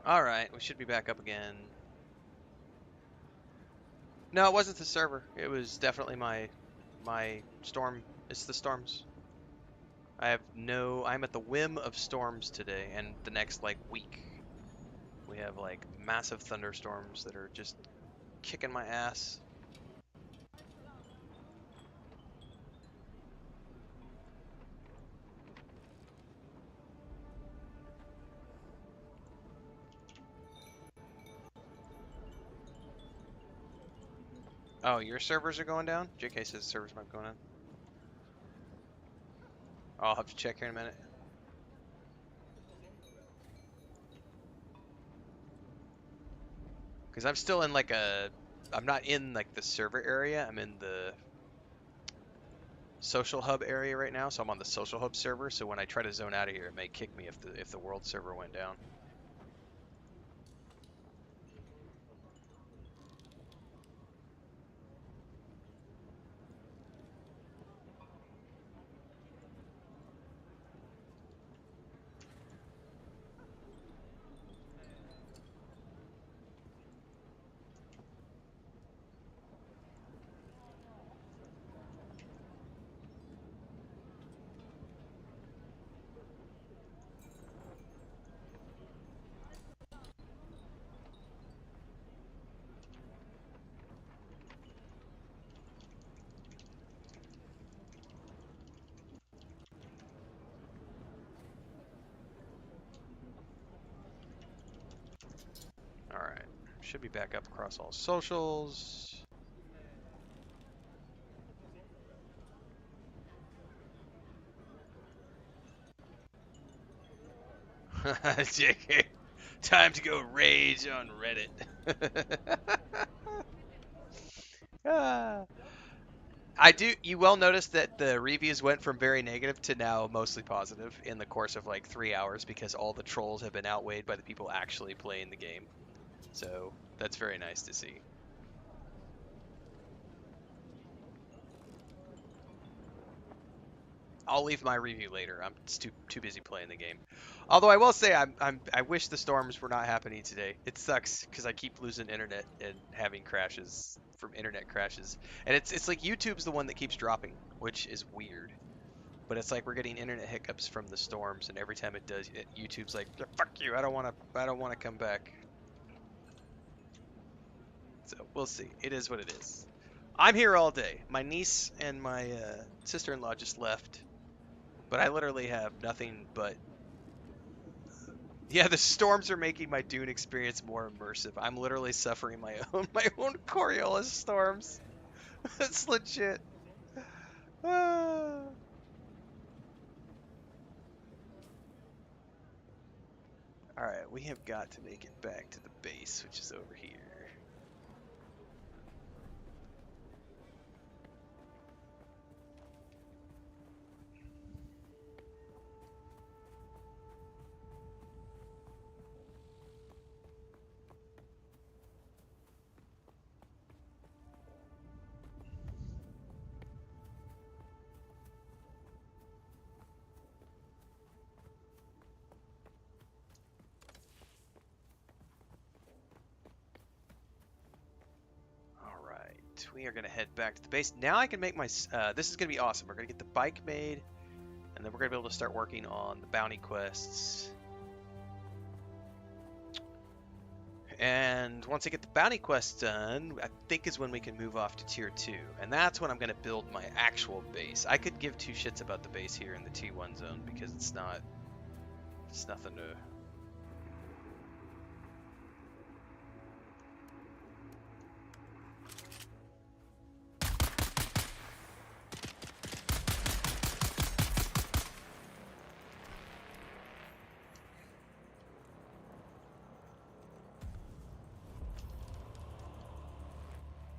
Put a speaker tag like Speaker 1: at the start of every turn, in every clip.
Speaker 1: Alright, we should be back up again. No, it wasn't the server. It was definitely my storm. It's the storms. I'm at the whim of storms today and the next like week. We have like massive thunderstorms that are just kicking my ass. Oh, your servers are going down? JK says servers might be going down. I'll have to check here in a minute. Because I'm still in like I'm not in like the server area. I'm in the social hub area right now. So I'm on the social hub server. So when I try to zone out of here, it may kick me if the world server went down. Alright. Should be back up across all socials. JK, time to go rage on Reddit. Ah. You will notice that the reviews went from very negative to now mostly positive in the course of like 3 hours because all the trolls have been outweighed by the people actually playing the game. So that's very nice to see. I'll leave my review later. I'm just too busy playing the game. Although I will say I wish the storms were not happening today. It sucks because I keep losing internet and having crashes from internet crashes. And it's like YouTube's the one that keeps dropping, which is weird. But it's like we're getting internet hiccups from the storms, and every time it does, YouTube's like, "Fuck you! I don't wanna come back." So we'll see. It is what it is. I'm here all day. My niece and my sister-in-law just left, but I literally have nothing but. Yeah, the storms are making my Dune experience more immersive. I'm literally suffering my own Coriolis storms. It's legit. Ah. Alright, we have got to make it back to the base, which is over here. We are going to head back to the base. Now I can make my... this is going to be awesome. We're going to get the bike made, and then we're going to be able to start working on the bounty quests. And once I get the bounty quests done, I think is when we can move off to Tier 2. And that's when I'm going to build my actual base. I could give two shits about the base here in the T1 zone, because it's not... It's nothing to...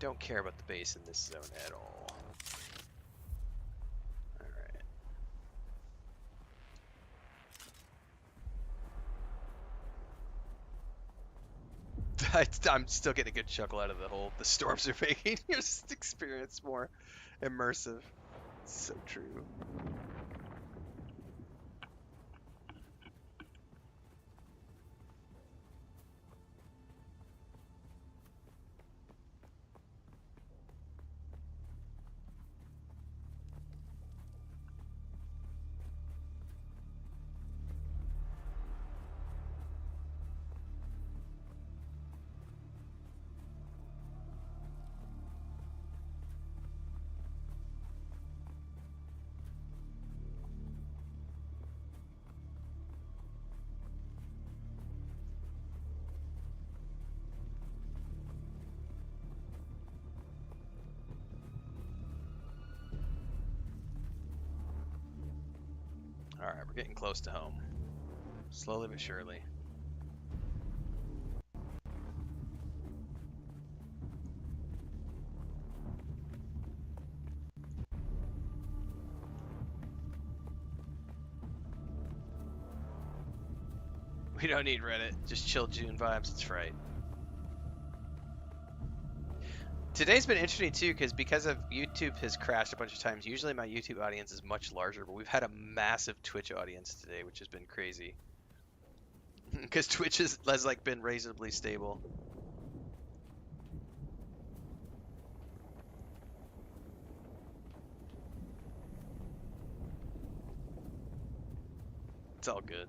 Speaker 1: Don't care about the base in this zone at all. Alright. I'm still getting a good chuckle out of the storms are making your experience more immersive. It's so true. All right, we're getting close to home. Slowly but surely. We don't need Reddit. Just chill June vibes. It's right. Today's been interesting too, because of YouTube has crashed a bunch of times. Usually my YouTube audience is much larger, but we've had a massive Twitch audience today, which has been crazy. Because Twitch has like been reasonably stable. It's all good.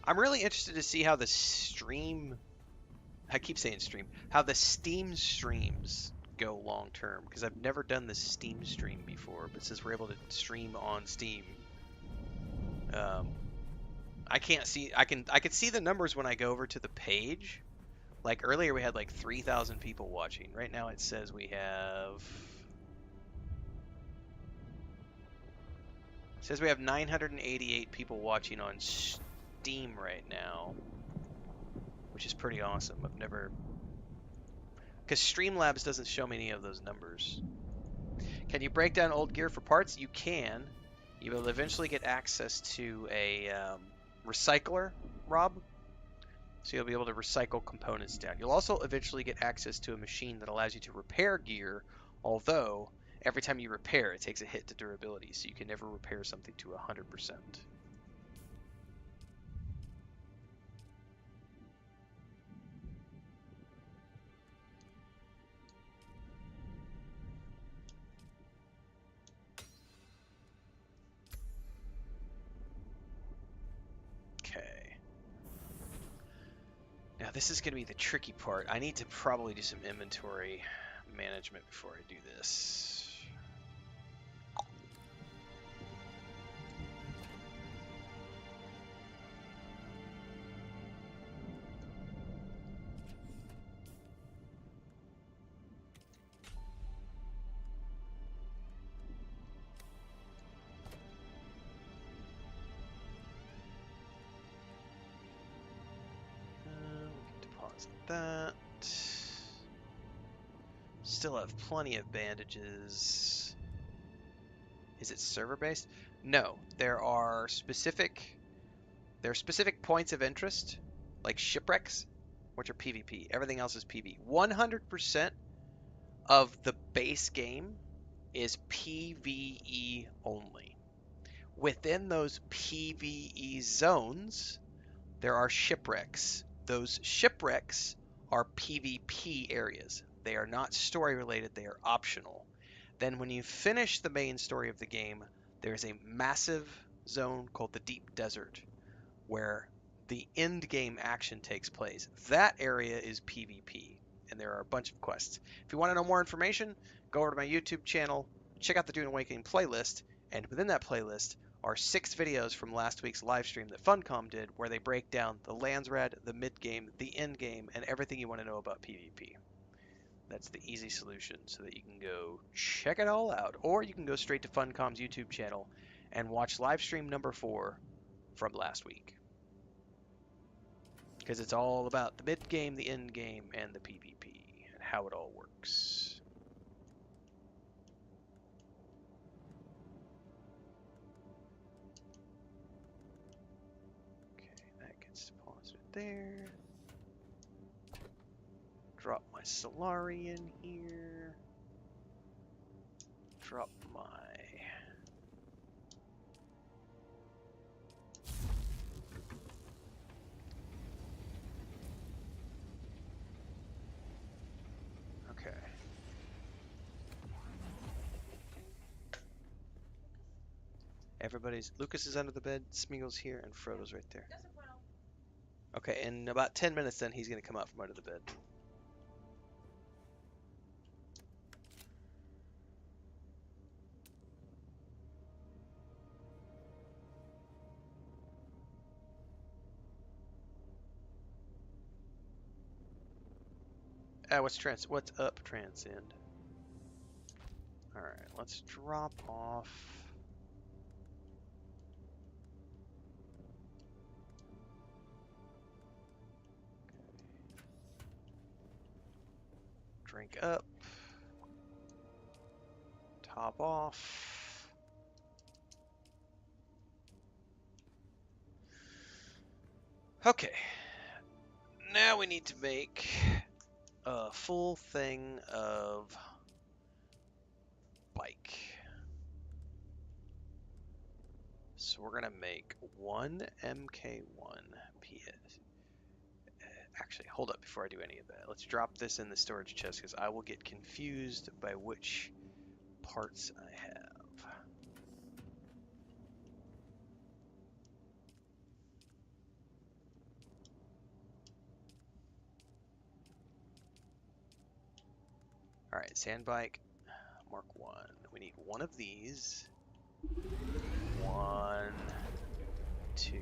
Speaker 1: I'm really interested to see how the stream, I keep saying stream, how the Steam streams go long term, because I've never done the Steam stream before, but since we're able to stream on Steam, I can't see, I can see the numbers when I go over to the page. Like earlier we had like 3,000 people watching. Right now it says we have, it says we have 988 people watching on Steam right now, which is pretty awesome. I've never, because Streamlabs doesn't show me any of those numbers. Can you break down old gear for parts? You can. You will eventually get access to a recycler, Rob. So you'll be able to recycle components down. You'll also eventually get access to a machine that allows you to repair gear, although every time you repair, it takes a hit to durability, so you can never repair something to 100%. Okay. Now this is going to be the tricky part. I need to probably do some inventory management before I do this. That. Still have plenty of bandages. Is it server based? No, there are specific points of interest, like shipwrecks, which are PvP. Everything else is PvE. 100% of the base game is PvE only. Within those PvE zones, there are shipwrecks. Those shipwrecks are PvP areas. They are not story related, they are optional. Then when you finish the main story of the game, there's a massive zone called the Deep Desert where the end game action takes place. That area is PvP, and there are a bunch of quests. If you want to know more information, go over to my YouTube channel, check out the Dune Awakening playlist, and within that playlist are 6 videos from last week's live stream that Funcom did, where they break down the Landsrad, the mid-game, the end-game, and everything you want to know about PvP. That's the easy solution, so that you can go check it all out. Or you can go straight to Funcom's YouTube channel and watch live stream number 4 from last week. Because it's all about the mid-game, the end-game, and the PvP, and how it all works. There. Drop my Solari in here. Drop my... Okay. Everybody's... Lucas is under the bed, Smeagol's here, and Frodo's right there. Okay, in about 10 minutes then he's going to come out from under the bed. What's up, Transcend? All right, let's drop off. Drink up. Top off. Okay. Now we need to make a full thing of bike. So we're gonna make one MK1 PS. Actually, hold up before I do any of that. Let's drop this in the storage chest because I will get confused by which parts I have. All right, Sandbike, Mark 1. We need one of these. 1, 2,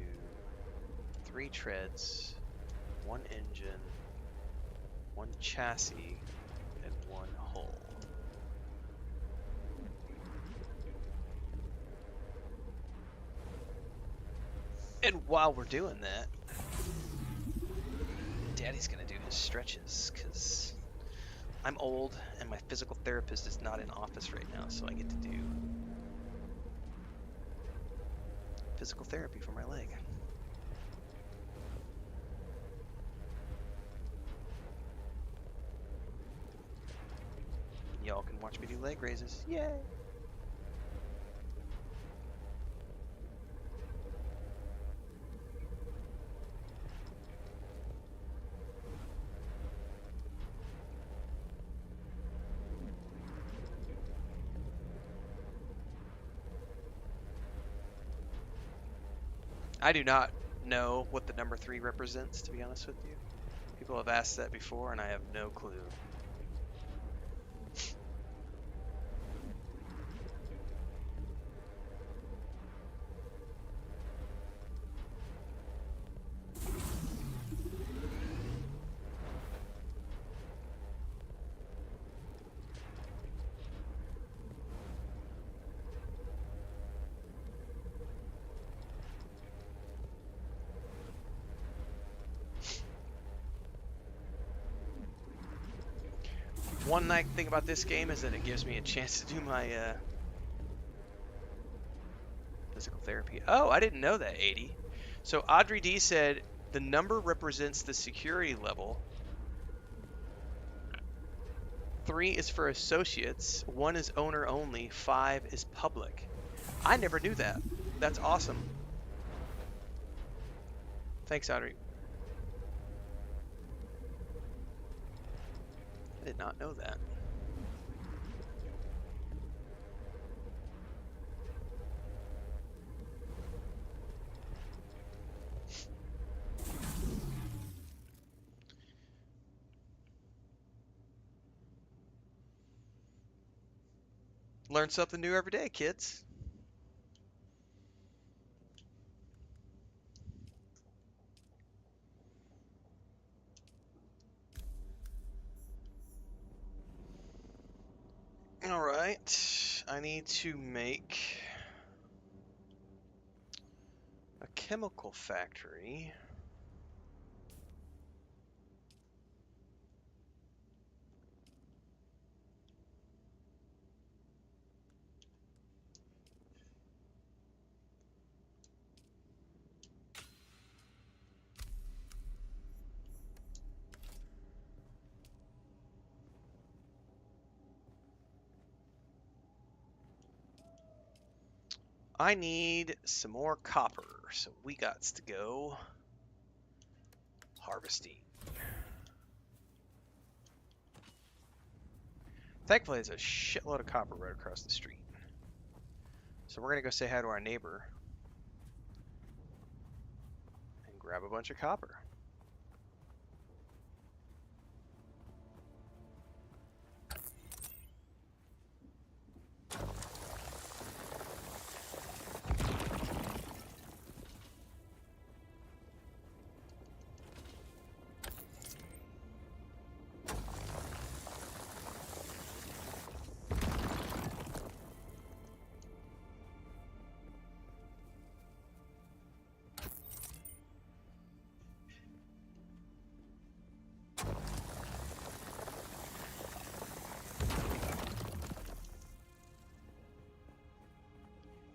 Speaker 1: 3 treads, 1 engine, 1 chassis, and 1 hull. And while we're doing that, Daddy's gonna do his stretches because I'm old and my physical therapist is not in office right now, so I get to do physical therapy for my leg. Y'all can watch me do leg raises. Yay! I do not know what the number 3 represents, to be honest with you. People have asked that before, and I have no clue. One nice thing about this game is that it gives me a chance to do my physical therapy. Oh, I didn't know that, 80. So Audrey D said the number represents the security level. 3 is for associates, 1 is owner only, 5 is public. I never knew that. That's awesome. Thanks, Audrey. I did not know that. Learn something new every day, kids. All right, I need to make a chemical factory. I need some more copper, so we got to go harvesting. Thankfully, there's a shitload of copper right across the street. So we're gonna go say hi to our neighbor and grab a bunch of copper.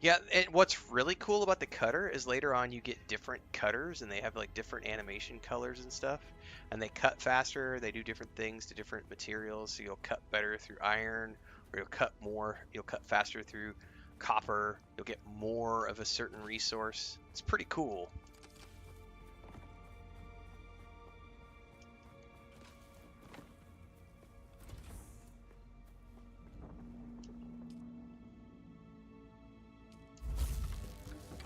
Speaker 1: Yeah, and what's really cool about the cutter is later on you get different cutters and they have like different animation colors and stuff. And they cut faster, they do different things to different materials. So you'll cut better through iron, or you'll cut faster through copper. You'll get more of a certain resource. It's pretty cool.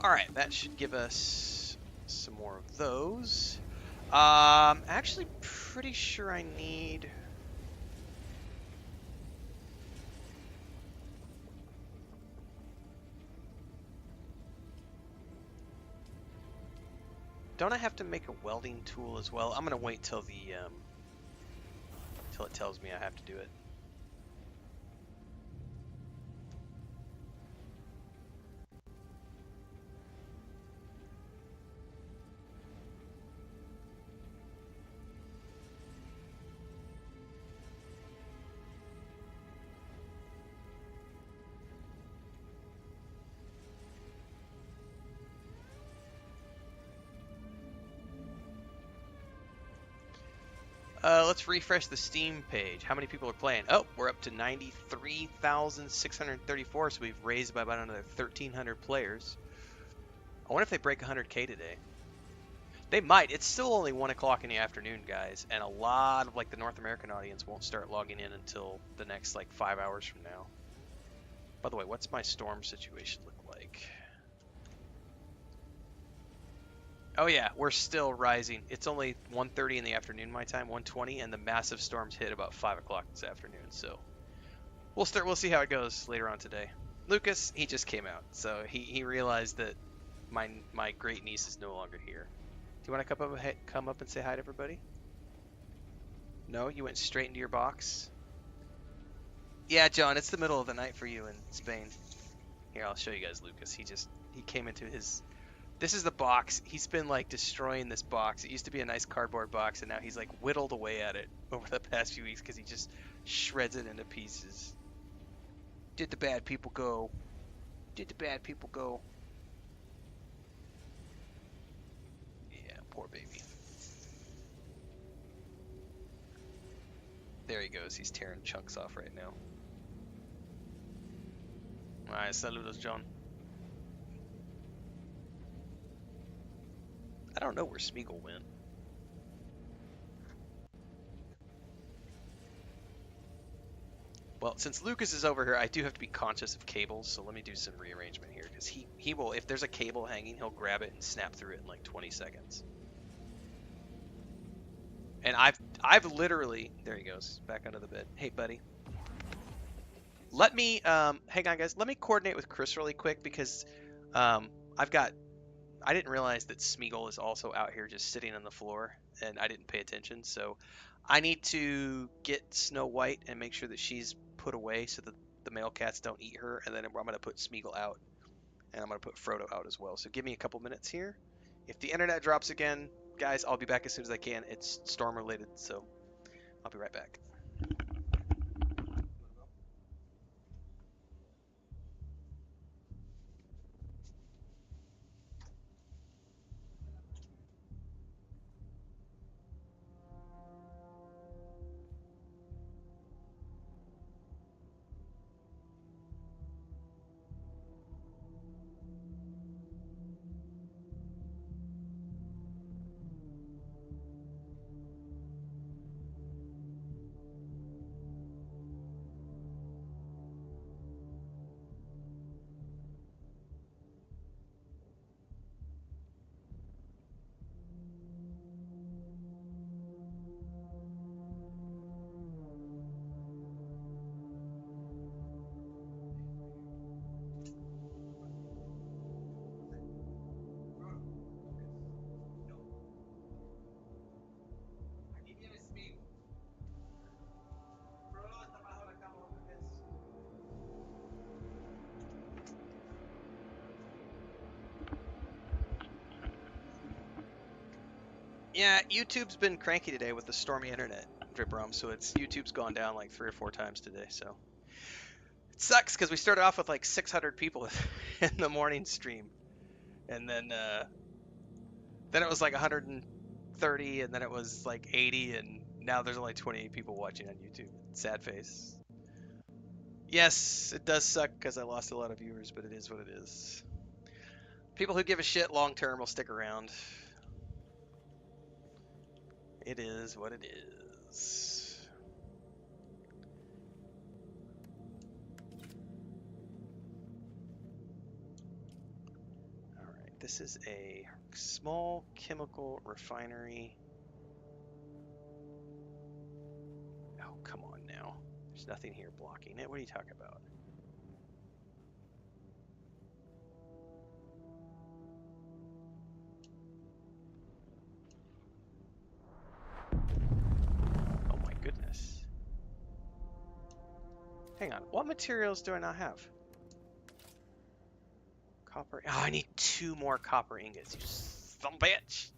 Speaker 1: All right, that should give us some more of those. Actually pretty sure I need. Don't I have to make a welding tool as well? I'm gonna wait till till it tells me I have to do it. Let's refresh the Steam page. How many people are playing? Oh, we're up to 93,634, so we've raised by about another 1,300 players. I wonder if they break 100K today. They might. It's still only 1 o'clock in the afternoon, guys, and a lot of like the North American audience won't start logging in until the next like 5 hours from now. By the way, what's my storm situation look like? Oh yeah, we're still rising. It's only 1:30 in the afternoon my time, 1:20, and the massive storms hit about 5 o'clock this afternoon. So we'll see how it goes later on today. Lucas, he just came out, so he realized that my great niece is no longer here. Do you want to come up and say hi to everybody? No, you went straight into your box. Yeah, John, it's the middle of the night for you in Spain. Here, I'll show you guys Lucas. He came into his. This is the box. He's been like destroying this box. It used to be a nice cardboard box, and now he's like whittled away at it over the past few weeks because he just shreds it into pieces. Did the bad people go? Did the bad people go? Yeah, poor baby. There he goes. He's tearing chunks off right now. Alright, saludos, John. I don't know where Smeagol went. Well, since Lucas is over here, I do have to be conscious of cables, so let me do some rearrangement here, because he will, if there's a cable hanging, he'll grab it and snap through it in like 20 seconds. And I've literally, there he goes, back under the bed. Hey, buddy. Let me, hang on, guys. Let me coordinate with Chris really quick, because I didn't realize that Smeagol is also out here just sitting on the floor, and I didn't pay attention. So I need to get Snow White and make sure that she's put away so that the male cats don't eat her, and then I'm going to put Smeagol out, and I'm going to put Frodo out as well. So give me a couple minutes here. If the internet drops again, guys, I'll be back as soon as I can. It's storm related, so I'll be right back. Yeah, YouTube's been cranky today with the stormy internet, Driprom, so YouTube's gone down like 3 or 4 times today, so it sucks because we started off with like 600 people in the morning stream, and then it was like 130, and then it was like 80, and now there's only 28 people watching on YouTube. Sad face. Yes, it does suck because I lost a lot of viewers, but it is what it is. People who give a shit long term will stick around. It is what it is. Alright, this is a small chemical refinery. Oh, come on now. There's nothing here blocking it. What are you talking about? Oh my goodness. Hang on. What materials do I not have? Copper. Oh, I need 2 more copper ingots. You son of a bitch.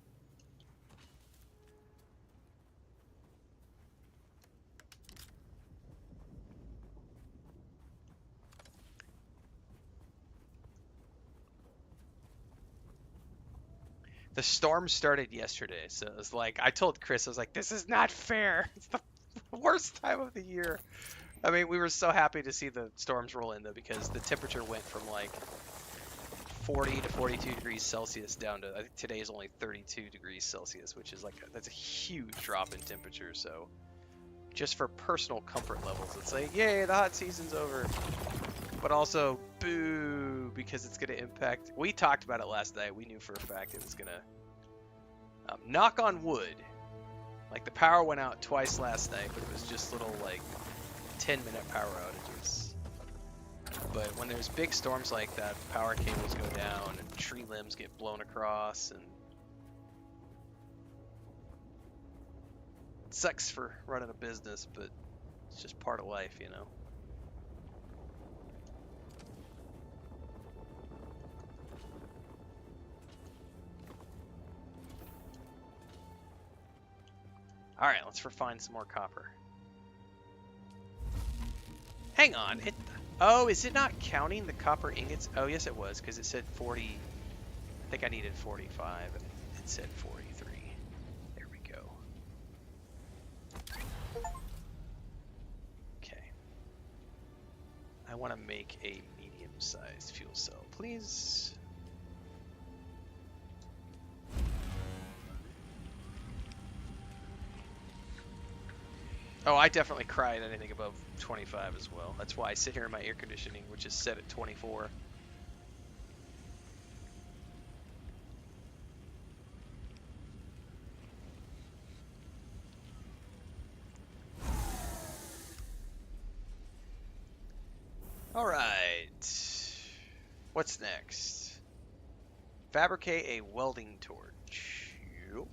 Speaker 1: The storm started yesterday, so it was like, I told Chris, I was like, this is not fair. It's the worst time of the year. I mean, we were so happy to see the storms roll in, though, because the temperature went from like 40 to 42 degrees Celsius down to, I think today is only 32 degrees Celsius, which is like, that's a huge drop in temperature. So just for personal comfort levels, it's like, yay, the hot season's over. But also, boo, because it's going to impact. We talked about it last night. We knew for a fact it was going to knock on wood. Like, the power went out twice last night, but it was just little, like, 10-minute power outages. But when there's big storms like that, power cables go down and tree limbs get blown across, and it sucks for running a business, but it's just part of life, you know. Alright, let's refine some more copper. Hang on. Oh, is it not counting the copper ingots? Oh, yes it was, because it said 40. I think I needed 45, and it said 43. There we go. Okay. I want to make a medium-sized fuel cell, please. Oh, I definitely cry at anything above 25 as well. That's why I sit here in my air conditioning, which is set at 24. All right. What's next? Fabricate a welding torch. Yup.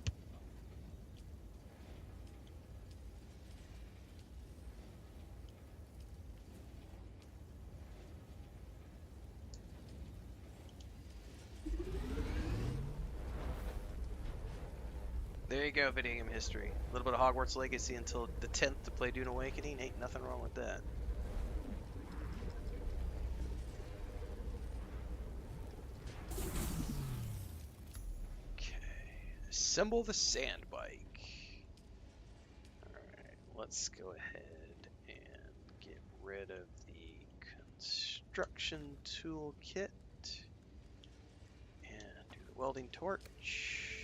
Speaker 1: There you go, video game history. A little bit of Hogwarts Legacy until the 10th to play Dune Awakening. Ain't nothing wrong with that. Okay. Assemble the Sandbike. Alright, let's go ahead and get rid of the construction toolkit and do the welding torch.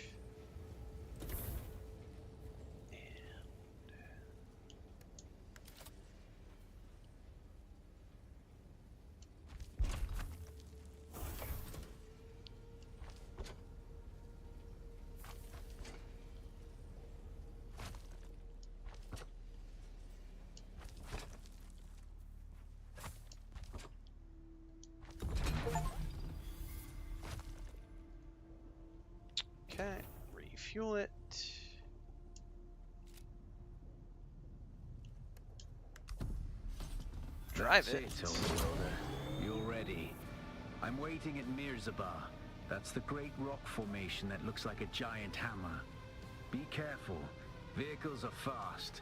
Speaker 1: Okay, refuel it. Drive it.
Speaker 2: You're ready. I'm waiting at Mirzabar. That's the great rock formation that looks like a giant hammer. Be careful. Vehicles are fast,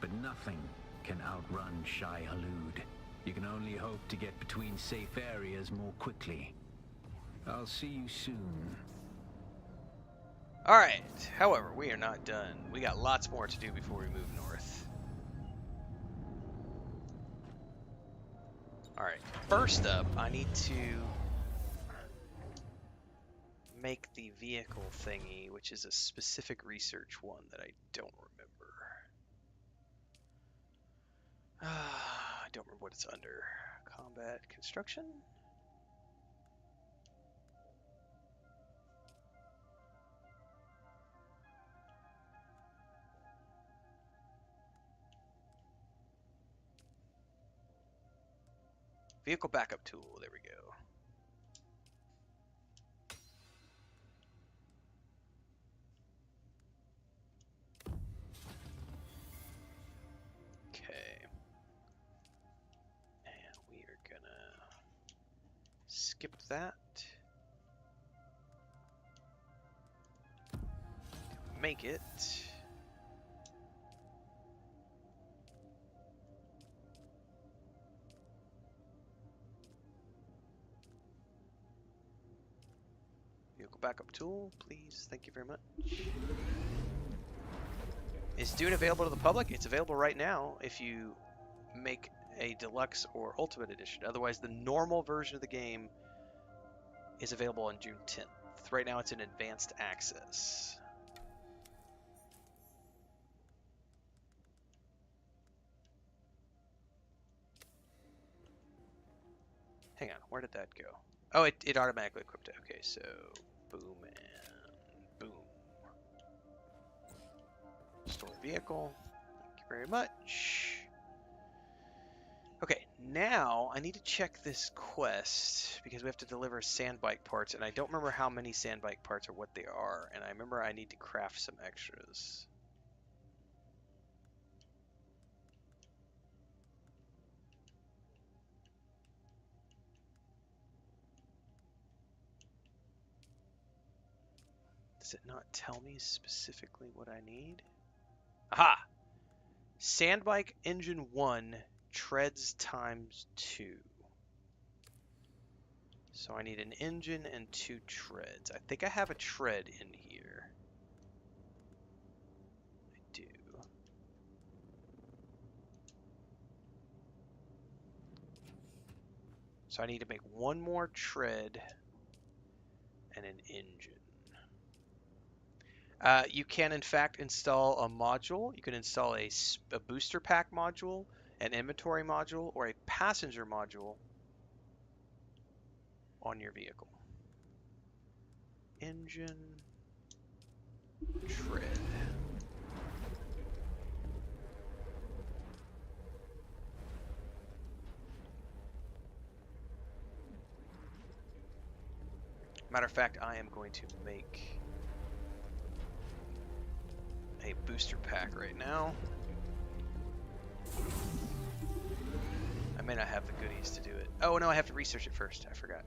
Speaker 2: but nothing can outrun Shai Halud. You can only hope to get between safe areas more quickly. I'll see you soon.
Speaker 1: Alright, however, we are not done. We got lots more to do before we move north. Alright, first up, I need to make the vehicle thingy, which is a specific research one that I don't remember. I don't remember what it's under. Combat construction? Vehicle backup tool, there we go. Okay. And we are gonna skip that. Make it. Vehicle backup tool, please. Thank you very much. Is Dune available to the public? It's available right now if you make a deluxe or ultimate edition. Otherwise, the normal version of the game is available on June 10th. Right now, it's in advanced access. Hang on, where did that go? Oh, it automatically equipped it. Okay, so boom and boom. Store vehicle. Thank you very much. Okay, now I need to check this quest because we have to deliver Sandbike parts, and I don't remember how many Sandbike parts or what they are, and I remember I need to craft some extras. Does it not tell me specifically what I need? Aha! Sandbike engine 1 treads times 2. So I need an engine and 2 treads. I think I have a tread in here. I do. So I need to make one more tread and an engine. You can, in fact, install a module. You can install a booster pack module, an inventory module, or a passenger module on your vehicle. Engine, tread. Matter of fact, I am going to make a booster pack right now. I may not have the goodies to do it. Oh no, I have to research it first. I forgot.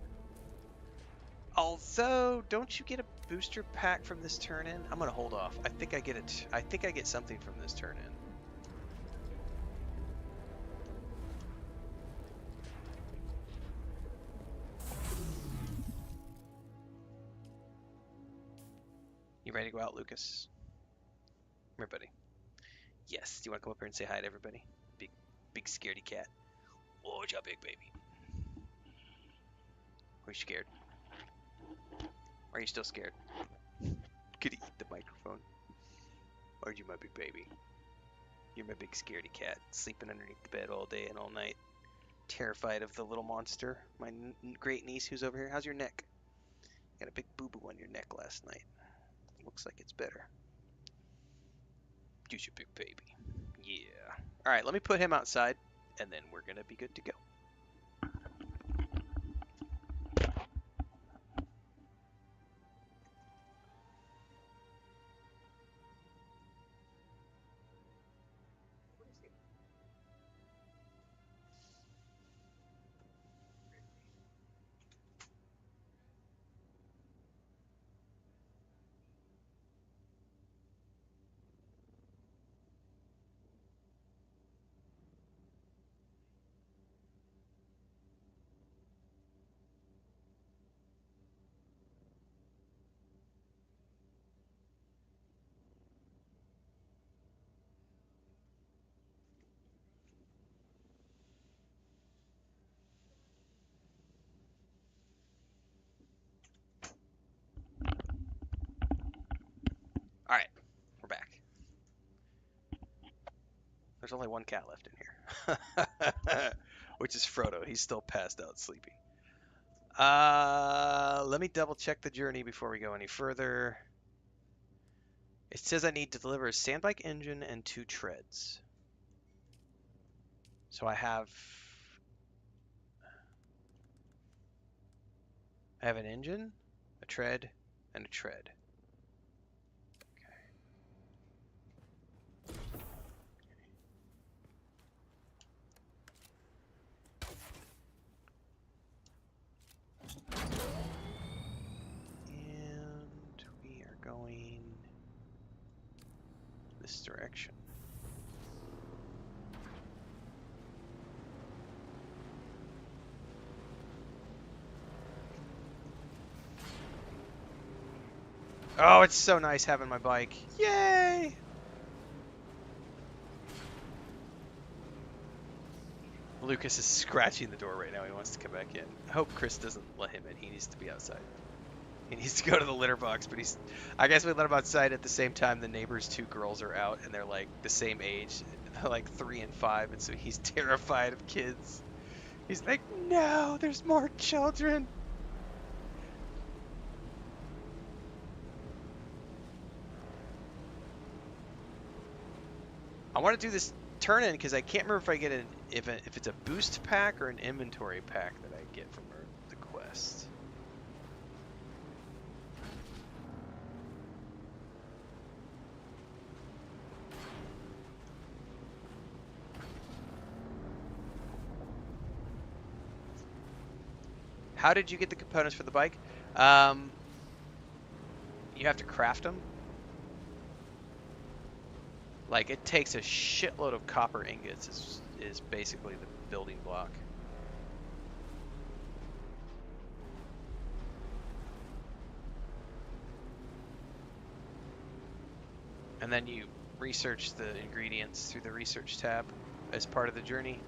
Speaker 1: Although, don't you get a booster pack from this turn-in? I'm gonna hold off. I think I get it. I think I get something from this turn-in. You ready to go out, Lucas? Come here, buddy. Yes. Do you want to come up here and say hi to everybody? Big scaredy cat. Oh, what's up, big baby? Are you scared? Or are you still scared? Could eat the microphone. Are you my big baby? You're my big scaredy cat, sleeping underneath the bed all day and all night, terrified of the little monster. My great niece who's over here. How's your neck? You got a big boo-boo on your neck last night. Looks like it's better. Use your big baby. Yeah. All right, let me put him outside, and then we're gonna be good to go. All right, we're back. There's only one cat left in here, which is Frodo. He's still passed out sleeping. Let me double check the journey before we go any further. It says I need to deliver a Sandbike engine and 2 treads. So I have an engine, a tread, and a tread. And we are going this direction. Oh, it's so nice having my bike. Yay! Lucas is scratching the door right now. He wants to come back in. I hope Chris doesn't let him in. He needs to be outside. He needs to go to the litter box, but I guess we let him outside at the same time the neighbor's 2 girls are out, and they're like the same age, like 3 and 5, and so he's terrified of kids. He's like, no, there's more children. I want to do this turn in because I can't remember if I get if it's a boost pack or an inventory pack that I get from the quest. How did you get the components for the bike? You have to craft them. Like, it takes a shitload of copper ingots is basically the building block. And then you research the ingredients through the research tab as part of the journey.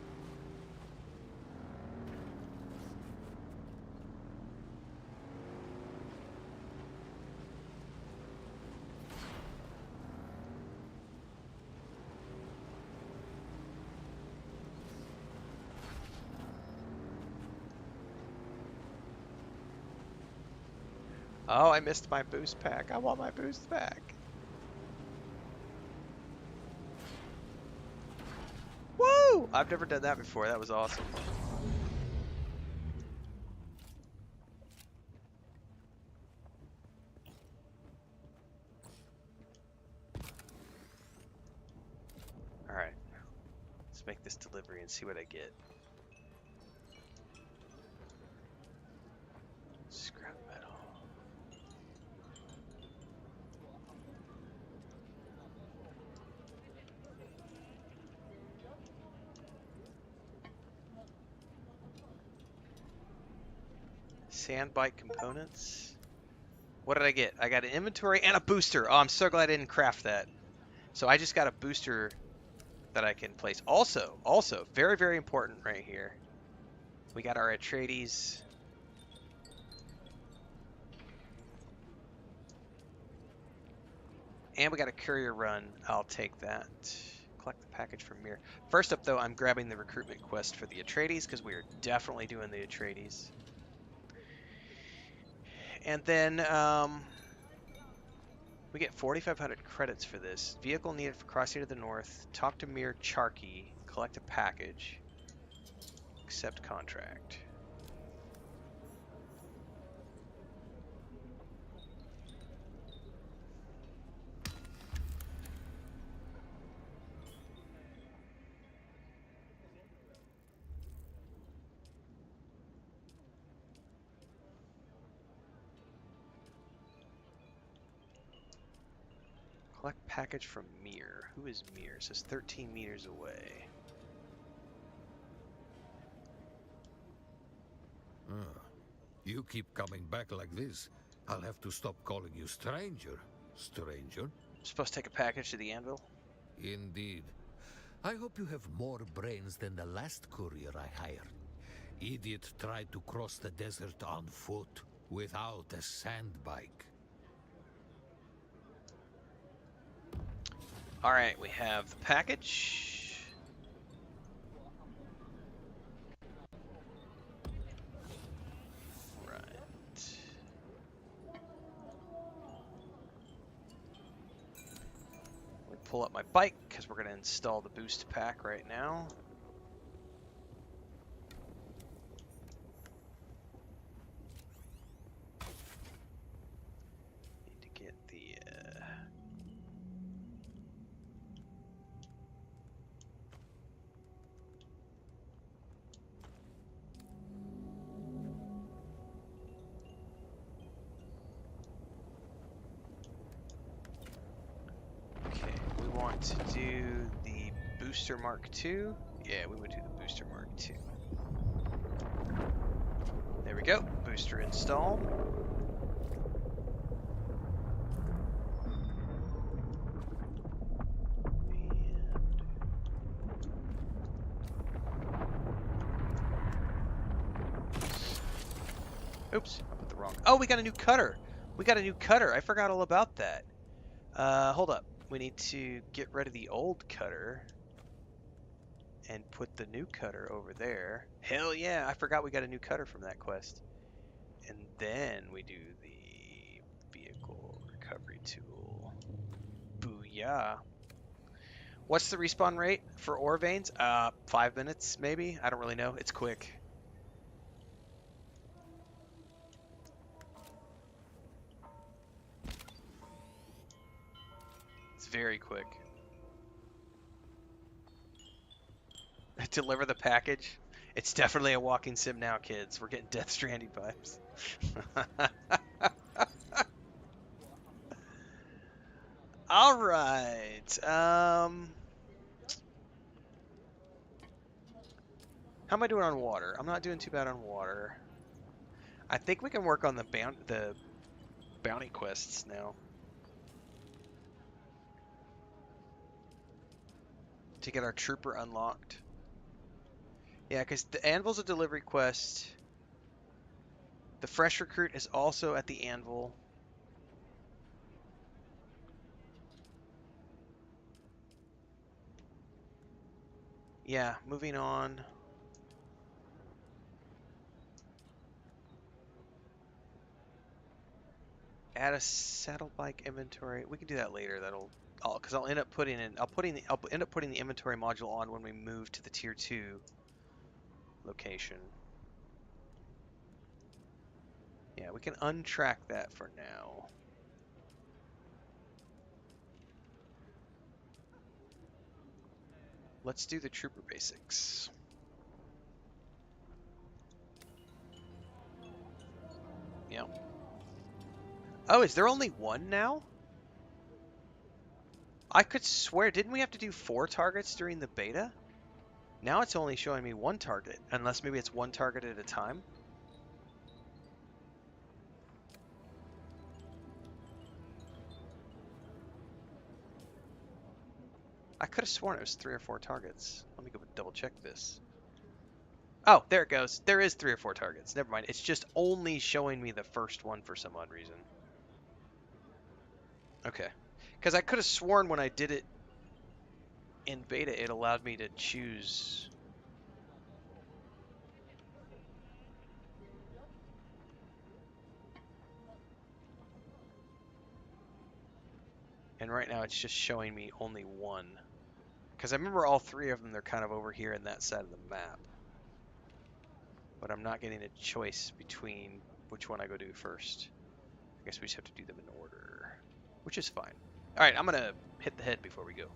Speaker 1: Oh, I missed my boost pack. I want my boost pack. Woo! I've never done that before. That was awesome. Alright. Let's make this delivery and see what I get. Scrap metal. Sandbike components. What did I get? I got an inventory and a booster. Oh, I'm so glad I didn't craft that. So I just got a booster that I can place. Also, very, very important right here. We got our Atreides. And we got a courier run. I'll take that. Collect the package from Mir. First up, though, I'm grabbing the recruitment quest for the Atreides because we are definitely doing the Atreides. And then we get 4,500 credits for this. Vehicle needed for crossing to the north. Talk to Mir Charkey. Collect a package. Accept contract. Collect package from Mir. Who is Mir? It says 13 meters away.
Speaker 3: You keep coming back like this. I'll have to stop calling you stranger. Stranger?
Speaker 1: I'm supposed to take a package to the anvil?
Speaker 3: Indeed. I hope you have more brains than the last courier I hired. Idiot tried to cross the desert on foot without a sandbike.
Speaker 1: All right, we have the package. Right. We pull up my bike because we're going to install the boost pack right now. Need to get the okay, we want to do the Booster Mark II. Yeah, we would do the Booster Mark II. There we go. Booster install. Oops, I put the wrong. Oh, we got a new cutter. We got a new cutter. I forgot all about that. Hold up. We need to get rid of the old cutter and put the new cutter over there. Hell yeah, I forgot we got a new cutter from that quest. And then we do the vehicle recovery tool. Booyah. What's the respawn rate for ore veins? 5 minutes maybe? I don't really know. It's quick. It's very quick. Deliver the package. It's definitely a walking sim now, kids. We're getting Death Stranding vibes. All right. How am I doing on water? I'm not doing too bad on water. I think we can work on the bounty quests now to get our trooper unlocked. Yeah, because the anvil's a delivery quest. The fresh recruit is also at the anvil. Yeah, moving on. Add a saddle bike inventory. We can do that later. Because I'll end up putting the inventory module on when we move to the tier 2 location. Yeah, we can untrack that for now. Let's do the trooper basics. Yeah. Oh, is there only one now? I could swear, didn't we have to do 4 targets during the beta? Now it's only showing me 1 target, unless maybe it's 1 target at a time. I could have sworn it was 3 or 4 targets. Let me go double check this. Oh, there it goes. There is 3 or 4 targets. Never mind. It's just only showing me the first one for some odd reason. Okay. Because I could have sworn when I did it in beta, it allowed me to choose. And right now it's just showing me only 1. Because I remember all 3 of them, they're kind of over here in that side of the map. But I'm not getting a choice between which one I go do first. I guess we just have to do them in order, which is fine. All right, I'm going to hit the head before we go.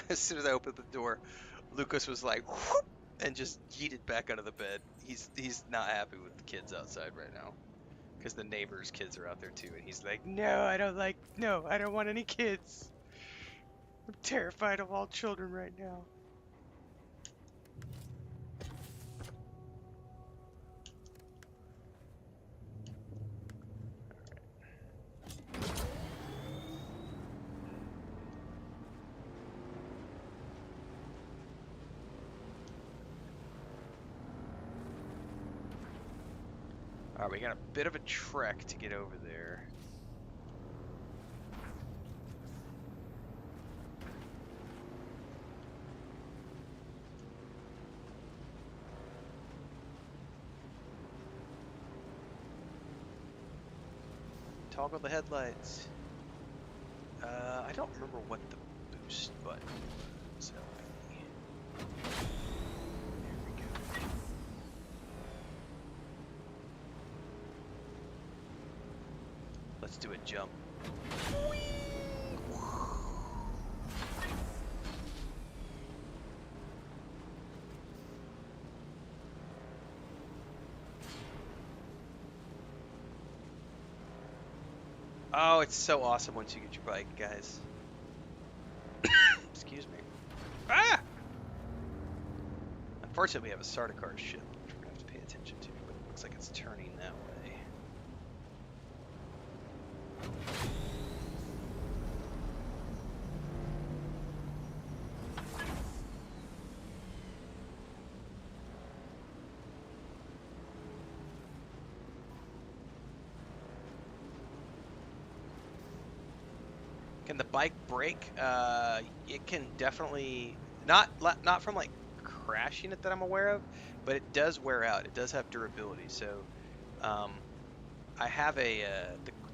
Speaker 1: As soon as I opened the door, Lucas was like, whoop, and just yeeted back out of the bed. He's not happy with the kids outside right now because the neighbors' kids are out there too, and he's like, no, I don't want any kids. I'm terrified of all children right now. All right, we got a bit of a trek to get over there. Toggle the headlights. I don't remember what the boost button was. Let's do a jump. Oh, it's so awesome once you get your bike, guys. Excuse me. Ah! Unfortunately, we have a Sardaukar ship, which we're going to have to pay attention to, but it looks like it's turning that way. Can the bike brake? It can definitely not from like crashing it that I'm aware of, but it does wear out. It does have durability. So I have the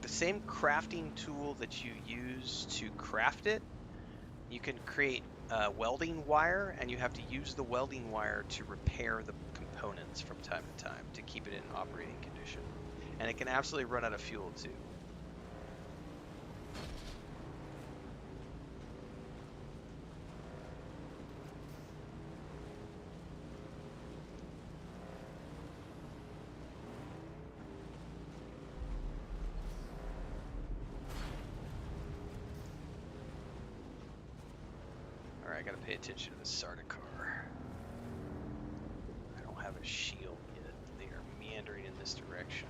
Speaker 1: same crafting tool that you use to craft it. You can create welding wire, and you have to use the welding wire to repair the components from time to time to keep it in operating condition. And it can absolutely run out of fuel too. I gotta pay attention to the Sardaukar. I don't have a shield yet. They are meandering in this direction.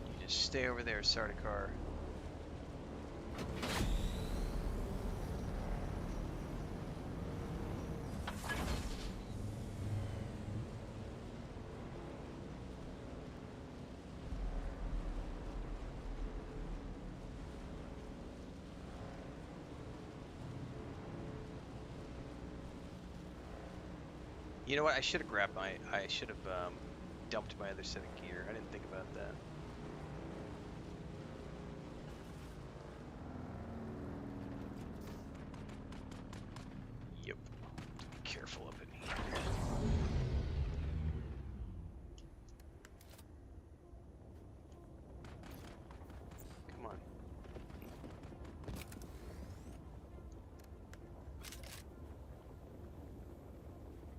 Speaker 1: You just stay over there, Sardaukar. You know what? I should have grabbed my. I should have dumped my other set of gear. I didn't think about that. Yep. Be careful up in here. Come on.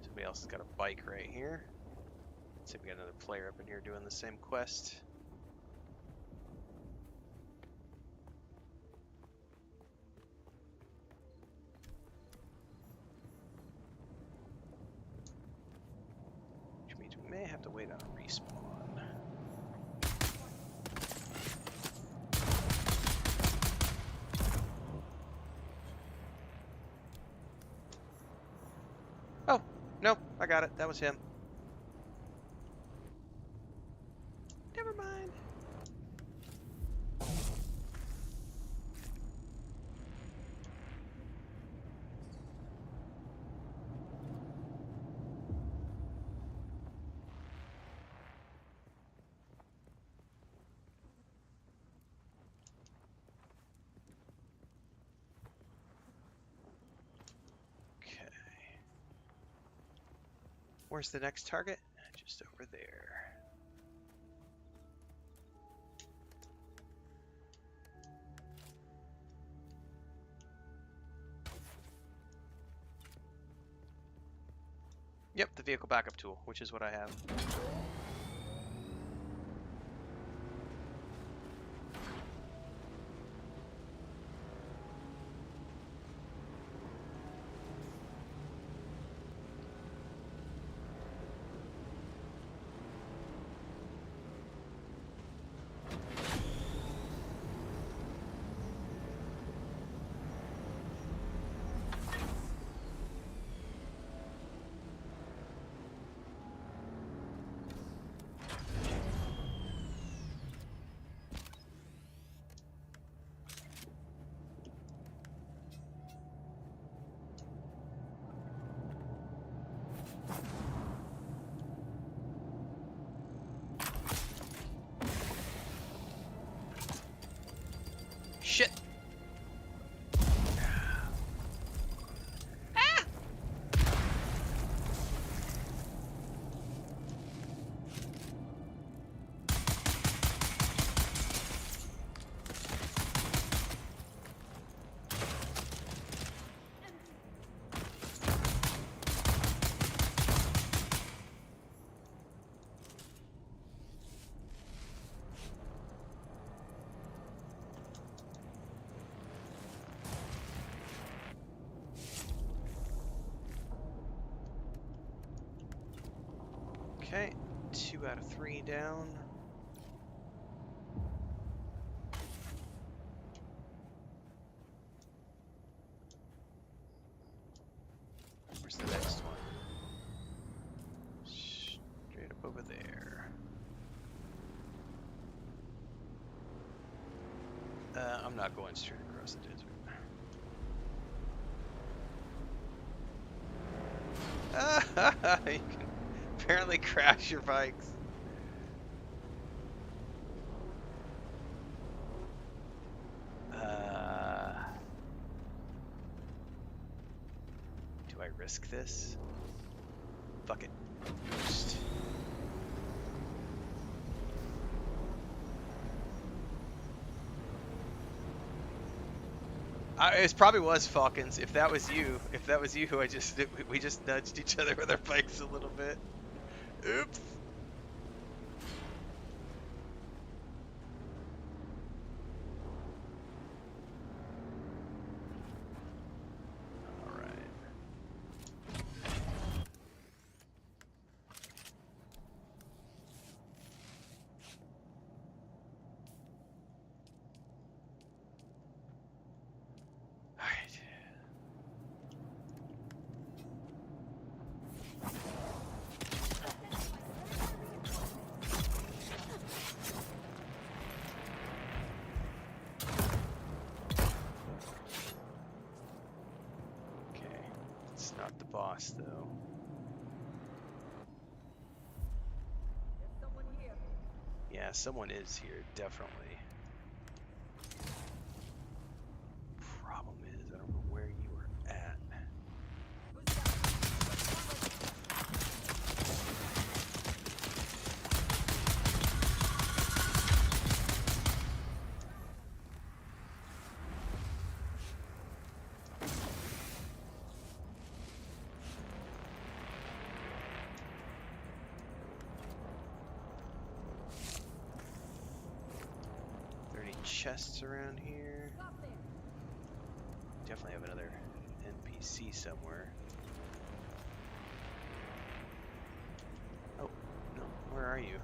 Speaker 1: Somebody else has got a bike right here. Let's see if we got another player up in here doing the same quest. Which means we may have to wait on a respawn. Oh, no, I got it. That was him. Never mind. Where's the next target? Just over there. Yep, the vehicle backup tool, which is what I have. Shit! Okay, 2 out of 3 down. Where's the next one? Straight up over there. I'm not going straight across the desert. You can apparently crash your bikes. Do I risk this? Fuck it. Just... it probably was Falcons. If that was you, we just nudged each other with our bikes a little bit. Oops. All right. All right. Not the boss, though. Yeah, someone is here, definitely. Problem is, I don't know where you were at. Chests around here. Definitely have another NPC somewhere. Oh, no, where are you?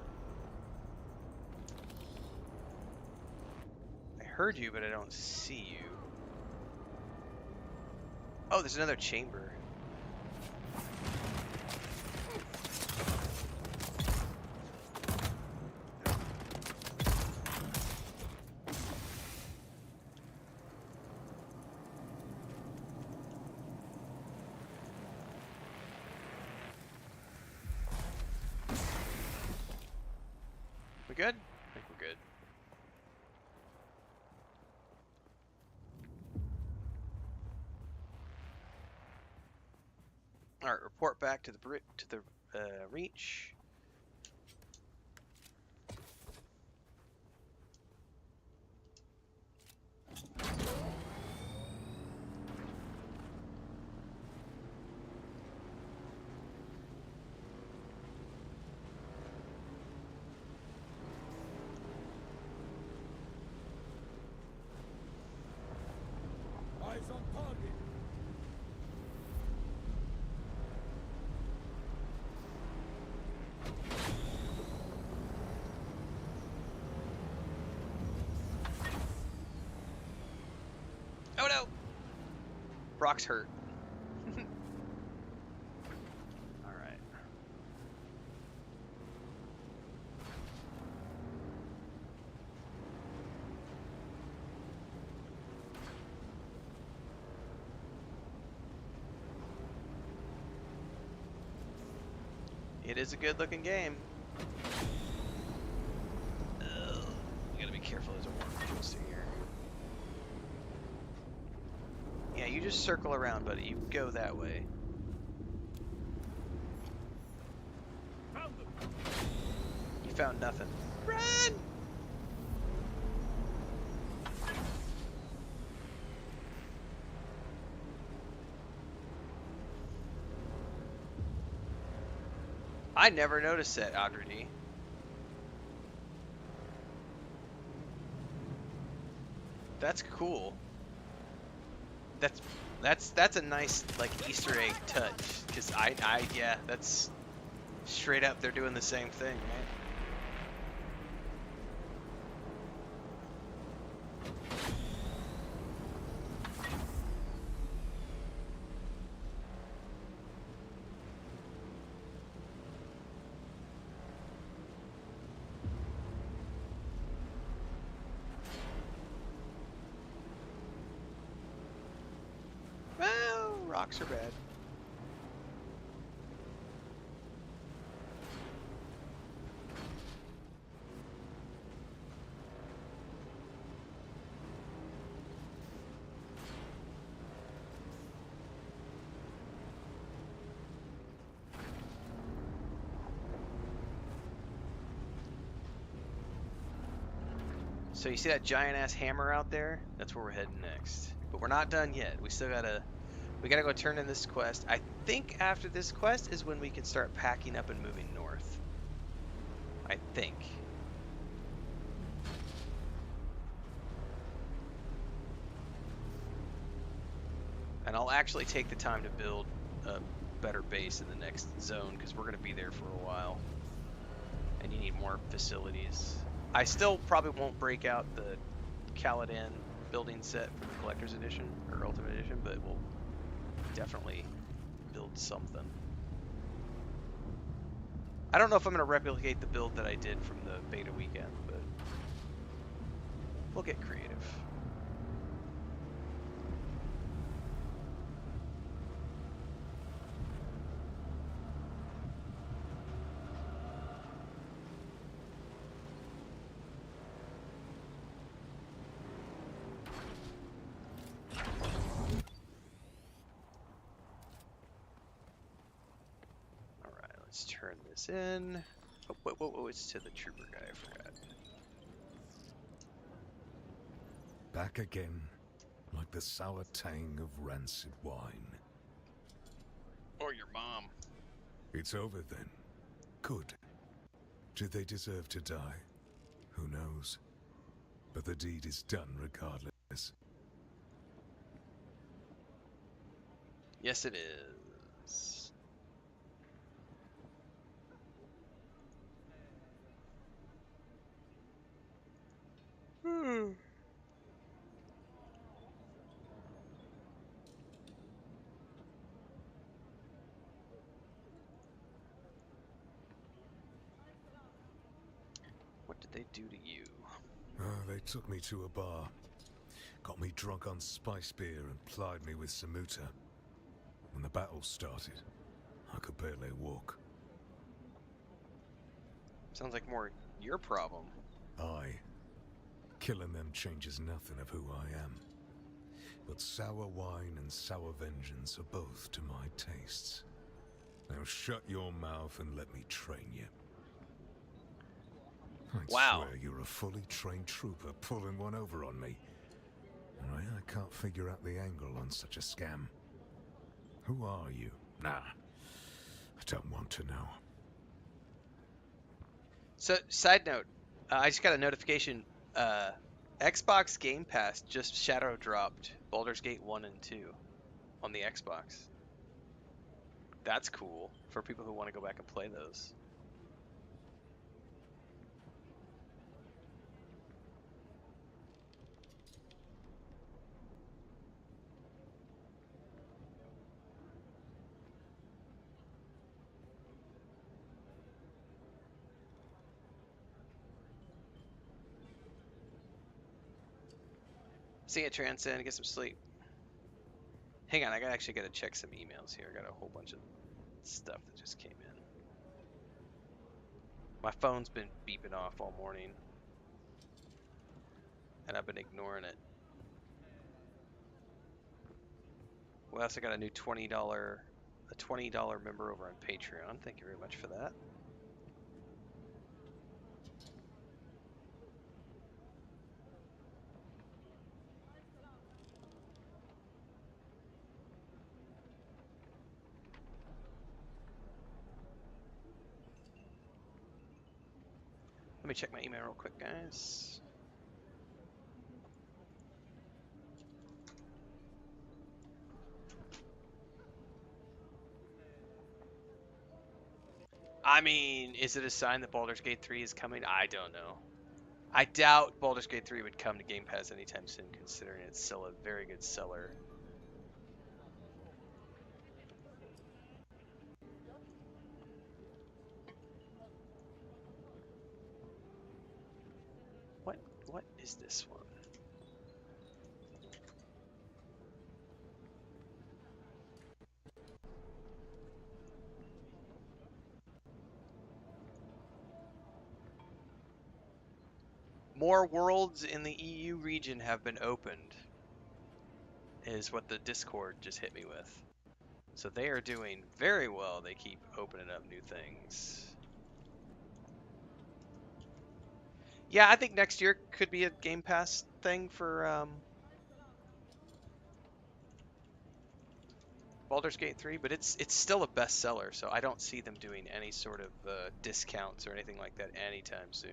Speaker 1: I heard you, but I don't see you. Oh, there's another chamber. We good? I think we're good. All right, report back to the reach.
Speaker 3: Eyes on target.
Speaker 1: Oh no! Brock's hurt. Alright. It is a good looking game. Ugh, we gotta be careful, there's a warp close to here. Yeah, you just circle around, buddy. You go that way.
Speaker 3: Found them.
Speaker 1: You found nothing. Run! I never noticed that, Audrey D. That's cool. That's a nice like Easter egg touch, because yeah, that's straight up they're doing the same thing, right? Well, rocks are bad. So you see that giant ass hammer out there? That's where we're heading next. But we're not done yet. We gotta go turn in this quest. I think after this quest is when we can start packing up and moving north. I think. And I'll actually take the time to build a better base in the next zone, because we're gonna be there for a while. And you need more facilities. I still probably won't break out the Caladan building set for the Collector's Edition, or Ultimate Edition, but we'll definitely build something. I don't know if I'm going to replicate the build that I did from the beta weekend, but we'll get creative. Let's turn this in. Oh, whoa, it's to the trooper guy, I forgot.
Speaker 3: Back again, like the sour tang of rancid wine.
Speaker 1: Or your mom.
Speaker 3: It's over then. Good. Did they deserve to die? Who knows? But the deed is done regardless.
Speaker 1: Yes, it is. What did they do to you?
Speaker 3: They took me to a bar. Got me drunk on spice beer and plied me with samuta. When the battle started, I could barely walk.
Speaker 1: Sounds like more your problem.
Speaker 3: Aye. Killing them changes nothing of who I am. But sour wine and sour vengeance are both to my tastes. Now shut your mouth and let me train you. I'd
Speaker 1: Wow.
Speaker 3: swear you're a fully trained trooper pulling one over on me. I can't figure out the angle on such a scam. Who are you? Nah, I don't want to know.
Speaker 1: So, side note, I just got a notification. Xbox Game Pass just shadow dropped Baldur's Gate 1 and 2 on the Xbox. That's cool for people who want to go back and play those. See it, Transcend. Get some sleep. Hang on, I actually got to check some emails here. I got a whole bunch of stuff that just came in. My phone's been beeping off all morning, and I've been ignoring it. We also got a new $20 member over on Patreon. Thank you very much for that. Let me check my email real quick, guys. I mean, is it a sign that Baldur's Gate 3 is coming? I don't know. I doubt Baldur's Gate 3 would come to Game Pass anytime soon, considering it's still a very good seller. What is this one? More worlds in the EU region have been opened, is what the Discord just hit me with. So they are doing very well. They keep opening up new things. Yeah, I think next year could be a Game Pass thing for Baldur's Gate 3, but it's still a bestseller, so I don't see them doing any sort of discounts or anything like that anytime soon.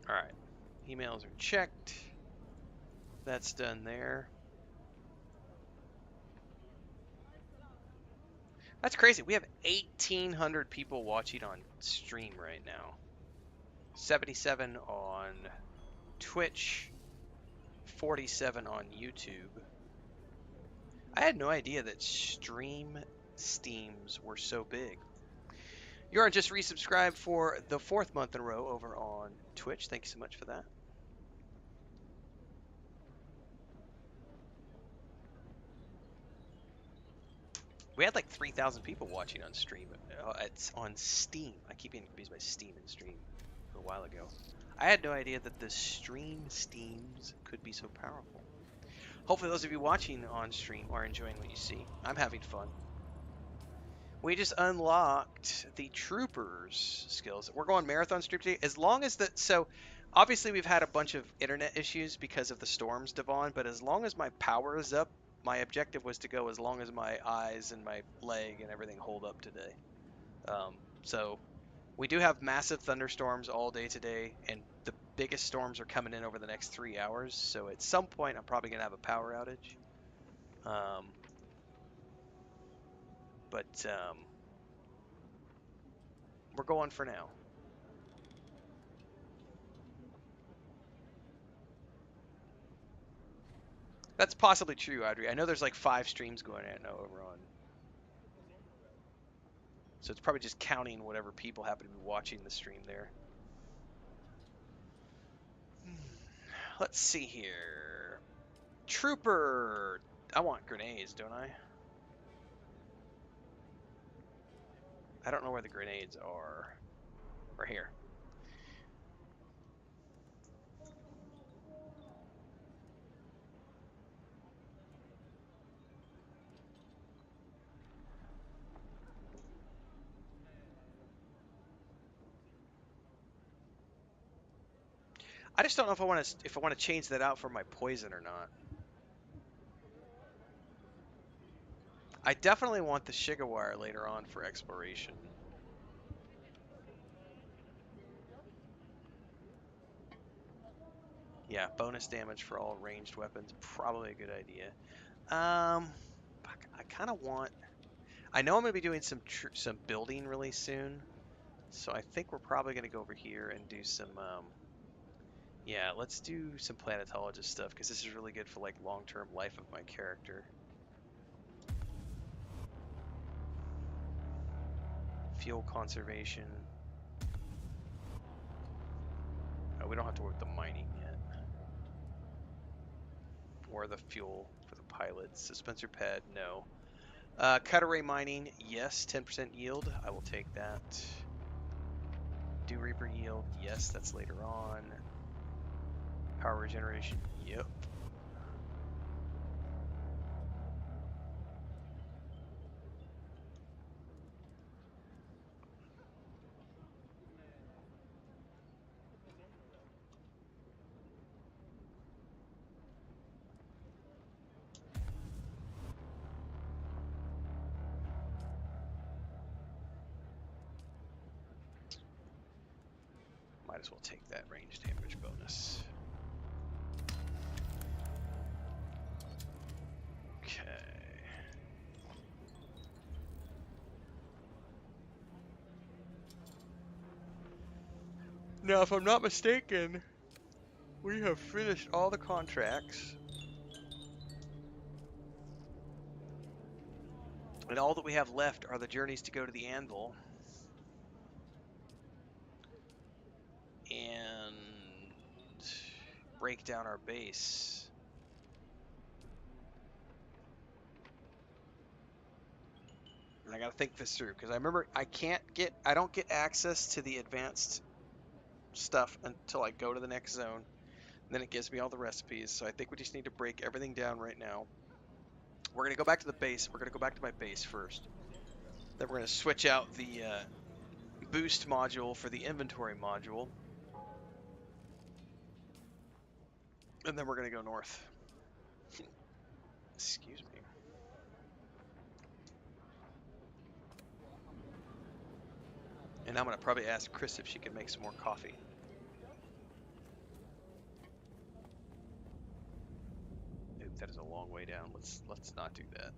Speaker 1: All right, emails are checked. That's done there. That's crazy. We have 1,800 people watching on stream right now. 77 on Twitch, 47 on YouTube. I had no idea that stream steams were so big. You're just resubscribed for the 4th month in a row over on Twitch. Thank you so much for that. We had like 3,000 people watching on stream. It's on Steam. I keep getting confused by Steam and stream a while ago. I had no idea that the stream steams could be so powerful. Hopefully those of you watching on stream are enjoying what you see. I'm having fun. We just unlocked the troopers skills. We're going marathon stream today. As long as so obviously we've had a bunch of internet issues because of the storms, Devon, but as long as my power is up, my objective was to go as long as my eyes and my leg and everything hold up today. So We do have massive thunderstorms all day today, and the biggest storms are coming in over the next 3 hours. So at some point, I'm probably gonna have a power outage. But we're going for now. That's possibly true, Audrey. I know there's like 5 streams going on over on. So it's probably just counting whatever people happen to be watching the stream there. Let's see here. Trooper. I want grenades, don't I? I don't know where the grenades are. Or here. I just don't know if I want to change that out for my poison or not. I definitely want the Shigawire later on for exploration. Yeah, bonus damage for all ranged weapons, probably a good idea. I kind of want. I know I'm going to be doing some building really soon, so I think we're probably going to go over here and do some. Yeah, let's do some planetologist stuff because this is really good for like long-term life of my character. Fuel conservation. Oh, we don't have to work with the mining yet. Or the fuel for the pilots. Dispenser pad, no. Cut array mining, yes. 10% yield, I will take that. Dew Reaper yield, yes, that's later on. Power regeneration, yep. Might as well take that range damage bonus. Okay. Now, if I'm not mistaken, we have finished all the contracts. And all that we have left are the journeys to go to the Anvil. And break down our base. And I gotta think this through because I remember I don't get access to the advanced stuff until I go to the next zone. And then it gives me all the recipes. So I think we just need to break everything down right now. We're gonna go back to the base. We're gonna go back to my base first. Then we're gonna switch out the boost module for the inventory module. And then we're gonna go north. Excuse me. And I'm gonna probably ask Chris if she can make some more coffee. Oop, that is a long way down. Let's not do that.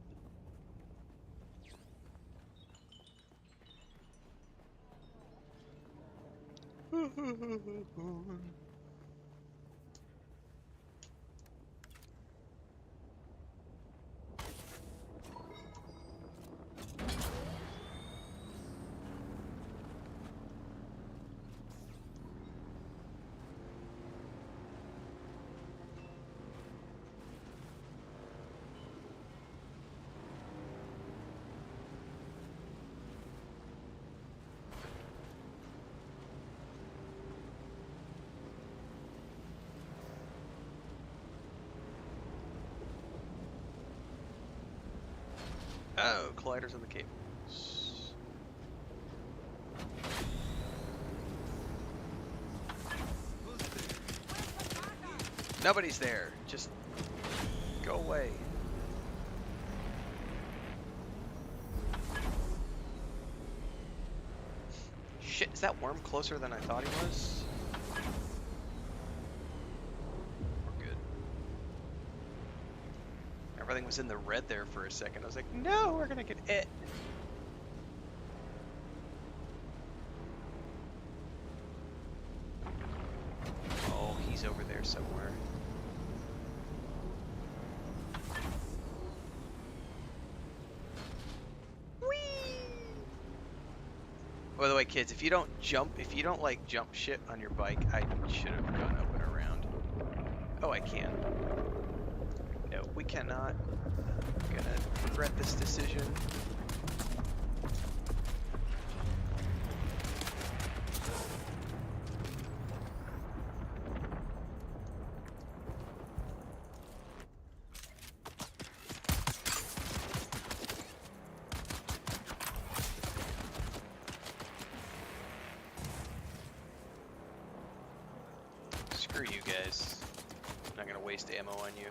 Speaker 1: Oh, colliders on the cables. Nobody's there. Just go away. Shit. Shit, is that worm closer than I thought he was? We're good. Everything was in the red there for a second. I was like, no, we're gonna get it. Oh, he's over there somewhere. By the way, kids, if you don't like jump shit on your bike, I should have gone up and around. Oh, I can. No, we cannot. I'm gonna regret this decision. Screw you guys. I'm not gonna waste ammo on you.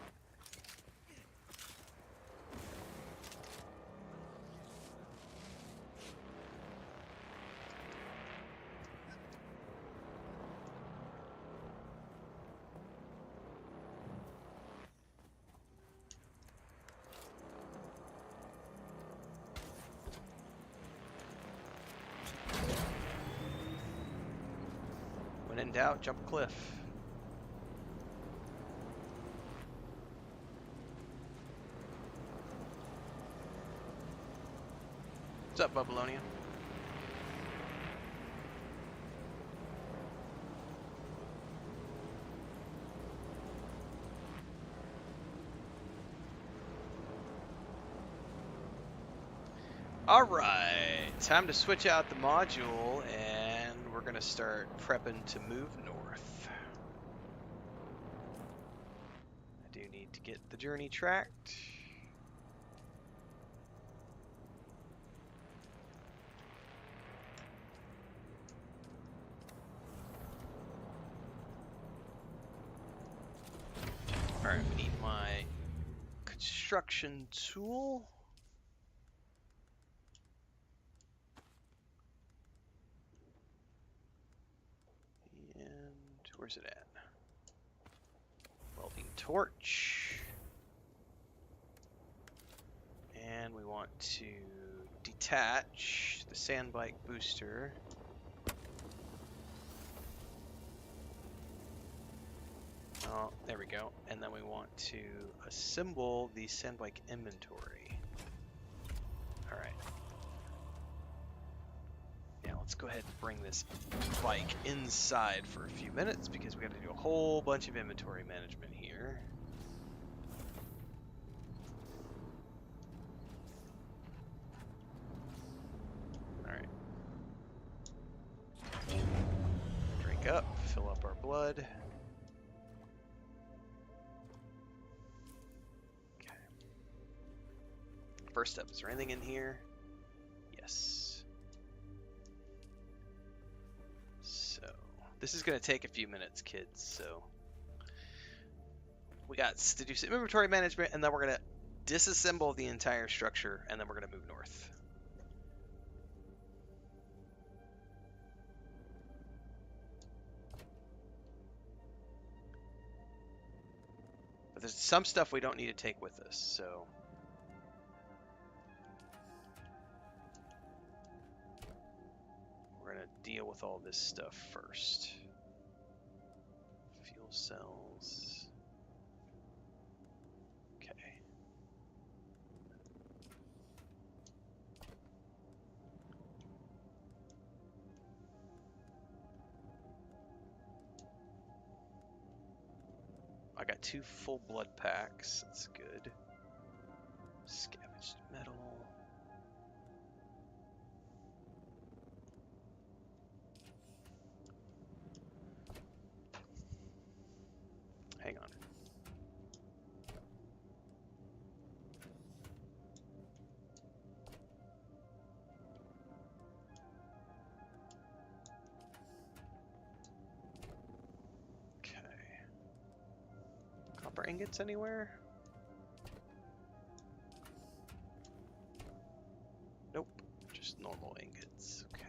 Speaker 1: When in doubt, jump a cliff. What's up, Babylonian? Alright, time to switch out the module, and we're gonna start prepping to move north. I do need to get the journey tracked. Alright, we need my construction tool. And where's it at? Welding torch. And we want to detach the Sandbike booster. Oh, there we go. And then we want to assemble the Sandbike inventory. Alright. Now let's go ahead and bring this bike inside for a few minutes because we got to do a whole bunch of inventory management here. Alright. Drink up, fill up our blood. First up, is there anything in here? Yes. So, this is going to take a few minutes, kids, so we got to do some inventory management, and then we're going to disassemble the entire structure, and then we're going to move north. But there's some stuff we don't need to take with us, so... we're going to deal with all this stuff first. Fuel cells. Okay. I got 2 full blood packs. That's good. Scavenged metal. Hang on. Okay. Copper ingots anywhere? Nope. Just normal ingots. Okay.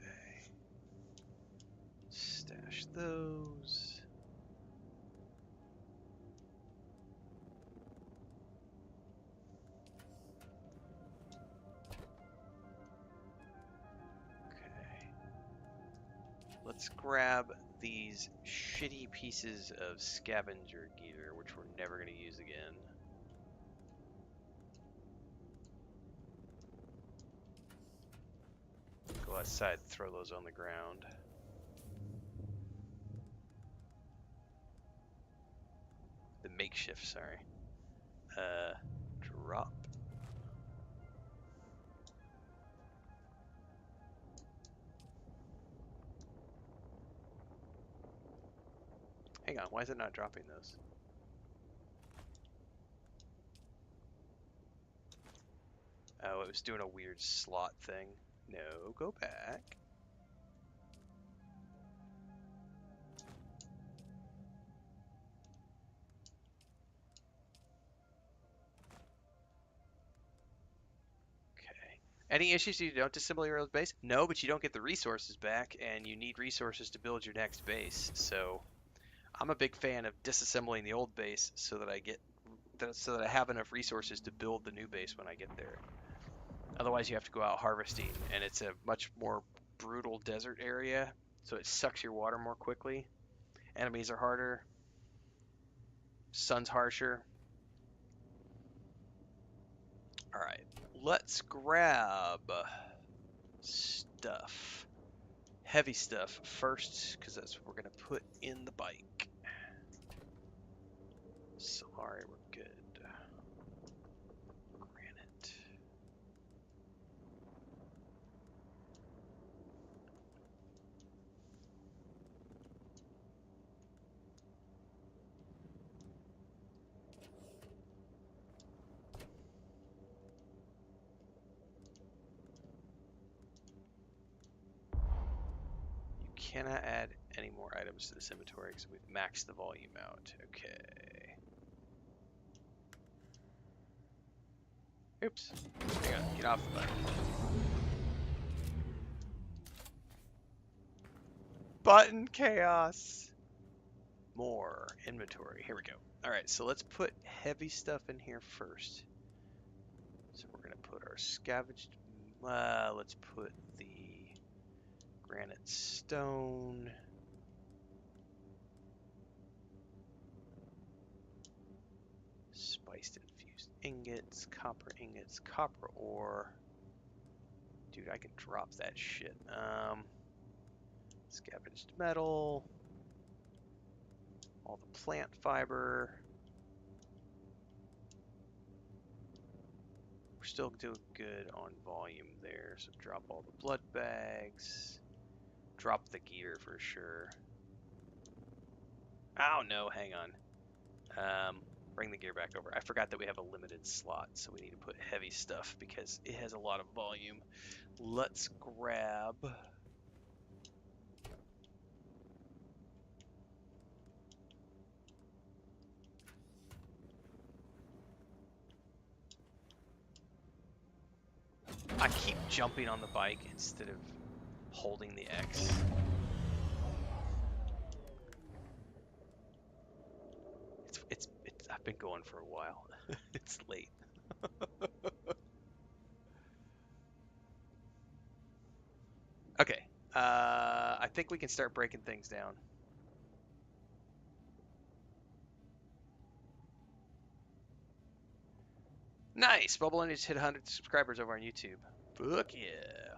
Speaker 1: Stash those. Okay. Let's grab these shitty pieces of scavenger gear, which we're never going to use again. Go outside, throw those on the ground. The makeshift, sorry. Drop. Hang on, why is it not dropping those? Oh, it was doing a weird slot thing. No, go back. Okay. Any issues you don't disassemble your old base? No, but you don't get the resources back, and you need resources to build your next base. So I'm a big fan of disassembling the old base so that I have enough resources to build the new base when I get there. Otherwise, you have to go out harvesting, and it's a much more brutal desert area, so it sucks your water more quickly. Enemies are harder. Sun's harsher. All right, let's grab stuff. Heavy stuff first, because that's what we're going to put in the bike. Sorry, we're good. Granite. You cannot add any more items to this inventory because we've maxed the volume out. Okay. Oops. Hang on. Get off the bike. Button chaos. More inventory. Here we go. All right, so let's put heavy stuff in here first. So we're going to put our scavenged. Let's put the granite stone. Spiced infused ingots, copper ore. Dude, I can drop that shit. Scavenged metal. All the plant fiber. We're still doing good on volume there, so drop all the blood bags. Drop the gear for sure. Oh no, hang on. Bring the gear back over. I forgot that we have a limited slot, so we need to put heavy stuff because it has a lot of volume. Let's grab... I keep jumping on the bike instead of holding the X. I've been going for a while. It's late. Okay. I think we can start breaking things down. Nice! Bubble Energy's hit 100 subscribers over on YouTube. Fuck yeah.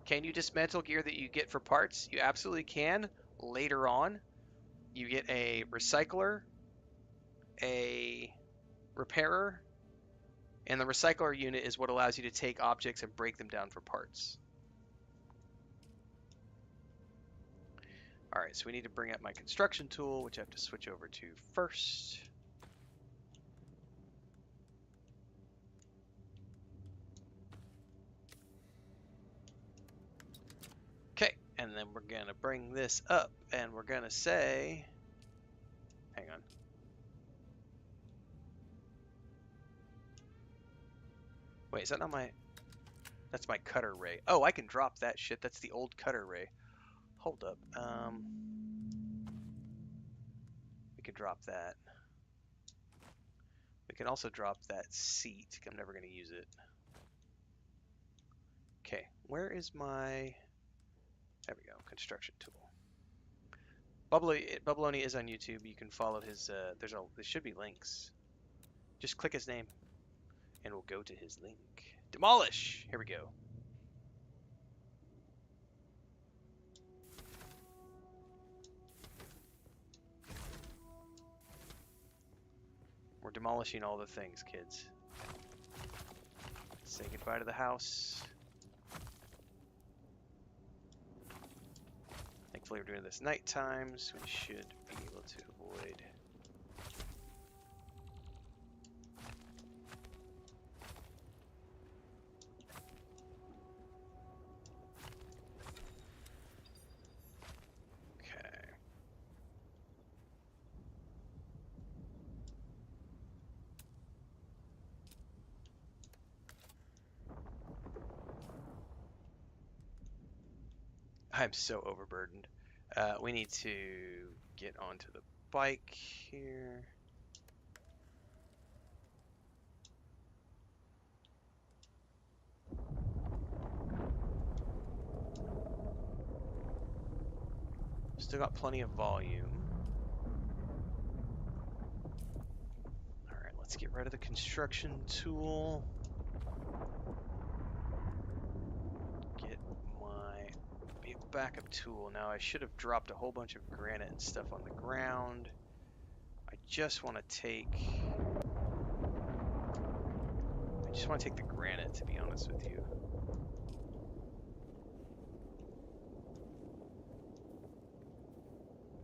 Speaker 1: Can you dismantle gear that you get for parts? You absolutely can. Later on, you get a recycler, a repairer, and the recycler unit is what allows you to take objects and break them down for parts. Alright, so we need to bring up my construction tool, which I have to switch over to first. Okay, and then we're going to bring this up, and we're going to say... Hang on. Wait, is that not my... That's my cutter ray. Oh, I can drop that shit. That's the old cutter ray. Hold up. could drop that. We can also drop that seat. I'm never going to use it. Okay, where is my... There we go, construction tool. Bubbaloni is on YouTube. You can follow his, there should be links. Just click his name, and we'll go to his link. Demolish! Here we go. We're demolishing all the things, kids. Say goodbye to the house. Thankfully we're doing this nighttime, so we should be able to avoid... Okay. I'm so overburdened. We need to get onto the bike here. Still got plenty of volume. Alright, let's get rid of the construction tool. Get my backup tool. Now I should have dropped a whole bunch of granite and stuff on the ground. I just want to take the granite, to be honest with you.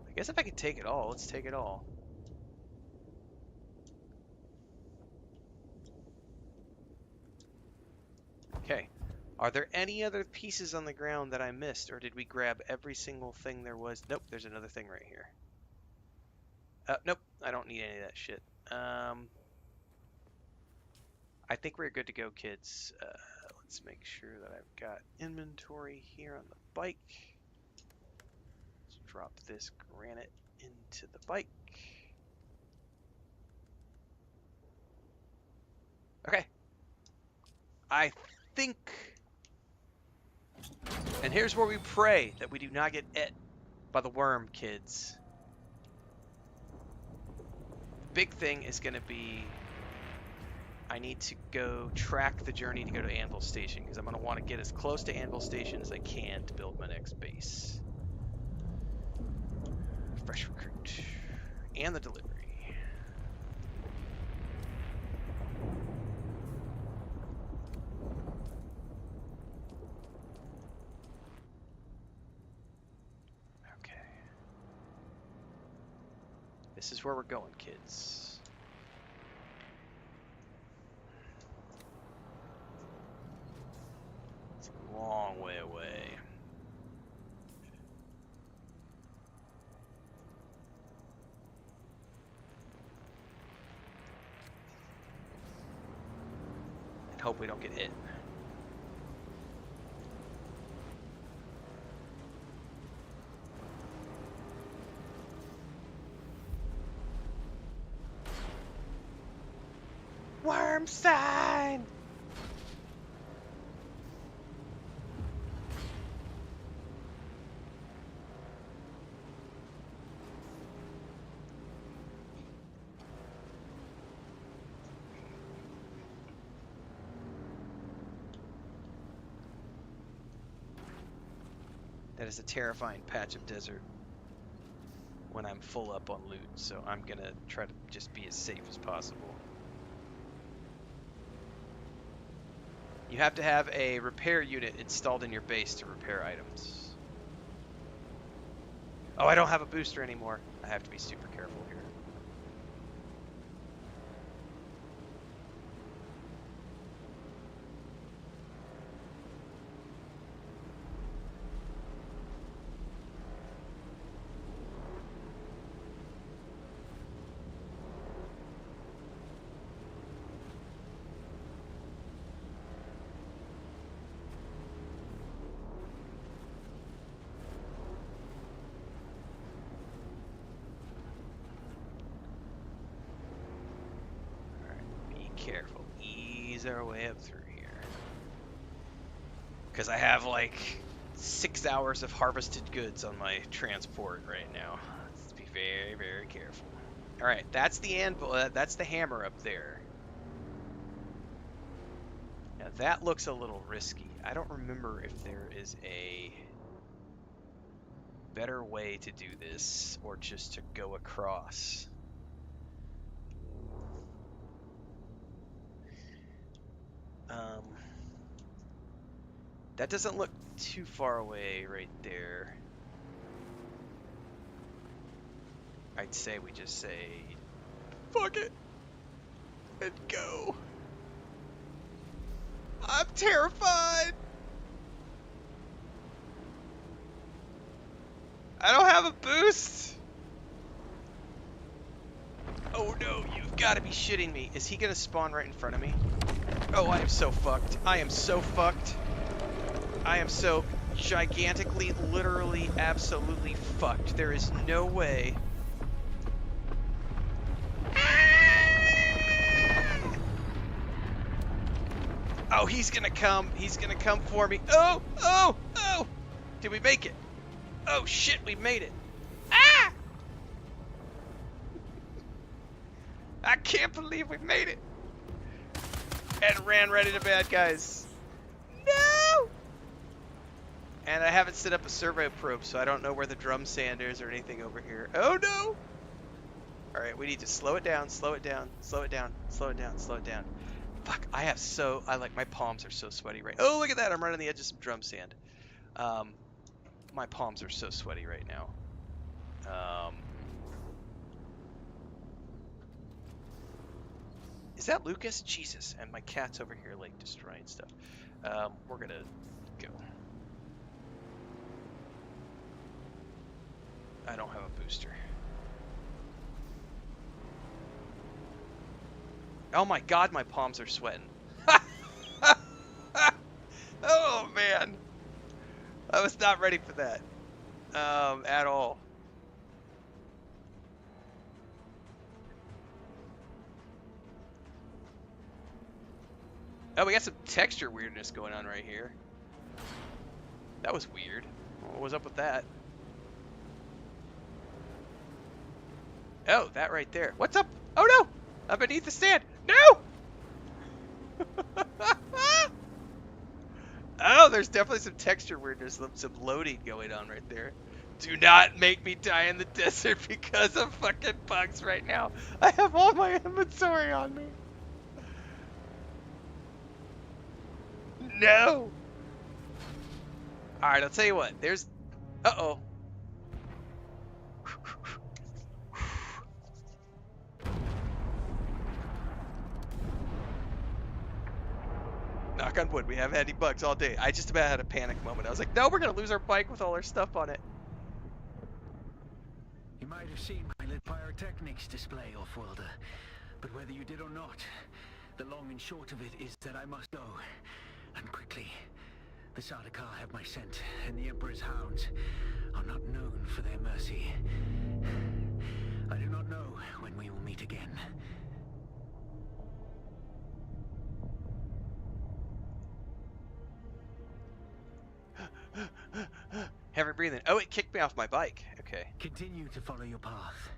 Speaker 1: I guess if I could take it all, let's take it all. Okay. Are there any other pieces on the ground that I missed, or did we grab every single thing there was? Nope, there's another thing right here. Nope, I don't need any of that shit. I think we're good to go, kids. Let's make sure that I've got inventory here on the bike. Let's drop this granite into the bike. Okay. I think... And here's where we pray that we do not get ate by the worm, kids. The big thing is going to be... I need to go track the journey to go to Anvil Station, because I'm going to want to get as close to Anvil Station as I can to build my next base. Fresh recruit. And the delivery. Okay. This is where we're going, kids. Long way away. And hope we don't get hit. Worm sign! That is a terrifying patch of desert when I'm full up on loot, so I'm gonna try to just be as safe as possible. You have to have a repair unit installed in your base to repair items. Oh, I don't have a booster anymore. I have to be super careful here. careful. Ease our way up through here. Because I have like 6 hours of harvested goods on my transport right now. Let's be very, very careful. Alright, that's the anvil. That's the hammer up there. Now that looks a little risky. I don't remember if there is a better way to do this or just to go across. That doesn't look too far away right there. I'd say we just say, fuck it, and go. I'm terrified. I don't have a boost. Oh no, you've got to be shitting me. Is he gonna spawn right in front of me? Oh, I am so fucked. I am so fucked. I am so gigantically, literally, absolutely fucked. There is no way. Oh, he's gonna come. He's gonna come for me. Oh, oh, oh. Did we make it? Oh shit, we made it. Ah! I can't believe we made it. And ran right into bad guys. No! And I haven't set up a servo probe, so I don't know where the drum sand is or anything over here. Oh no! Alright, we need to slow it down, slow it down, slow it down, slow it down, slow it down. Fuck, my palms are so sweaty right. Oh, look at that, I'm right on the edge of some drum sand. My palms are so sweaty right now. Is that Lucas? Jesus, and my cat's over here, like, destroying stuff. We're gonna go. I don't have a booster. Oh my god, my palms are sweating. Oh man. I was not ready for that. At all. Oh, we got some texture weirdness going on right here. That was weird. What was up with that? Oh, that right there. What's up? Oh no! I'm beneath the sand. No! Oh, there's definitely some texture weirdness, some loading going on right there. Do not make me die in the desert because of fucking bugs right now. I have all my inventory on me. No! Alright, I'll tell you what. There's... Uh-oh. Knock on wood, we haven't had any bugs all day. I just about had a panic moment. I was like, no, we're gonna lose our bike with all our stuff on it.
Speaker 2: You might have seen my lit pyrotechnics display, Off-Worlder. But whether you did or not, the long and short of it is that I must go. And quickly. The Sardaukar have my scent, and the Emperor's hounds are not known for their mercy. I do not know when we will meet again.
Speaker 1: Heavy breathing. Oh, it kicked me off my bike. Okay.
Speaker 2: Continue to follow your path.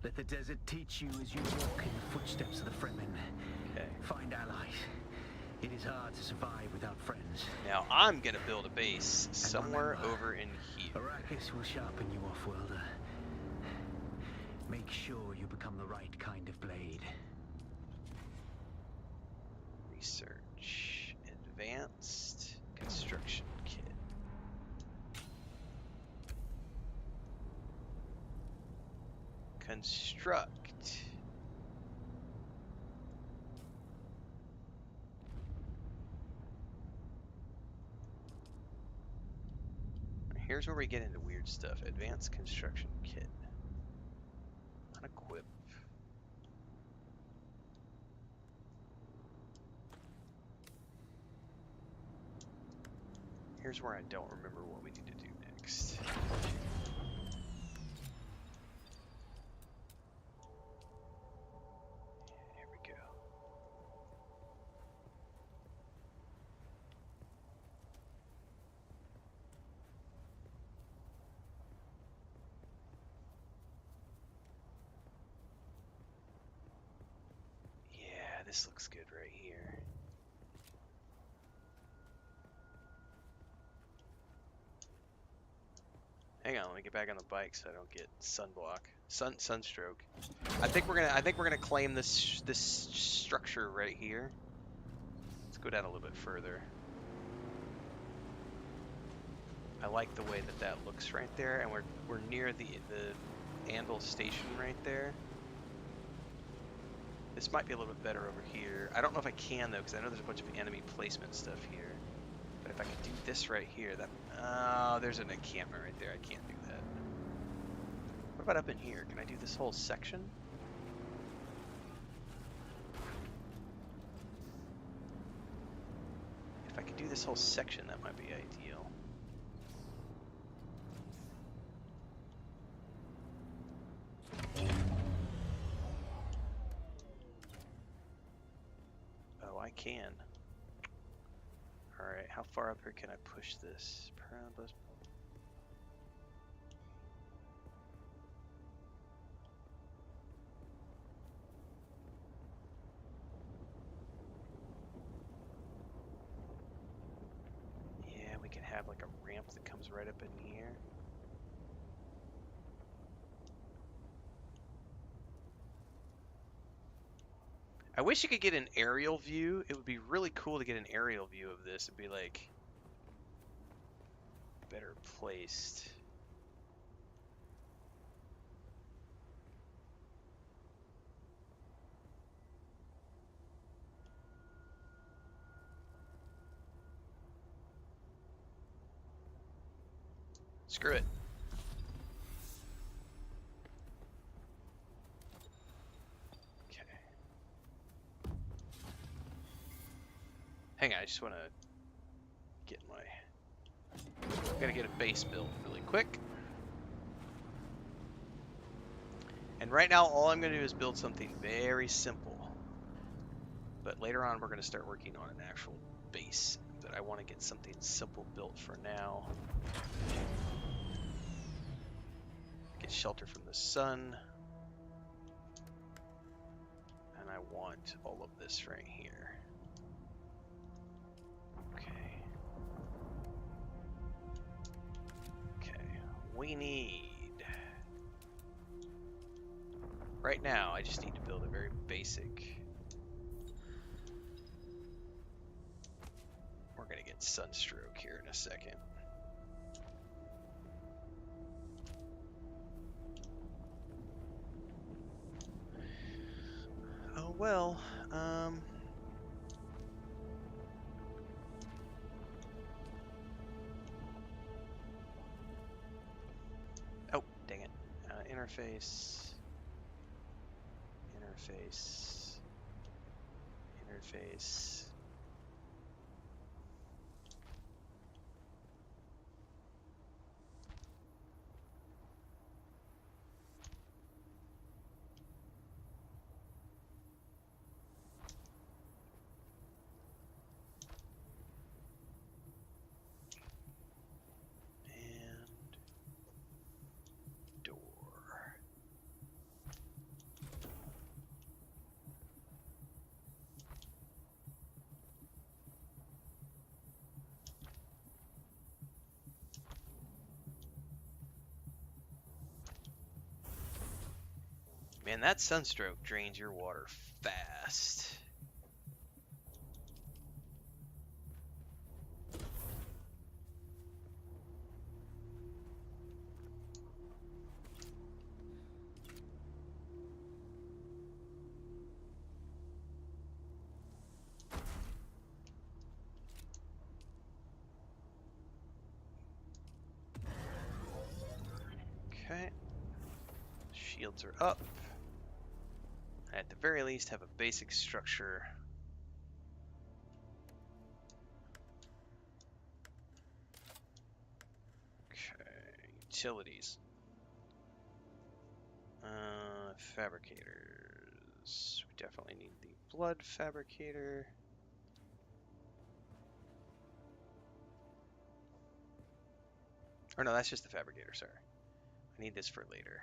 Speaker 2: Let the desert teach you as you walk in the footsteps of the Fremen.
Speaker 1: Okay.
Speaker 2: Find allies. It is hard to survive without friends.
Speaker 1: Now I'm gonna build a base somewhere over in here.
Speaker 2: Arrakis will sharpen you, Off-Worlder. Make sure you become the right kind of blade.
Speaker 1: Research. Advanced construction kit. Construct. Here's where we get into weird stuff. Advanced construction kit. Unequip. Here's where I don't remember what we need to do next. Here we go. this looks good right here. Hang on, let me get back on the bike so I don't get sunstroke. I think we're gonna claim this structure right here. Let's go down a little bit further. I like the way that looks right there, and we're near the Anvil station right there. This might be a little bit better over here. I don't know if I can though, because I know there's a bunch of enemy placement stuff here. But if I can do this right here, there's an encampment right there. I can't do that. What about up in here? Can I do this whole section? If I could do this whole section, that might be ideal. Oh, I can. Alright, how far up here can I push this? Yeah, we can have like a ramp that comes right up in here. I wish you could get an aerial view. It would be really cool to get an aerial view of this and be like better placed. Screw it. Okay. Hang on, I just want to get gotta get a base built really quick. And right now, all I'm gonna do is build something very simple. But later on, we're gonna start working on an actual base. But I want to get something simple built for now. Get shelter from the sun. And I want all of this right here. Okay. Okay. We need... Right now, I just need to build a very basic... We're gonna get sunstroke here in a second. Oh well, oh, dang it. Interface. And door. Man, that sunstroke drains your water fast. Okay. Shields are up. At the very least, have a basic structure. Okay, utilities. Fabricators. We definitely need the blood fabricator. Or no, that's just the fabricator, sorry. I need this for later.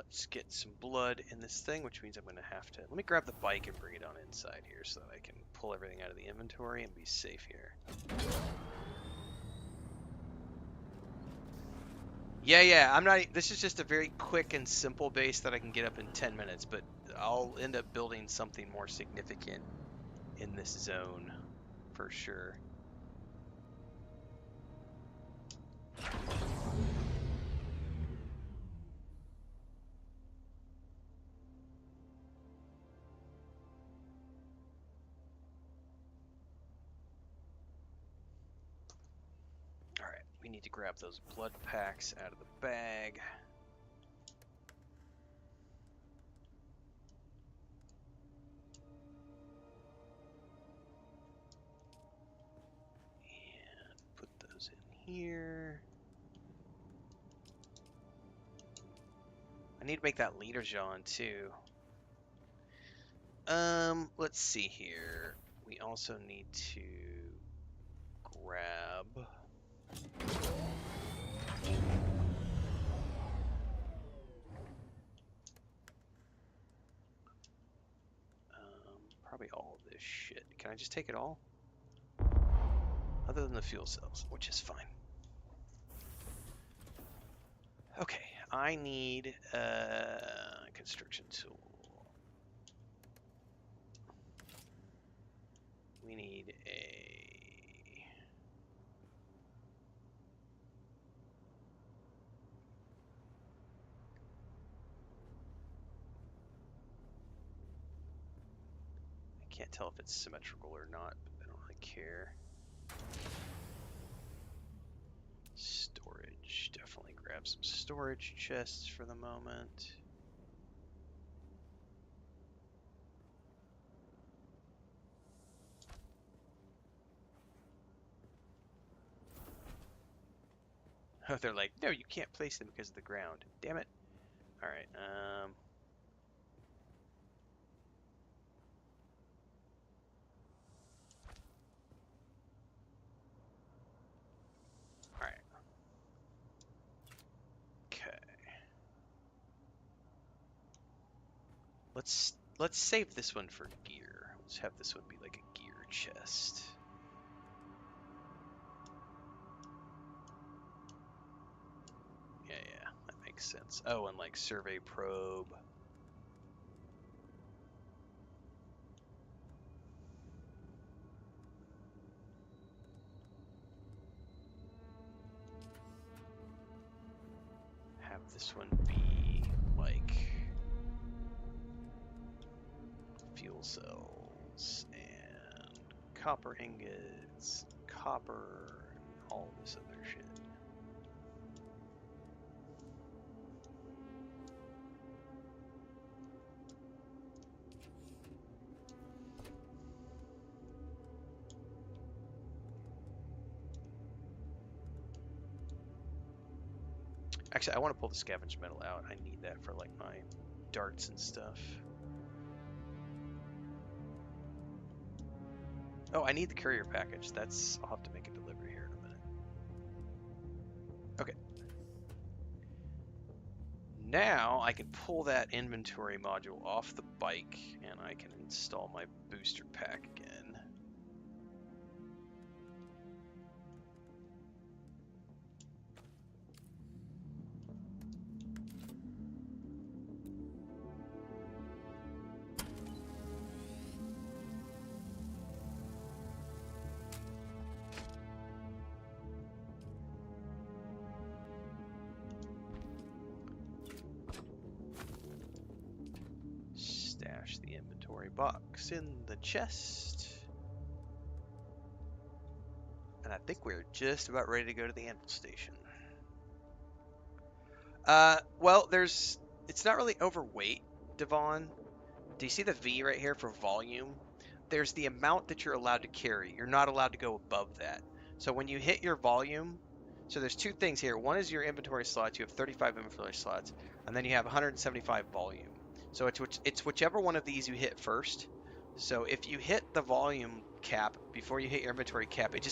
Speaker 1: let's get some blood in this thing, which means I'm going to have to... Let me grab the bike and bring it on inside here so that I can pull everything out of the inventory and be safe here. Yeah, I'm not... This is just a very quick and simple base that I can get up in 10 minutes, but I'll end up building something more significant in this zone for sure. Alright, we need to grab those blood packs out of the bag. And put those in here. I need to make that leader John too. Let's see here. We also need to grab... probably all of this shit. Can I just take it all? Other than the fuel cells, which is fine. Okay, I need a construction tool. We need a... I can't tell if it's symmetrical or not, but I don't really care. Storage. Definitely grab some storage chests for the moment. Oh, they're like, no, you can't place them because of the ground. Damn it. Alright, Alright. Okay. Let's save this one for gear. Let's have this one be like a gear chest. Yeah, that makes sense. Oh, and like survey probe. Have this one be like fuel cells and copper ingots, copper, and all this other shit. Actually, I want to pull the scavenged metal out. I need that for like my darts and stuff. Oh, I need the courier package. I'll have to make a delivery here in a minute. Okay. Now I can pull that inventory module off the bike and I can install my booster pack again. Stash the inventory box in the chest. And I think we're just about ready to go to the anvil station. Well, it's not really overweight, Devon. Do you see the V right here for volume? There's the amount that you're allowed to carry. You're not allowed to go above that. So when you hit your volume, so there's two things here. One is your inventory slots. You have 35 inventory slots, and then you have 175 volume. So it's whichever one of these you hit first. So if you hit the volume cap before you hit your inventory cap, it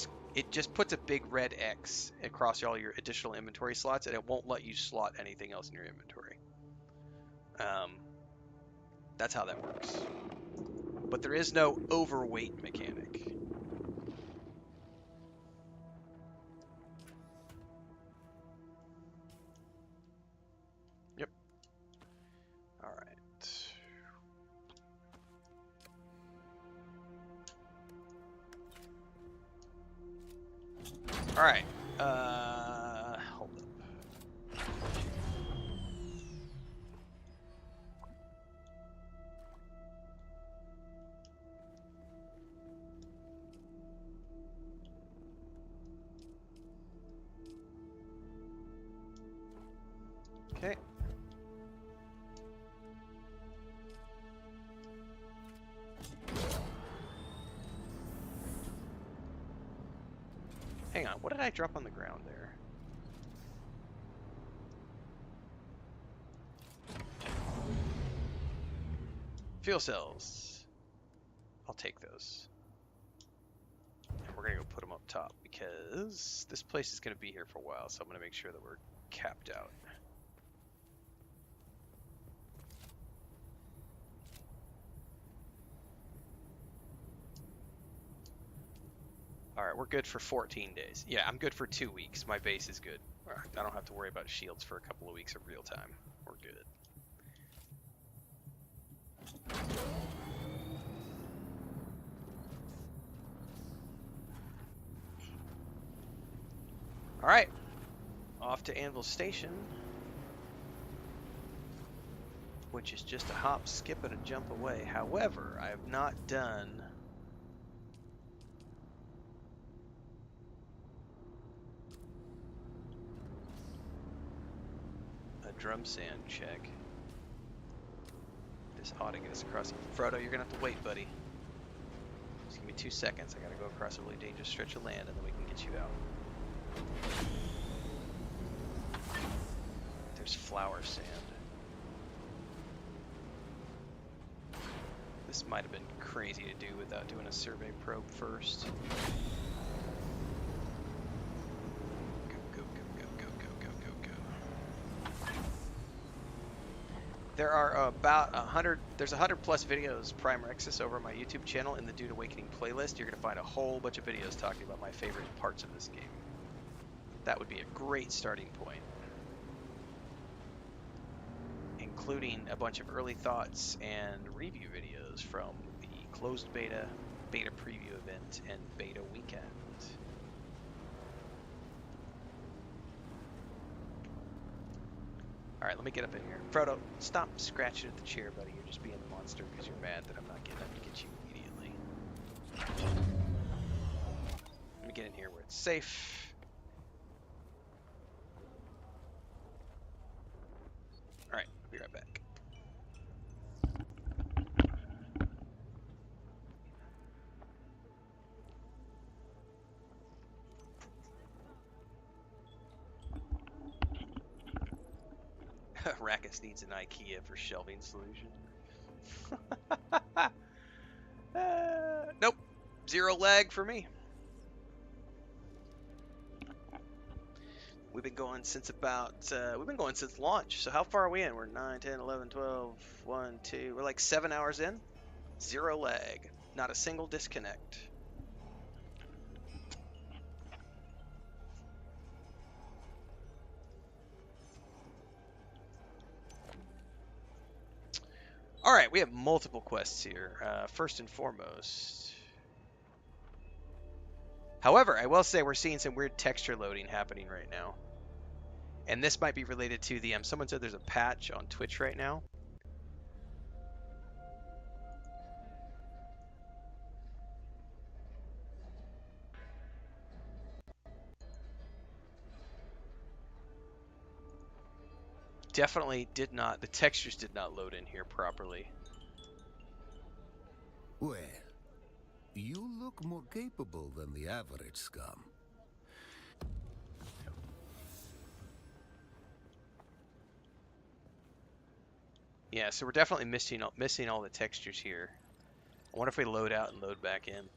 Speaker 1: just puts a big red X across all your additional inventory slots, and it won't let you slot anything else in your inventory. Um, that's how that works. But there is no overweight mechanic. Yep. All right. All right. Hold up. Okay. Hang on. What did I drop on the ground there? Fuel cells. I'll take those. And we're going to go put them up top because this place is going to be here for a while, so I'm going to make sure that we're capped out. Alright, we're good for 14 days. Yeah, I'm good for 2 weeks. My base is good. I don't have to worry about shields for a couple of weeks of real time. We're good. Alright, off to Anvil Station, which is just a hop, skip, and a jump away. However, I have not done a drum sand check. This ought to get us across. Frodo, you're gonna have to wait, buddy. Just give me 2 seconds. I gotta go across a really dangerous stretch of land, and then we can get you out. There's flower sand. This might have been crazy to do without doing a survey probe first. Go, go, go, go, go, go, go, go, go. There are about 100, there's 100 plus videos prime access over my YouTube channel in the Dune Awakening playlist. You're going to find a whole bunch of videos talking about my favorite parts of this game. That would be a great starting point, including a bunch of early thoughts and review videos from the closed beta, beta preview event, and beta weekend. Alright, let me get up in here. Frodo, stop scratching at the chair, buddy. You're just being a monster because you're mad that I'm not getting up to get you immediately. Let me get in here where it's safe. Alright, be right back. Rackus needs an IKEA for shelving solution. Nope. 0 lag for me. We've been going since about, we've been going since launch. So how far are we in? We're 9, 10, 11, 12, 1, 2. We're like 7 hours in. 0 lag. Not a single disconnect. Alright, we have multiple quests here. First and foremost. However, I will say we're seeing some weird texture loading happening right now. And this might be related to the, someone said there's a patch on Twitch right now. Definitely did not, the textures did not load in here properly.
Speaker 4: Well, you look more capable than the average scum.
Speaker 1: Yeah, so we're definitely missing all the textures here. I wonder if we load out and load back in.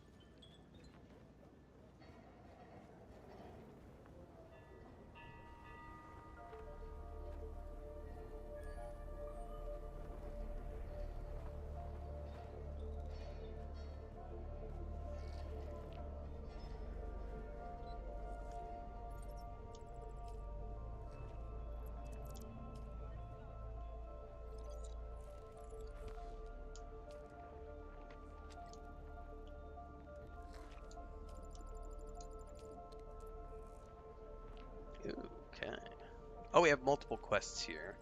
Speaker 1: Oh, we have multiple quests here.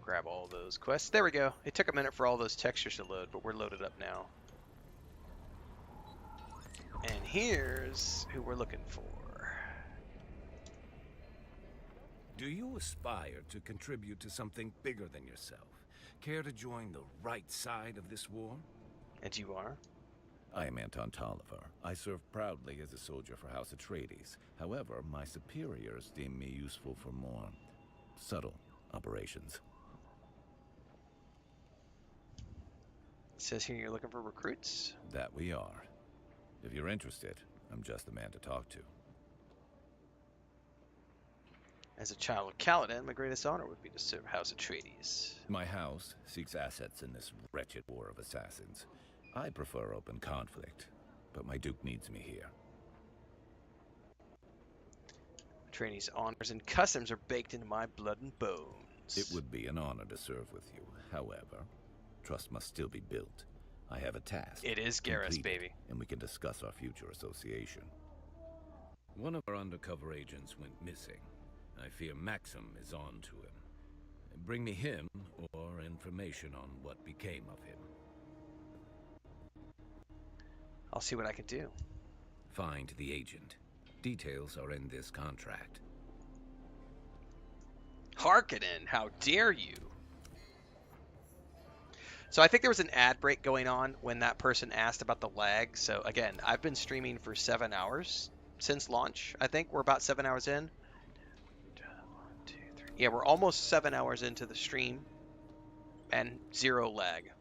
Speaker 1: Grab all those quests. There we go. It took a minute for all those textures to load, but we're loaded up now. And here's who we're looking for.
Speaker 5: Do you aspire to contribute to something bigger than yourself? Care to join the right side of this war?
Speaker 1: And you are?
Speaker 5: I am Anton Tolliver. I serve proudly as a soldier for House Atreides. However, my superiors deem me useful for more subtle operations.
Speaker 1: It says here you're looking for recruits.
Speaker 5: That we are. If you're interested, I'm just the man to talk to.
Speaker 1: As a child of Kaladin, my greatest honor would be to serve House Atreides.
Speaker 5: My house seeks assets in this wretched war of assassins. I prefer open conflict, but my Duke needs me here.
Speaker 1: Atreides' honors and customs are baked into my blood and bones.
Speaker 5: It would be an honor to serve with you. However, trust must still be built. I have a task.
Speaker 1: It is Garrus,
Speaker 5: Complete it,
Speaker 1: baby.
Speaker 5: and we can discuss our future association. One of our undercover agents went missing. I fear Maxim is on to him. Bring me him or information on what became of him.
Speaker 1: I'll see what I can do.
Speaker 5: Find the agent. Details are in this contract.
Speaker 1: Harkonnen, how dare you? So I think there was an ad break going on when that person asked about the lag. So again, I've been streaming for 7 hours since launch. I think we're about 7 hours in. 1, 2, 3. Yeah, we're almost 7 hours into the stream and 0 lag.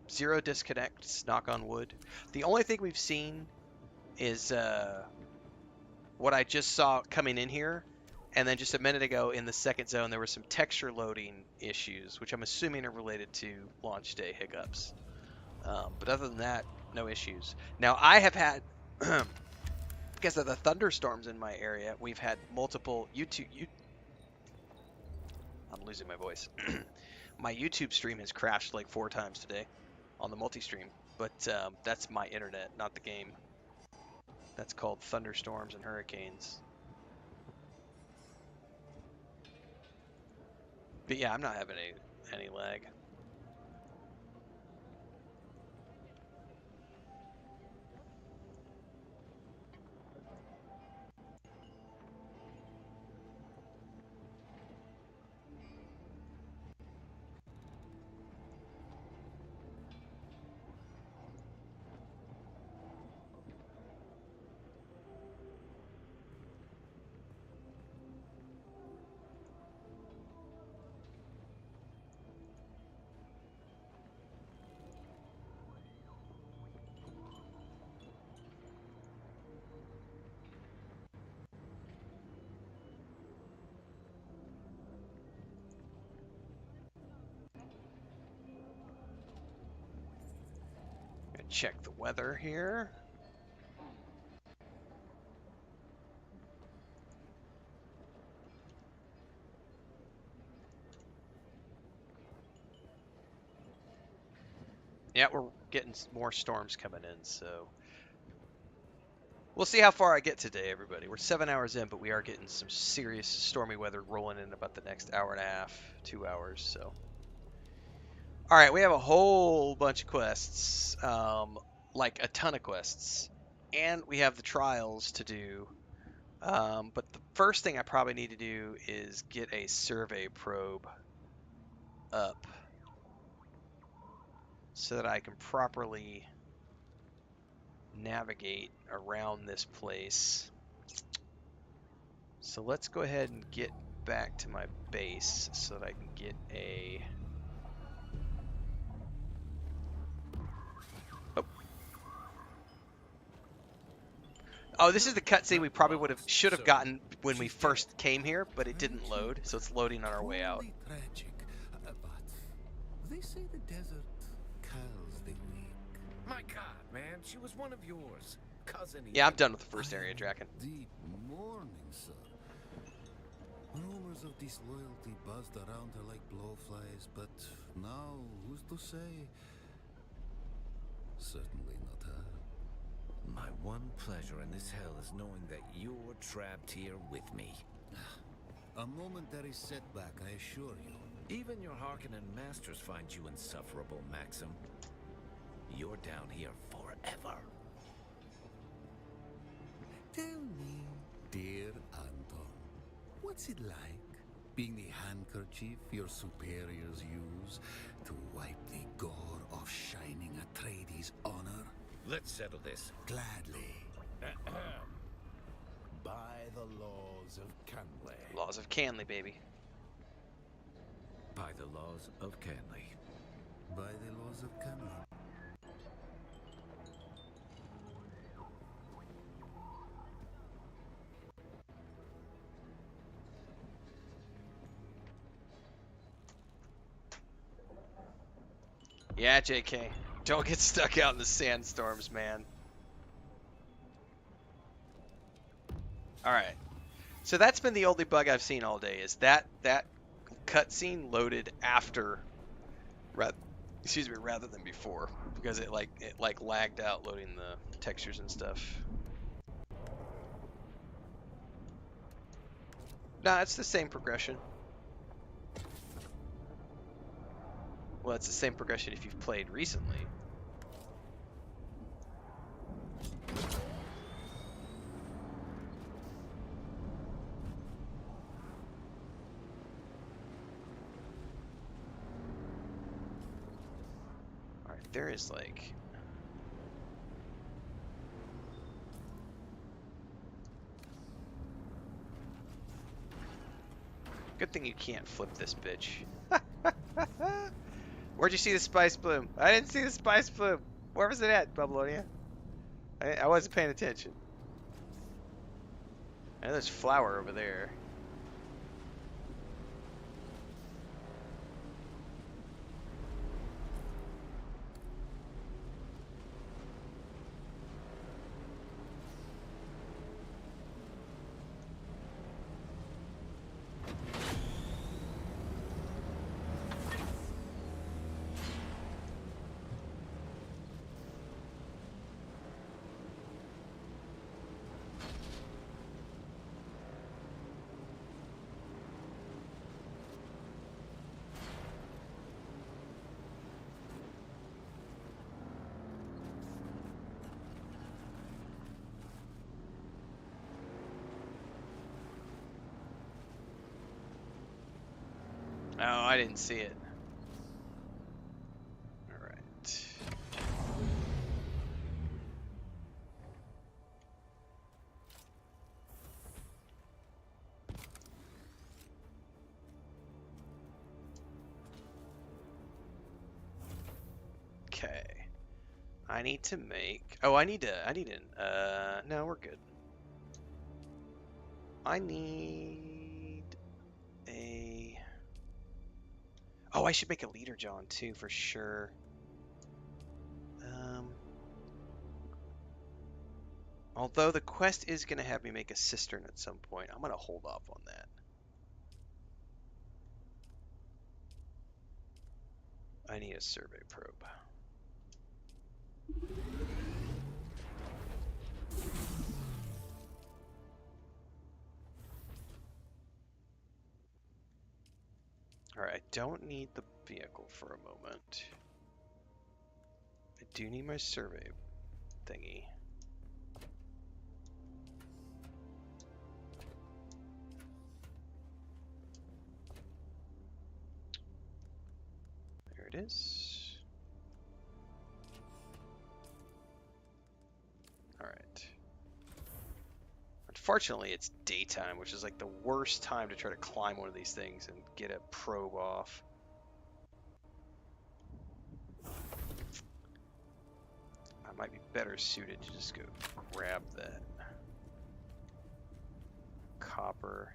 Speaker 1: 0 disconnects, knock on wood. The only thing we've seen is what I just saw coming in here. And then just a minute ago in the second zone, there were some texture loading issues, which I'm assuming are related to launch day hiccups. But other than that, no issues. Now, I have had, because of the thunderstorms in my area, we've had multiple I'm losing my voice. My YouTube stream has crashed like 4 times today on the multi-stream. But that's my internet, not the game. That's called thunderstorms and hurricanes. But yeah, I'm not having any lag. Check the weather here. Yeah, we're getting more storms coming in, so we'll see how far I get today, everybody. We're 7 hours in, but we are getting some serious stormy weather rolling in about the next hour and a half, 2 hours, so. All right, we have a whole bunch of quests, like a ton of quests, and we have the trials to do. But the first thing I probably need to do is get a survey probe up so that I can properly navigate around this place. So let's go ahead and get back to my base so that I can get a... Oh, this is the cutscene we probably should have gotten when we first came here, but it didn't load, so it's loading on our way out.
Speaker 4: Truly tragic, but they say the desert calls the weak.
Speaker 5: My God, man, she was one of yours. Cousin.
Speaker 1: Yeah, I'm done with the first area, Draken.
Speaker 4: Deep mourning, sir. Rumors of disloyalty buzzed around her like blowflies, but now who's to say? Certainly not her.
Speaker 5: My one pleasure in this hell is knowing that you're trapped here with me.
Speaker 4: A momentary setback, I assure you.
Speaker 5: Even your Harkonnen masters find you insufferable, Maxim. You're down here forever.
Speaker 4: Tell me, dear Anton, what's it like being the handkerchief your superiors use to wipe the gore off Shining Atreides' honor?
Speaker 5: Let's settle this.
Speaker 4: Gladly.
Speaker 3: By the laws of Canley.
Speaker 1: Laws of Canley, baby.
Speaker 5: By the laws of Canley.
Speaker 4: By the laws of Canley.
Speaker 1: Yeah, JK. Don't get stuck out in the sandstorms, man. Alright. So that's been the only bug I've seen all day, is that cutscene loaded after, rather than before, because it lagged out loading the textures and stuff. Nah, it's the same progression. Well, it's the same progression if you've played recently. Alright, there is like... Good thing you can't flip this bitch. Where'd you see the spice bloom? I didn't see the spice bloom. Where was it at, Babylonia? I wasn't paying attention. And there's flower over there. Oh, I didn't see it. Alright. Okay. I need to make... Oh, I need an... no, we're good. I need a... Oh, I should make a leader John too, for sure. Although the quest is going to have me make a cistern at some point, I'm going to hold off on that. I need a survey probe. Alright, I don't need the vehicle for a moment. I do need my survey thingy. There it is. Alright. Unfortunately, it's daytime, which is like the worst time to try to climb one of these things and get a probe off. I might be better suited to just go grab that copper.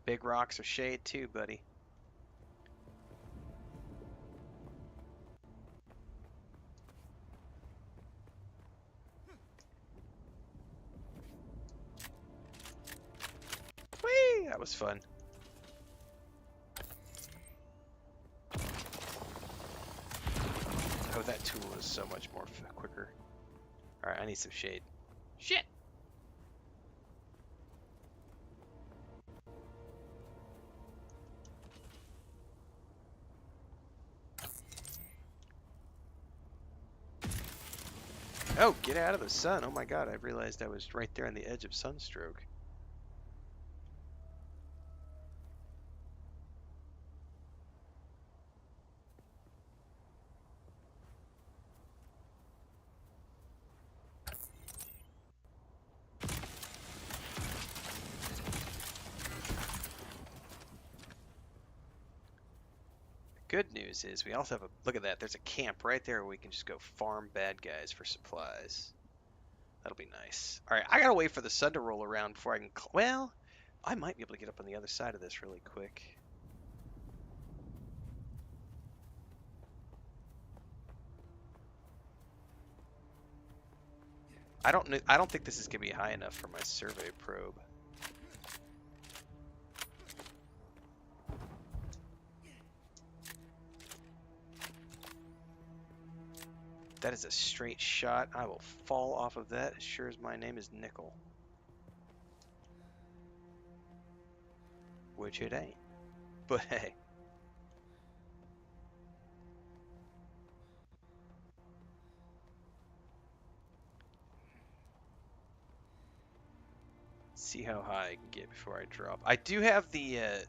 Speaker 1: Big rocks are shade too, buddy. was fun. Oh, that tool is so much more quicker. Alright, I need some shade. Shit! Oh, get out of the sun. Oh my god, I realized I was right there on the edge of sunstroke. Good news is we also have a look at that. There's a camp right there where we can just go farm bad guys for supplies. That'll be nice. All right, I gotta wait for the sun to roll around before I can. Well, I might be able to get up on the other side of this really quick. I don't think this is gonna be high enough for my survey probe. That is a straight shot. I will fall off of that as sure as my name is Nickel. Which it ain't. But hey. See how high I can get before I drop. I do have the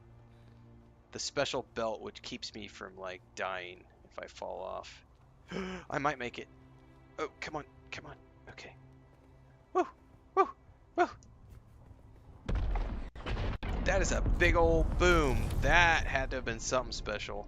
Speaker 1: special belt which keeps me from like dying if I fall off. I might make it. Oh, come on, come on. Okay. Woo, woo, woo. That is a big old boom. That had to have been something special.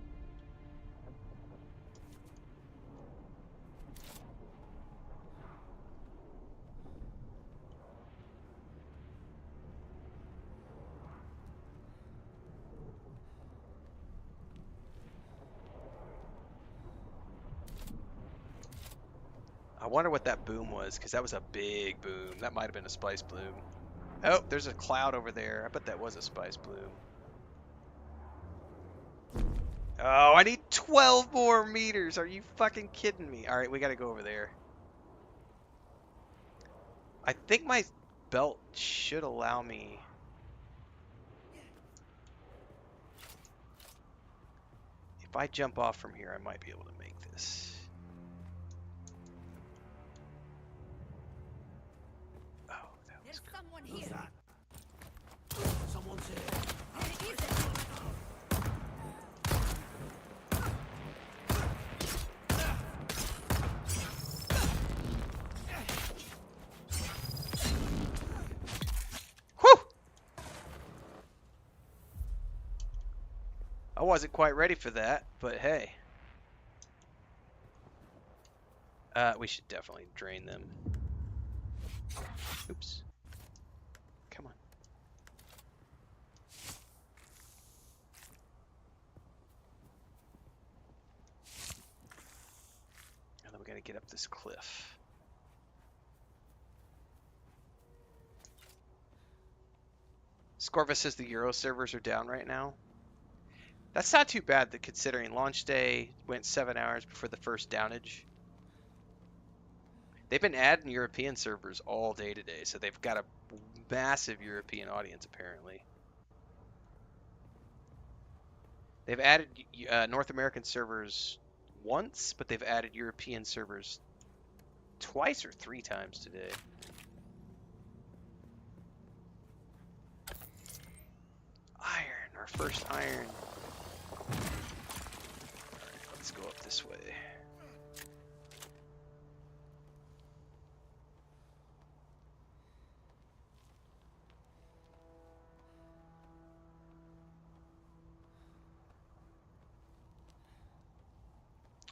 Speaker 1: I wonder what that boom was, because that was a big boom. That might have been a spice bloom. Oh, there's a cloud over there. I bet that was a spice bloom. Oh, I need 12 more meters. Are you fucking kidding me? All right, we got to go over there. I think my belt should allow me. If I jump off from here, I might be able to make this. Oh, that was
Speaker 6: There's someone here.
Speaker 4: Someone's here.
Speaker 6: Where is it?
Speaker 1: Whew! I wasn't quite ready for that, but hey. We should definitely drain them. Oops. Come on. And then we gotta get up this cliff. Scorva says the Euro servers are down right now. That's not too bad, considering launch day went 7 hours before the first downage. They've been adding European servers all day today, so they've got a massive European audience apparently. They've added North American servers once, but they've added European servers twice or 3 times today. Iron, our first iron. Alright, let's go up this way.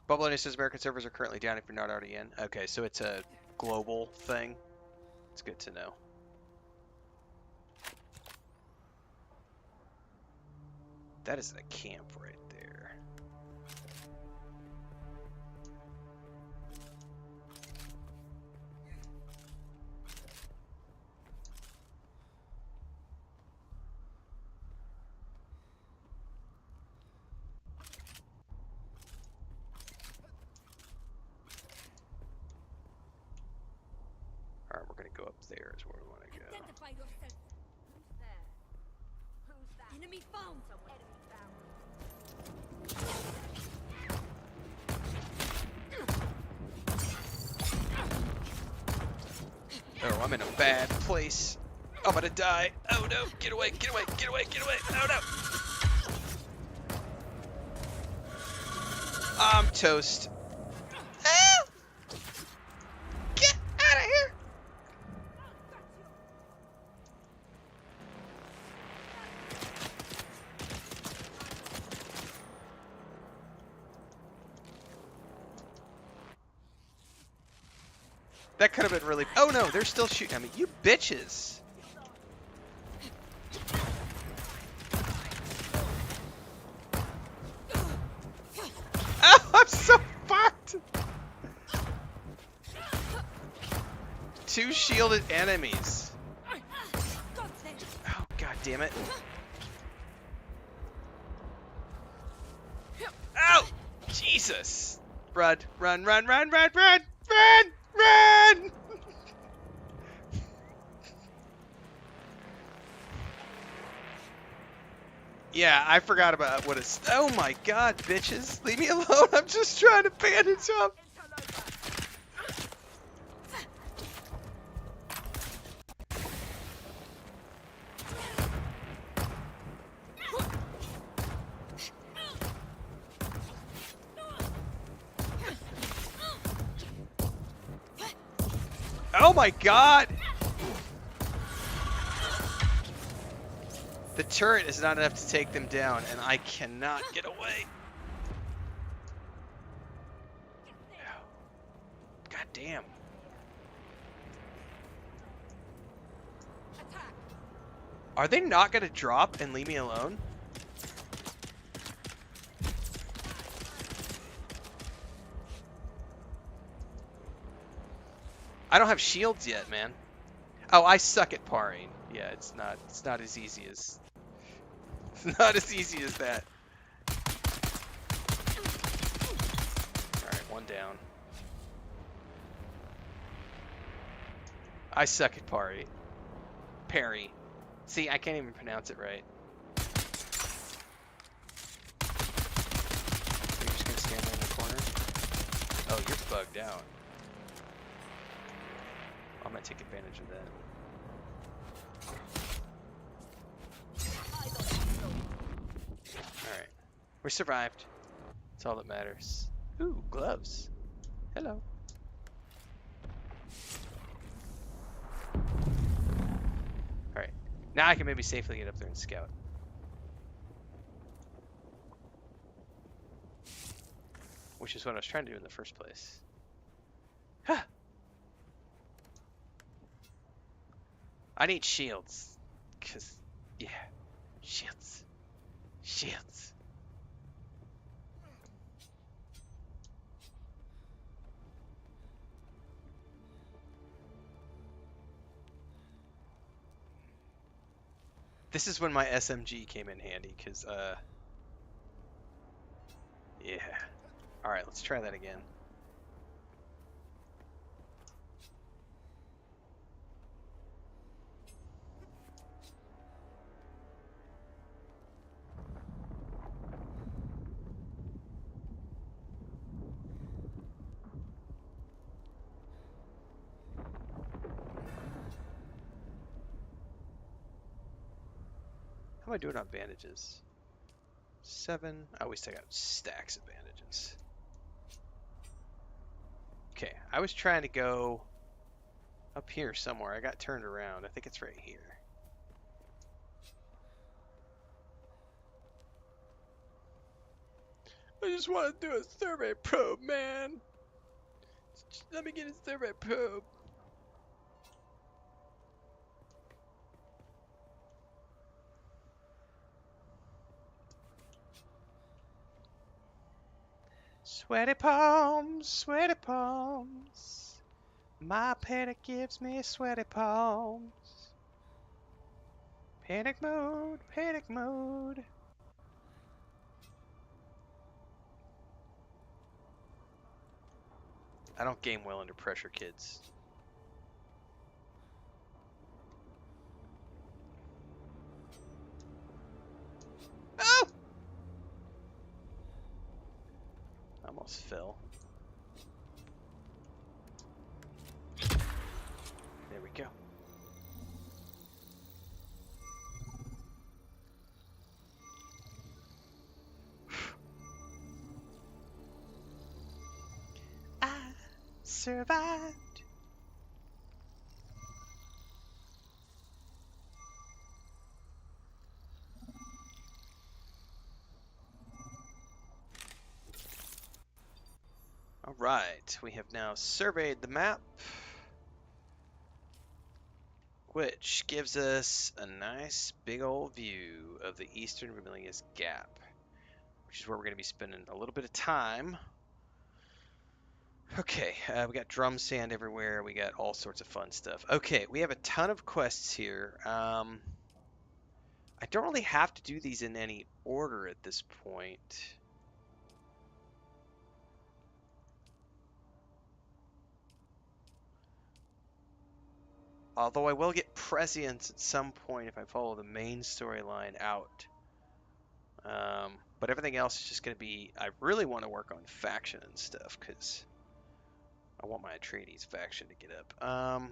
Speaker 1: Bubbleoni says American servers are currently down if you're not already in. Okay, so it's a global thing. It's good to know. That is a camp right there. go up there is where we want to go.
Speaker 6: Identify yourself. Who's there? Who's that? Enemy found. Enemy
Speaker 1: Oh, I'm in a bad place. I'm gonna die. Oh no, get away, get away, get away, get away. Oh no. I'm toast. Ah! Get out of here. That could have been really... Oh no, they're still shooting at me. You bitches. Oh, I'm so fucked. 2 shielded enemies. Oh, god damn it. Oh, Jesus. Run, run, run, run, run, run, run, run. Yeah, I forgot about what it's... Oh my god, bitches. Leave me alone. I'm just trying to bandage up. Oh my god! The turret is not enough to take them down, and I cannot get away. God damn. Are they not gonna drop and leave me alone? I don't have shields yet, man. Oh, I suck at parrying. Yeah, it's not as easy as... It's not as easy as that. Alright, one down. I suck at parry. Parry. See, I can't even pronounce it right. You're just gonna stand there in the corner? Oh, you're bugged out. I'm gonna take advantage of that. Alright. We survived. That's all that matters. Ooh, gloves. Hello. Alright. Now I can maybe safely get up there and scout. Which is what I was trying to do in the first place. Huh. I need shields. Cause, yeah. Shields. Shields. This is when my SMG came in handy, cause, yeah. Alright, let's try that again. How am I doing on bandages? 7. I always take out stacks of bandages. Okay, I was trying to go up here somewhere. I got turned around. I think it's right here. I just want to do a survey probe, man. Just let me get a survey probe. Sweaty palms, sweaty palms. My panic gives me sweaty palms. Panic mode, panic mode. I don't game well under pressure, kids. Renfail. There we go. I survived. All right, we have now surveyed the map, which gives us a nice big old view of the Eastern Vermilius Gap, which is where we're going to be spending a little bit of time. Okay, we got drum sand everywhere. We got all sorts of fun stuff. Okay, we have a ton of quests here. I don't really have to do these in any order at this point. Although I will get prescience at some point if I follow the main storyline out. But everything else is just going to be... I really want to work on faction and stuff, because I want my Atreides faction to get up.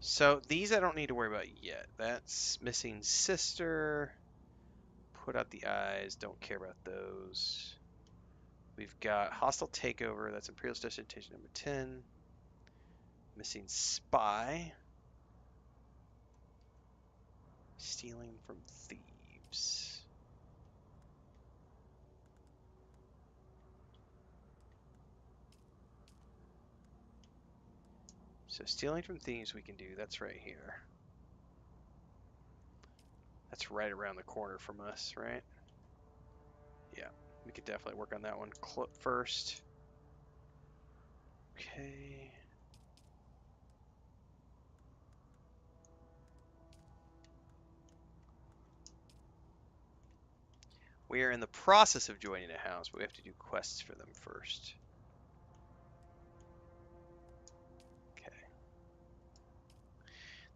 Speaker 1: So these I don't need to worry about yet. That's missing sister. Put out the eyes. Don't care about those. We've got hostile takeover. That's Imperial Destination number 10. Missing spy. Stealing from thieves. So stealing from thieves we can do. That's right here. That's right around the corner from us, right? Yeah, we could definitely work on that one first. Okay. We are in the process of joining a house, but we have to do quests for them first. Okay.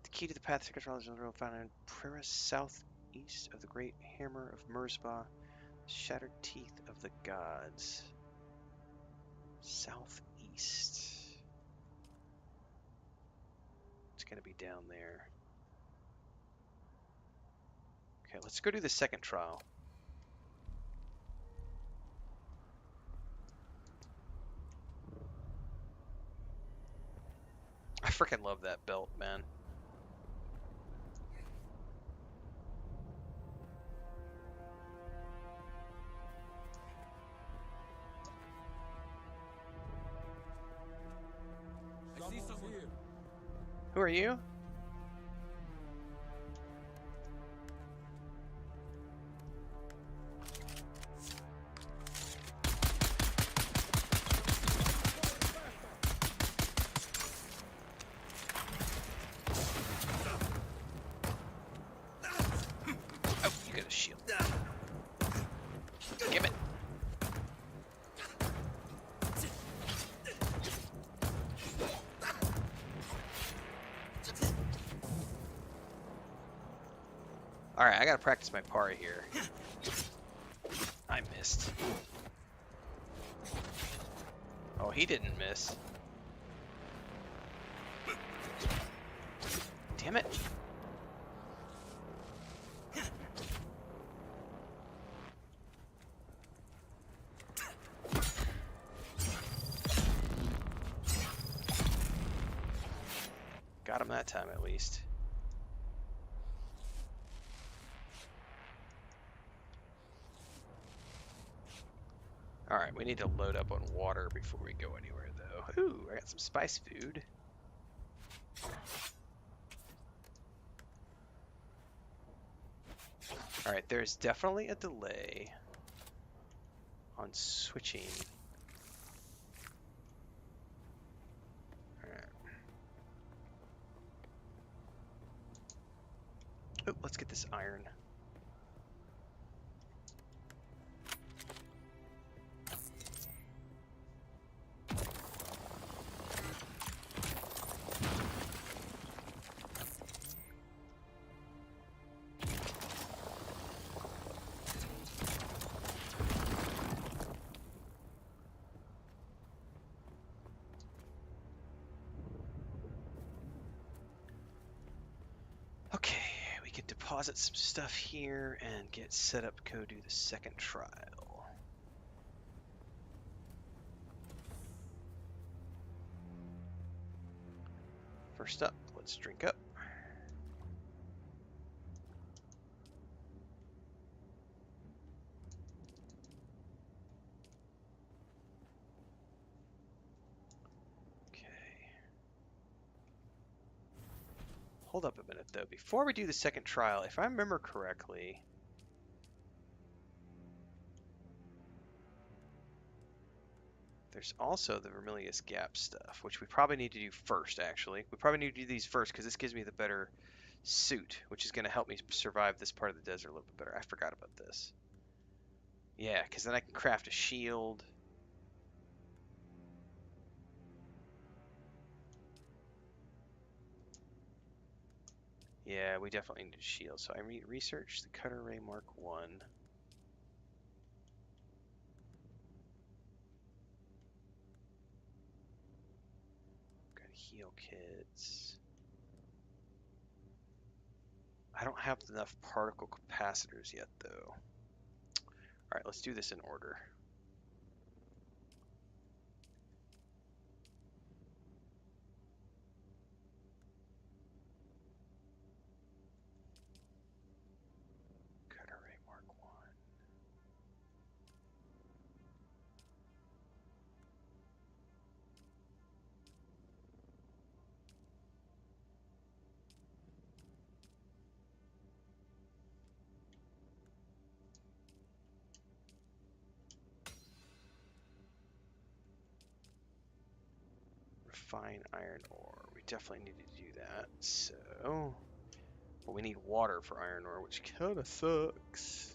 Speaker 1: The key to the path to control is found in Prera, southeast of the Great Hammer of Merzba, shattered teeth of the gods. Southeast. It's going to be down there. Okay, let's go do the second trial. I freaking love that belt, man.
Speaker 7: I see someone here.
Speaker 1: Who are you? Oh, you got a shield. Give it. Alright, I gotta practice my parry here. I missed. Oh, he didn't miss. Damn it. Got him that time at least. Alright, we need to load up on water before we go anywhere, though. Ooh, I got some spice food. Alright, there's definitely a delay on switching. Alright. Oh, let's get this iron. Okay, we can deposit some stuff here and get set up. Go do the second trial. First up, let's drink up. Okay. Hold up a minute though. Before we do the second trial, if I remember correctly, there's also the Vermilius Gap stuff, which we probably need to do first, actually. We probably need to do these first because this gives me the better suit, which is going to help me survive this part of the desert a little bit better. I forgot about this. Yeah, because then I can craft a shield. Yeah, we definitely need a shield. So I research the Cutter Ray Mark 1. Got heal kits. I don't have enough particle capacitors yet, though. Alright, let's do this in order. Cutter Ray Mark 1. Refine iron ore. We definitely need to do that. So, but we need water for iron ore, which kind of sucks.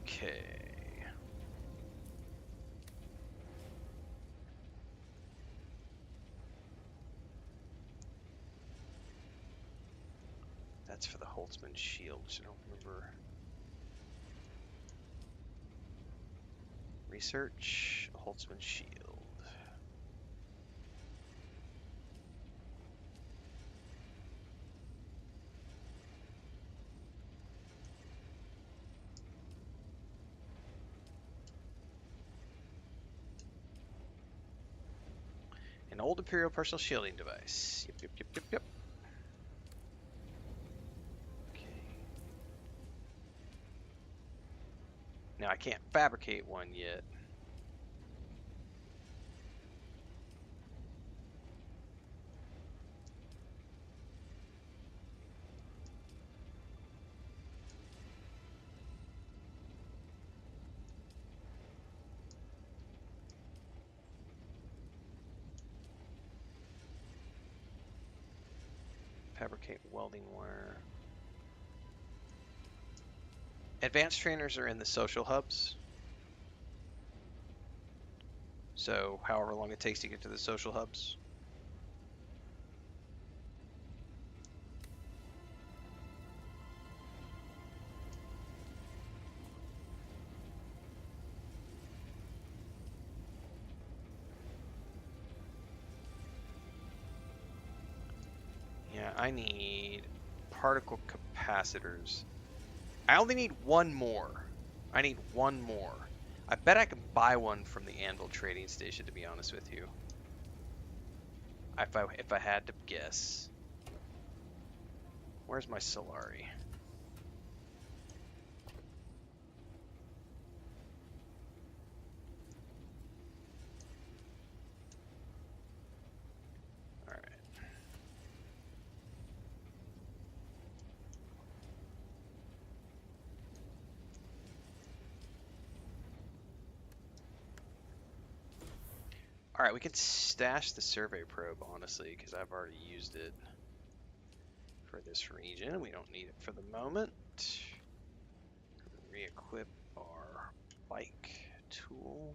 Speaker 1: Okay. That's for the Holtzman shield, which I don't remember. Research, Holtzman shield. An old Imperial personal shielding device. Yep, yep, yep, yep, yep. Okay. Now I can't fabricate one yet. Fabricate welding wire. Advanced trainers are in the social hubs. So however long it takes to get to the social hubs. Yeah, I need particle capacitors. I only need one more. I need one more. I bet I can buy one from the Anvil trading station, to be honest with you. If I had to guess. Where's my Solari? Alright. Alright, we can stash the survey probe, honestly, because I've already used it for this region. We don't need it for the moment. Re-equip our bike tool.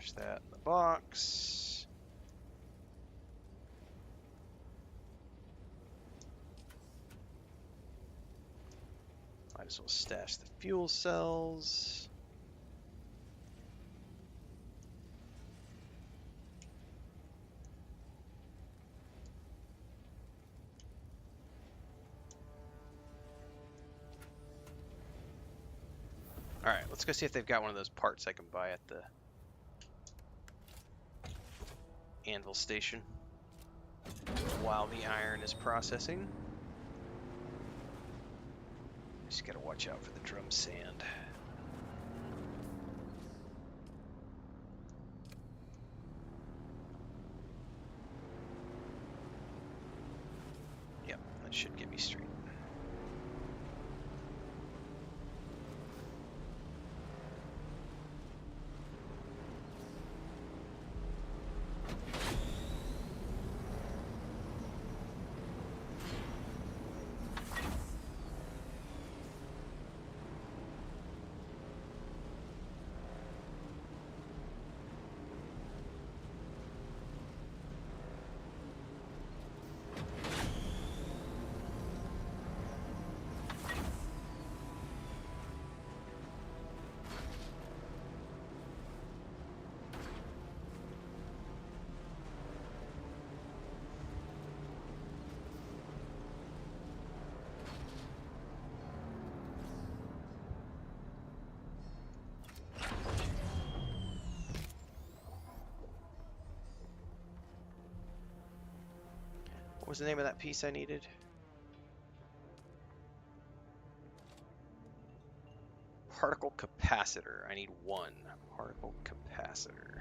Speaker 1: Stash that in the box. Might as well stash the fuel cells. Alright, let's go see if they've got one of those parts I can buy at the anvil station while the iron is processing. Just gotta watch out for the drum sand. Yep, that should get me straight. What was the name of that piece I needed? Particle capacitor. I need one particle capacitor.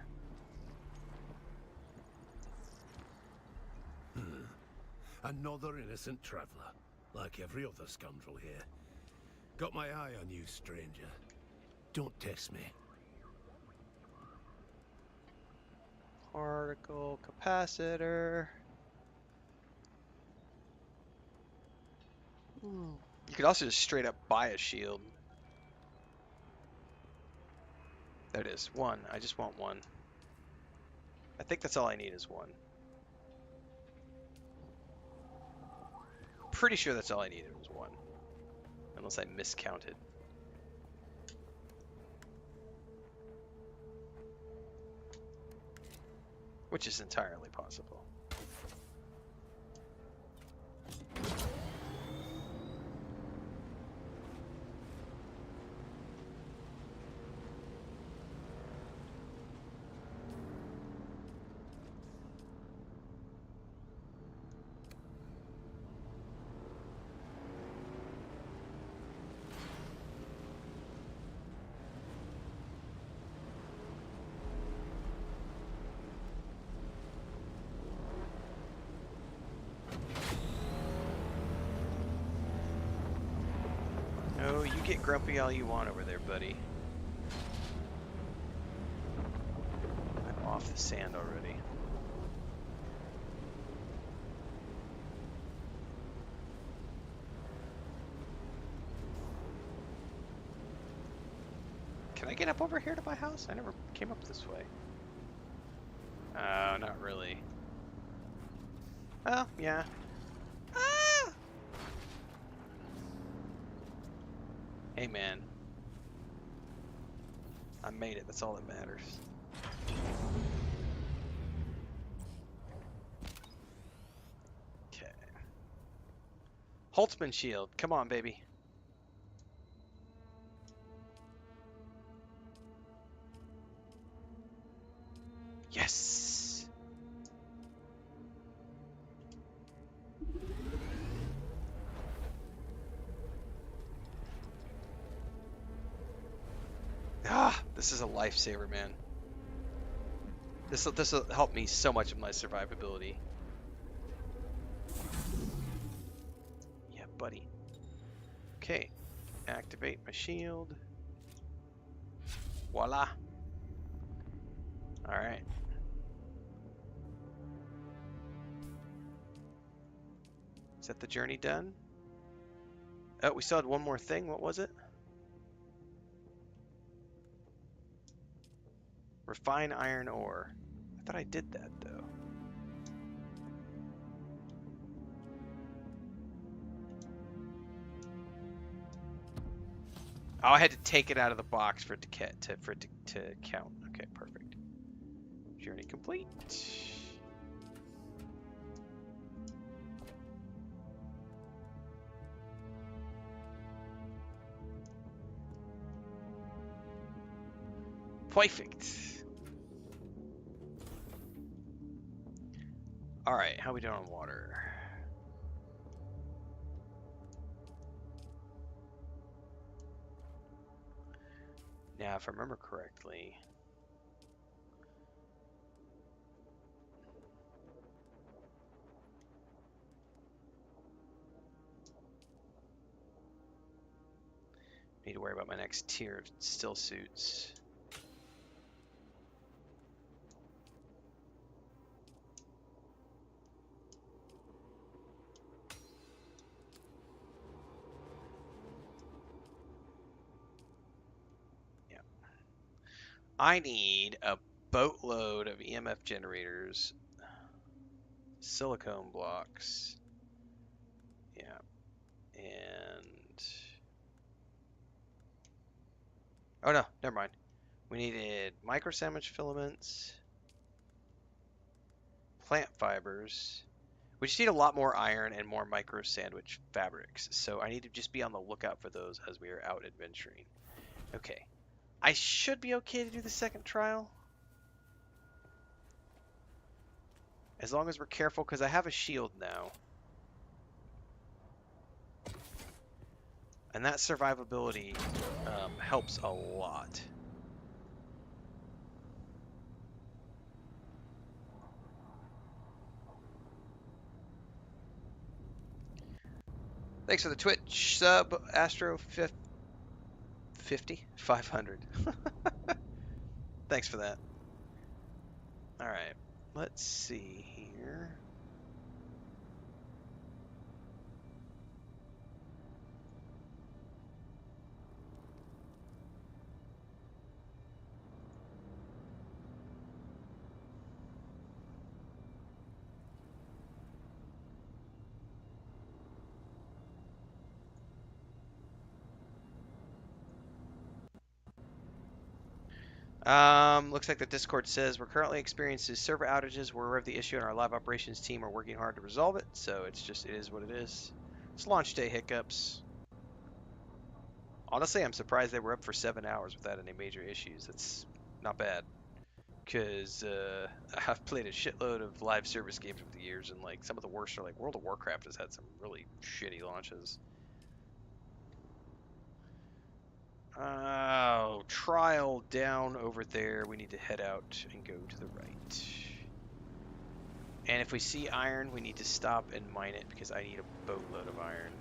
Speaker 4: Another innocent traveler, like every other scoundrel here. Got my eye on you, stranger. Don't test me.
Speaker 1: Particle capacitor. You could also just straight up buy a shield. There it is. One. I just want one. I think that's all I need is one. Pretty sure that's all I needed was one. Unless I miscounted. Which is entirely possible. Oh, you get grumpy all you want over there, buddy. I'm off the sand already. Can I get up over here to my house? I never came up this way. Oh, not really. Oh, yeah. Ah! Hey, man. I made it. That's all that matters. Okay. Holtzman shield. Come on, baby. Yes! Ah, this is a lifesaver, man. This will help me so much with my survivability. Yeah, buddy. Okay, activate my shield. Voila. All right. Is that the journey done? Oh, we still had one more thing. What was it? Refine iron ore. I thought I did that though. Oh, I had to take it out of the box for it to count. Okay, perfect. Journey complete. Perfect. All right, how we doing on water? Now, if I remember correctly, I need to worry about my next tier of still suits. Yeah. I need a boatload of EMF generators, silicone blocks. Yeah. And oh no, never mind. We needed micro sandwich filaments, plant fibers. We just need a lot more iron and more micro sandwich fabrics. So I need to just be on the lookout for those as we are out adventuring. Okay. I should be okay to do the second trial. As long as we're careful, because I have a shield now. And that survivability helps a lot. Thanks for the Twitch sub, Astro 50 500. Thanks for that. All right, let's see here. Looks like the Discord says we're currently experiencing server outages. We're aware of the issue, and our live operations team are working hard to resolve it. So it is what it is. It's launch day hiccups. Honestly, I'm surprised they were up for 7 hours without any major issues. That's not bad. Because I've played a shitload of live service games over the years, and like some of the worst are like World of Warcraft has had some really shitty launches. Oh, trial down over there. We need to head out and go to the right. And if we see iron, we need to stop and mine it because I need a boatload of iron.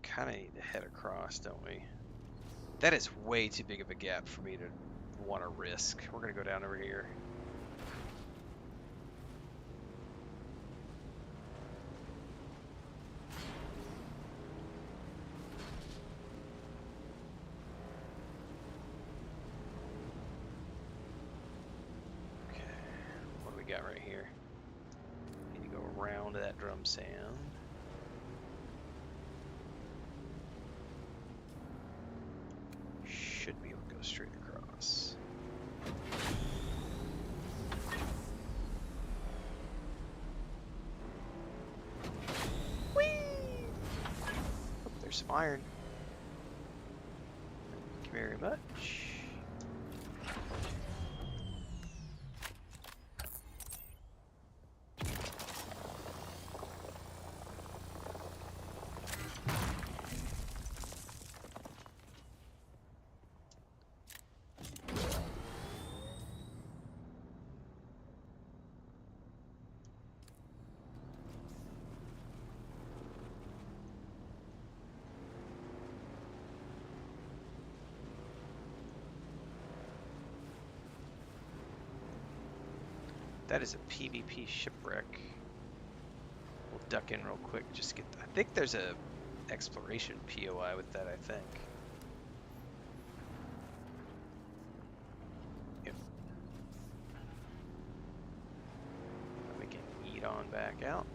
Speaker 1: Kind of need to head across, don't we? That is way too big of a gap for me to want to risk. We're going to go down over here. Okay, what do we got right here? Need to go around that drum sand. Should be able to go straight across. Whee! Oh, there's some iron. Thank you very much. That is a PvP shipwreck. We'll duck in real quick. Just get. I think there's a exploration POI with that. I think. Yep. We can eat on back out.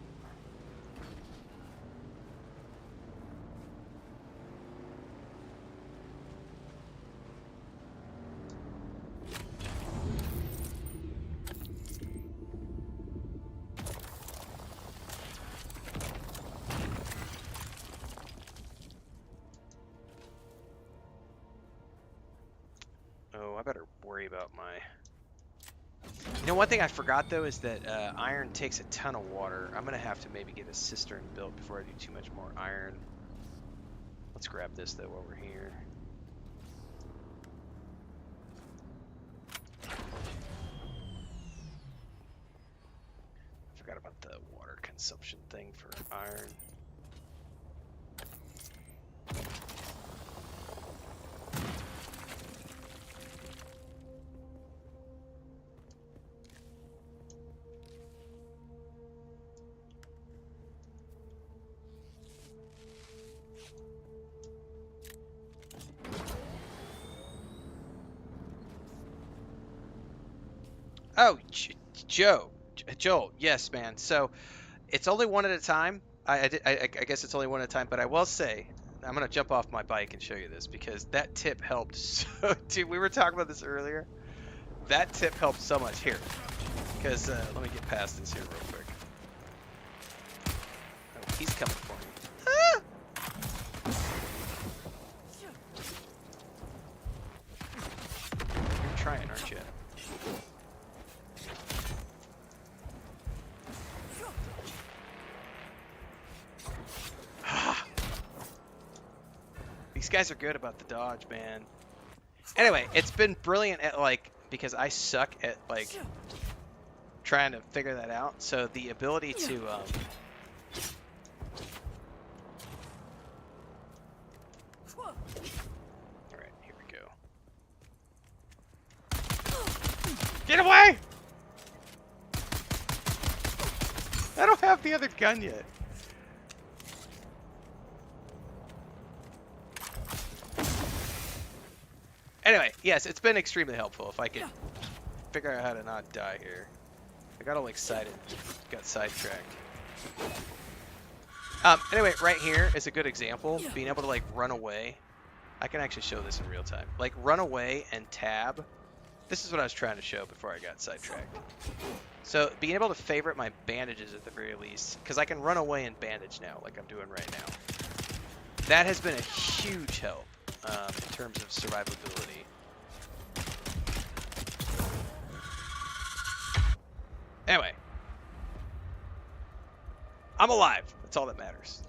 Speaker 1: Oh, I better worry about my... You know, one thing I forgot, though, is that iron takes a ton of water. I'm going to have to maybe get a cistern built before I do too much more iron. Let's grab this, though, while we're here. I forgot about the water consumption thing for iron. Oh, Joel, yes, man. So it's only one at a time. I guess it's only one at a time, but I will say, I'm gonna jump off my bike and show you this because that tip helped so. Dude, we were talking about this earlier. That tip helped so much here. Because let me get past this here real quick. Oh, he's coming for me. Ah! You're trying, aren't you? These guys are good about the dodge, man. Anyway, it's been brilliant at like, because I suck at like trying to figure that out. So the ability to Alright, here we go. Get away! I don't have the other gun yet. Anyway, yes, it's been extremely helpful if I could figure out how to not die here. I got all excited, got sidetracked. Anyway, right here is a good example. Being able to like run away. I can actually show this in real time. Like run away and tab. This is what I was trying to show before I got sidetracked. So being able to favorite my bandages at the very least, because I can run away and bandage now, like I'm doing right now. That has been a huge help in terms of survivability. Anyway, I'm alive. That's all that matters.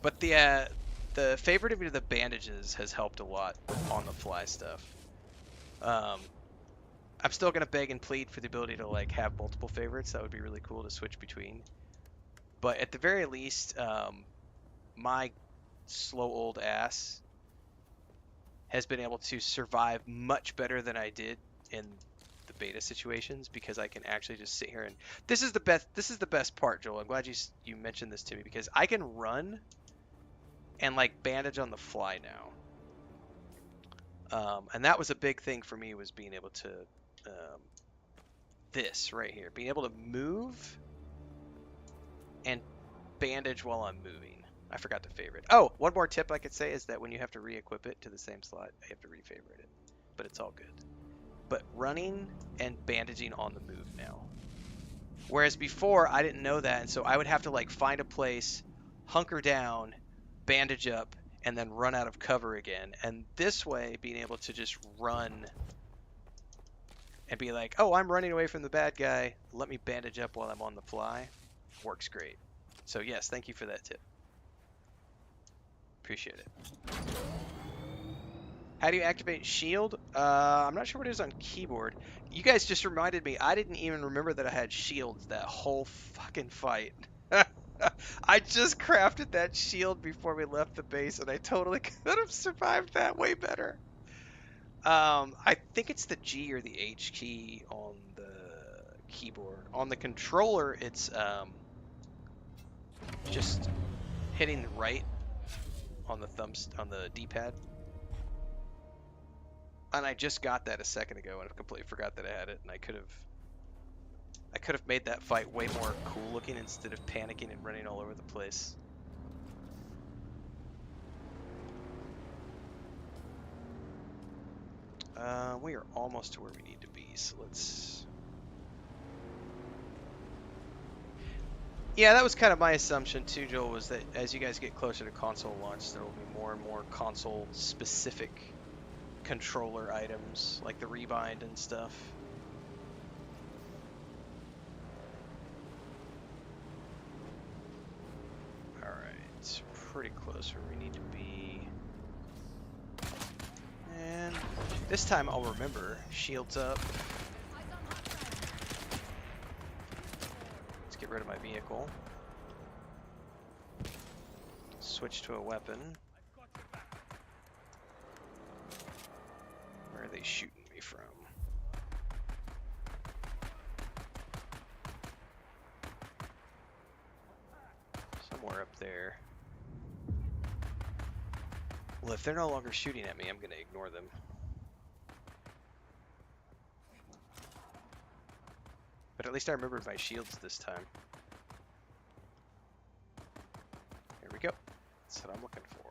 Speaker 1: But the favoriting of the bandages has helped a lot on the fly stuff. I'm still gonna beg and plead for the ability to like have multiple favorites. That would be really cool to switch between. But at the very least, my slow old ass has been able to survive much better than I did in the beta situations because I can actually just sit here and this is the best part, Joel. I'm glad you mentioned this to me because I can run and like bandage on the fly now. And that was a big thing for me was being able to this right here, being able to move and bandage while I'm moving. I forgot to favorite. Oh, one more tip I could say is that when you have to re-equip it to the same slot, I have to re-favorite it. But it's all good. But running and bandaging on the move now. Whereas before, I didn't know that, and so I would have to like find a place, hunker down, bandage up, and then run out of cover again. And this way, being able to just run and be like, oh, I'm running away from the bad guy, let me bandage up while I'm on the fly, works great. So yes, thank you for that tip. Appreciate it. How do you activate shield? I'm not sure what it is on keyboard. You guys just reminded me, I didn't even remember that I had shields that whole fucking fight. I just crafted that shield before we left the base and I totally could have survived that way better. I think it's the G or the H key on the keyboard. On the controller, it's just hitting the right on the on the D-pad. And I just got that a second ago, and I completely forgot that I had it. And I could have made that fight way more cool looking instead of panicking and running all over the place. We are almost to where we need to be, so let's... Yeah, that was kind of my assumption too, Joel, was that as you guys get closer to console launch, there will be more and more console-specific controller items, like the rebind and stuff. Alright, pretty close where we need to be. And this time I'll remember. Shields up. Let's get rid of my vehicle. Switch to a weapon. Where are they shooting me from? Somewhere up there. Well, if they're no longer shooting at me, I'm going to ignore them. But at least I remembered my shields this time. Here we go. That's what I'm looking for.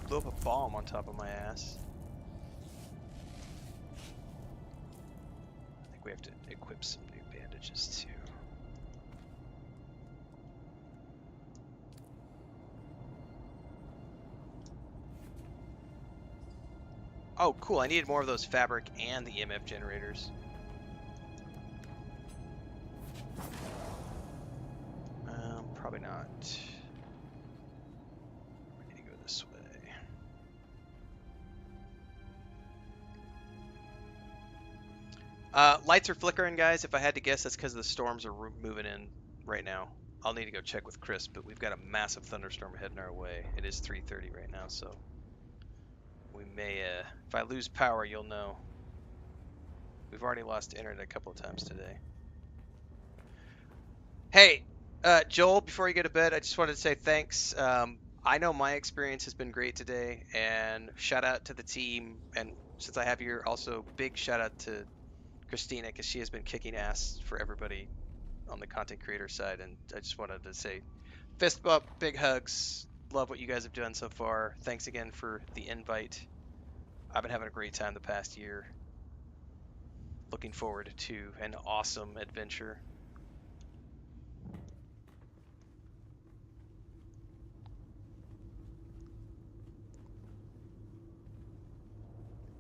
Speaker 1: Blew up a bomb on top of my ass. I think we have to equip some new bandages too. Oh, cool. I needed more of those fabric and the EMF generators. Probably not. We need to go this way. Lights are flickering, guys. If I had to guess, that's because the storms are moving in right now. I'll need to go check with Chris, but we've got a massive thunderstorm heading our way. It is 3:30 right now, so we may, if I lose power, you'll know. We've already lost internet a couple of times today. Hey, Joel, before you go to bed, I just wanted to say thanks. I know my experience has been great today, and shout out to the team. And since I have you here, also big shout out to Christina, because she has been kicking ass for everybody on the content creator side. And I just wanted to say fist bump, big hugs. Love what you guys have done so far. Thanks again for the invite. I've been having a great time the past year. Looking forward to an awesome adventure.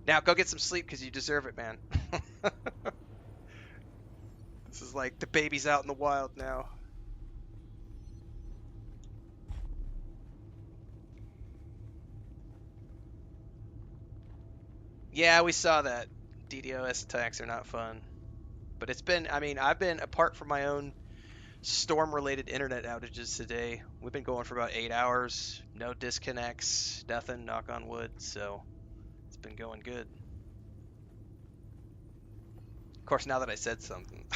Speaker 1: Now go get some sleep because you deserve it, man. This is like the baby's out in the wild now. Yeah, we saw that. DDoS attacks are not fun. But it's been, I mean, I've been, apart from my own storm-related internet outages today, we've been going for about 8 hours. No disconnects, nothing, knock on wood, so it's been going good. Of course, now that I said something.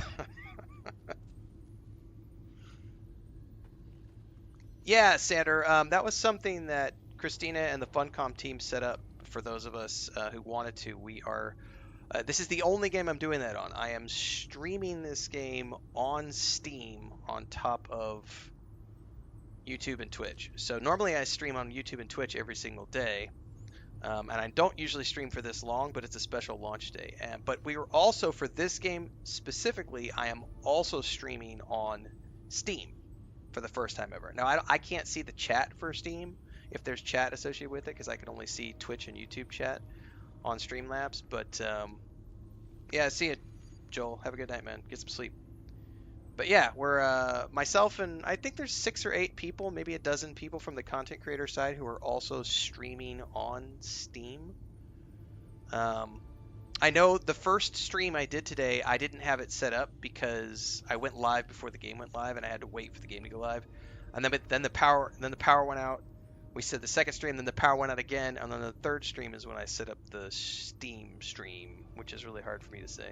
Speaker 1: Yeah, Sander, that was something that Christina and the Funcom team set up for those of us who wanted to. We are, this is the only game I'm doing that on. I am streaming this game on Steam on top of YouTube and Twitch. So normally I stream on YouTube and Twitch every single day. And I don't usually stream for this long, but it's a special launch day. But we were also, for this game specifically, I am also streaming on Steam for the first time ever. Now, I can't see the chat for Steam, if there's chat associated with it, because I can only see Twitch and YouTube chat on Streamlabs. But, yeah, see you, Joel. Have a good night, man. Get some sleep. But yeah, we're myself and I think there's 6 or 8 people, maybe a dozen people from the content creator side who are also streaming on Steam. Um, I know the first stream I did today, I didn't have it set up because I went live before the game went live, and I had to wait for the game to go live. And then the power went out. We said the second stream, then the power went out again, and then the third stream is when I set up the Steam stream, which is really hard for me to say.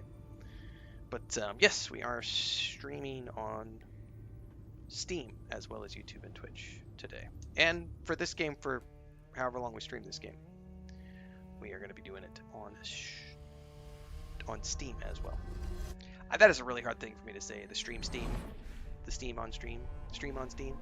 Speaker 1: But yes, we are streaming on Steam as well as YouTube and Twitch today. And for this game, for however long we stream this game, we are going to be doing it on Steam as well. That is a really hard thing for me to say. The Steam, the Steam on stream on Steam.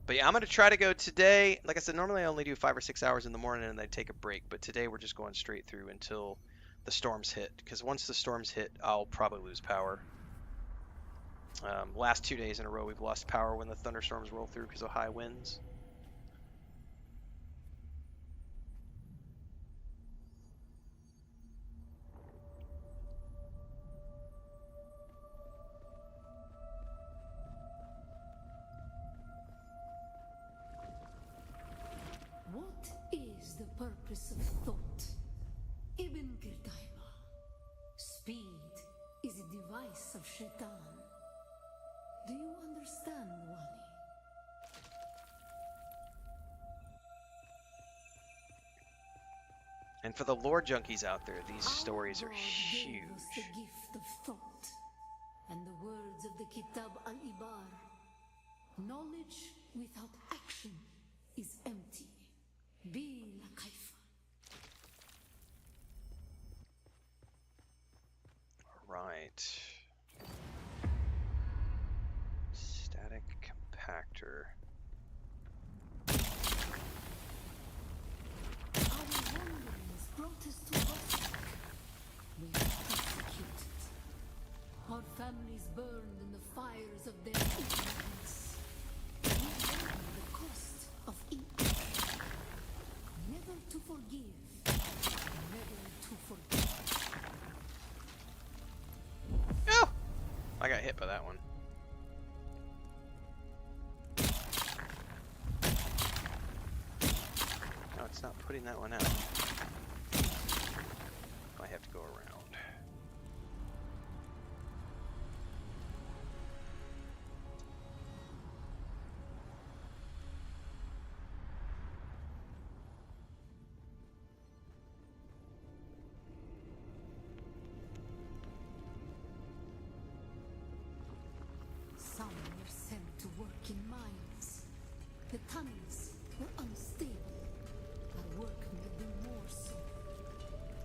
Speaker 1: But yeah, I'm going to try to go today. Like I said, normally I only do 5 or 6 hours in the morning and then I take a break. But today we're just going straight through until the storms hit. Because once the storms hit, I'll probably lose power. Last 2 days in a row, we've lost power when the thunderstorms roll through because of high winds.
Speaker 6: What is the purpose of thought? Ibn Kirdaima. Speed is a device of Shaitan. Do you understand, Wani?
Speaker 1: And for the lore junkies out there, these stories are
Speaker 6: God
Speaker 1: huge.
Speaker 6: gave us the gift of thought, and the words of the Kitab al-Ibar. Knowledge without action is empty. Be la kaifa.
Speaker 1: Right. Static compactor.
Speaker 6: Our wanderings brought us to Rostak. We were persecuted. Our families burned in the fires of their ignorance. We learned the cost of inaction. Never to forgive. Never to forget.
Speaker 1: Oh! I got hit by that one. No, it's not putting that one out. I have to go around.
Speaker 6: Some were sent to work in mines. The tunnels were unstable. Our work made them more so.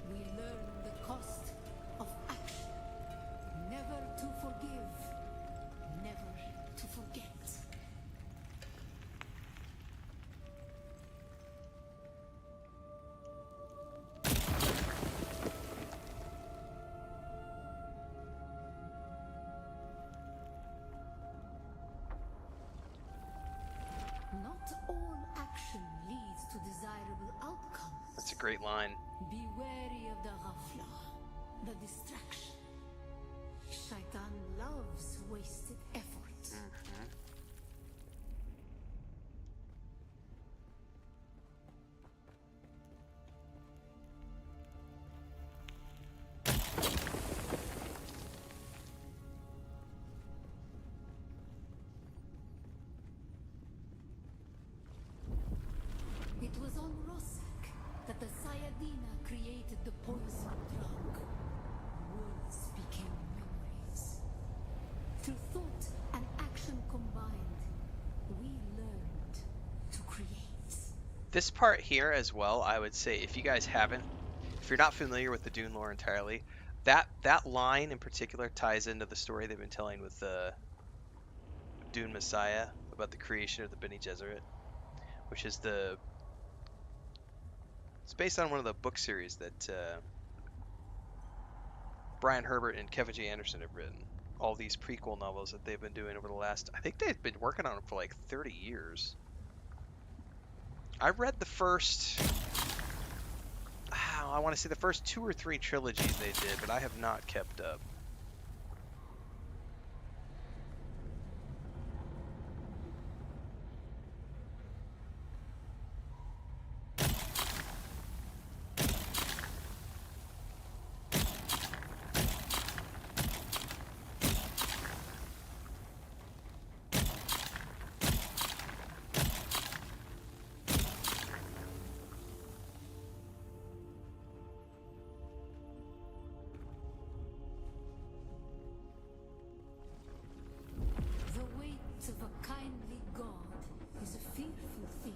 Speaker 6: We learned the cost of action. Never to forgive. Never to forget. Not all action leads to desirable outcomes.
Speaker 1: That's a great line.
Speaker 6: Be wary of the ghafla, the distraction. Shaitan loves wasted effort. It was on Rossak that the Sayadina created the poison drug. Words became memories. Through thought and action combined, we learned to create.
Speaker 1: This part here as well, I would say, if you guys haven't, if you're not familiar with the Dune lore entirely, that line in particular ties into the story they've been telling with the Dune Messiah about the creation of the Bene Gesserit, which is it's based on one of the book series that Brian Herbert and Kevin J. Anderson have written. All these prequel novels that they've been doing over the last, I think they've been working on them for like 30 years. I read the first, I want to say the first 2 or 3 trilogies they did, but I have not kept up.
Speaker 6: The weight of a kindly God is a fearful thing.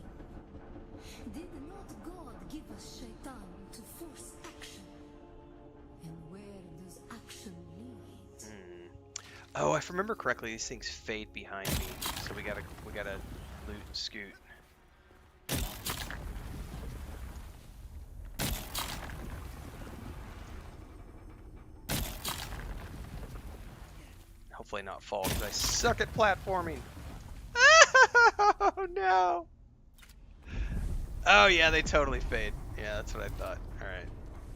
Speaker 6: Did not God give us Shaitan to force action? And where does action lead?
Speaker 1: Oh, if I remember correctly, these things fade behind me, so we gotta loot and scoot. Hopefully not fall, because I suck at platforming. Oh no! Oh yeah, they totally fade. Yeah, that's what I thought. All right,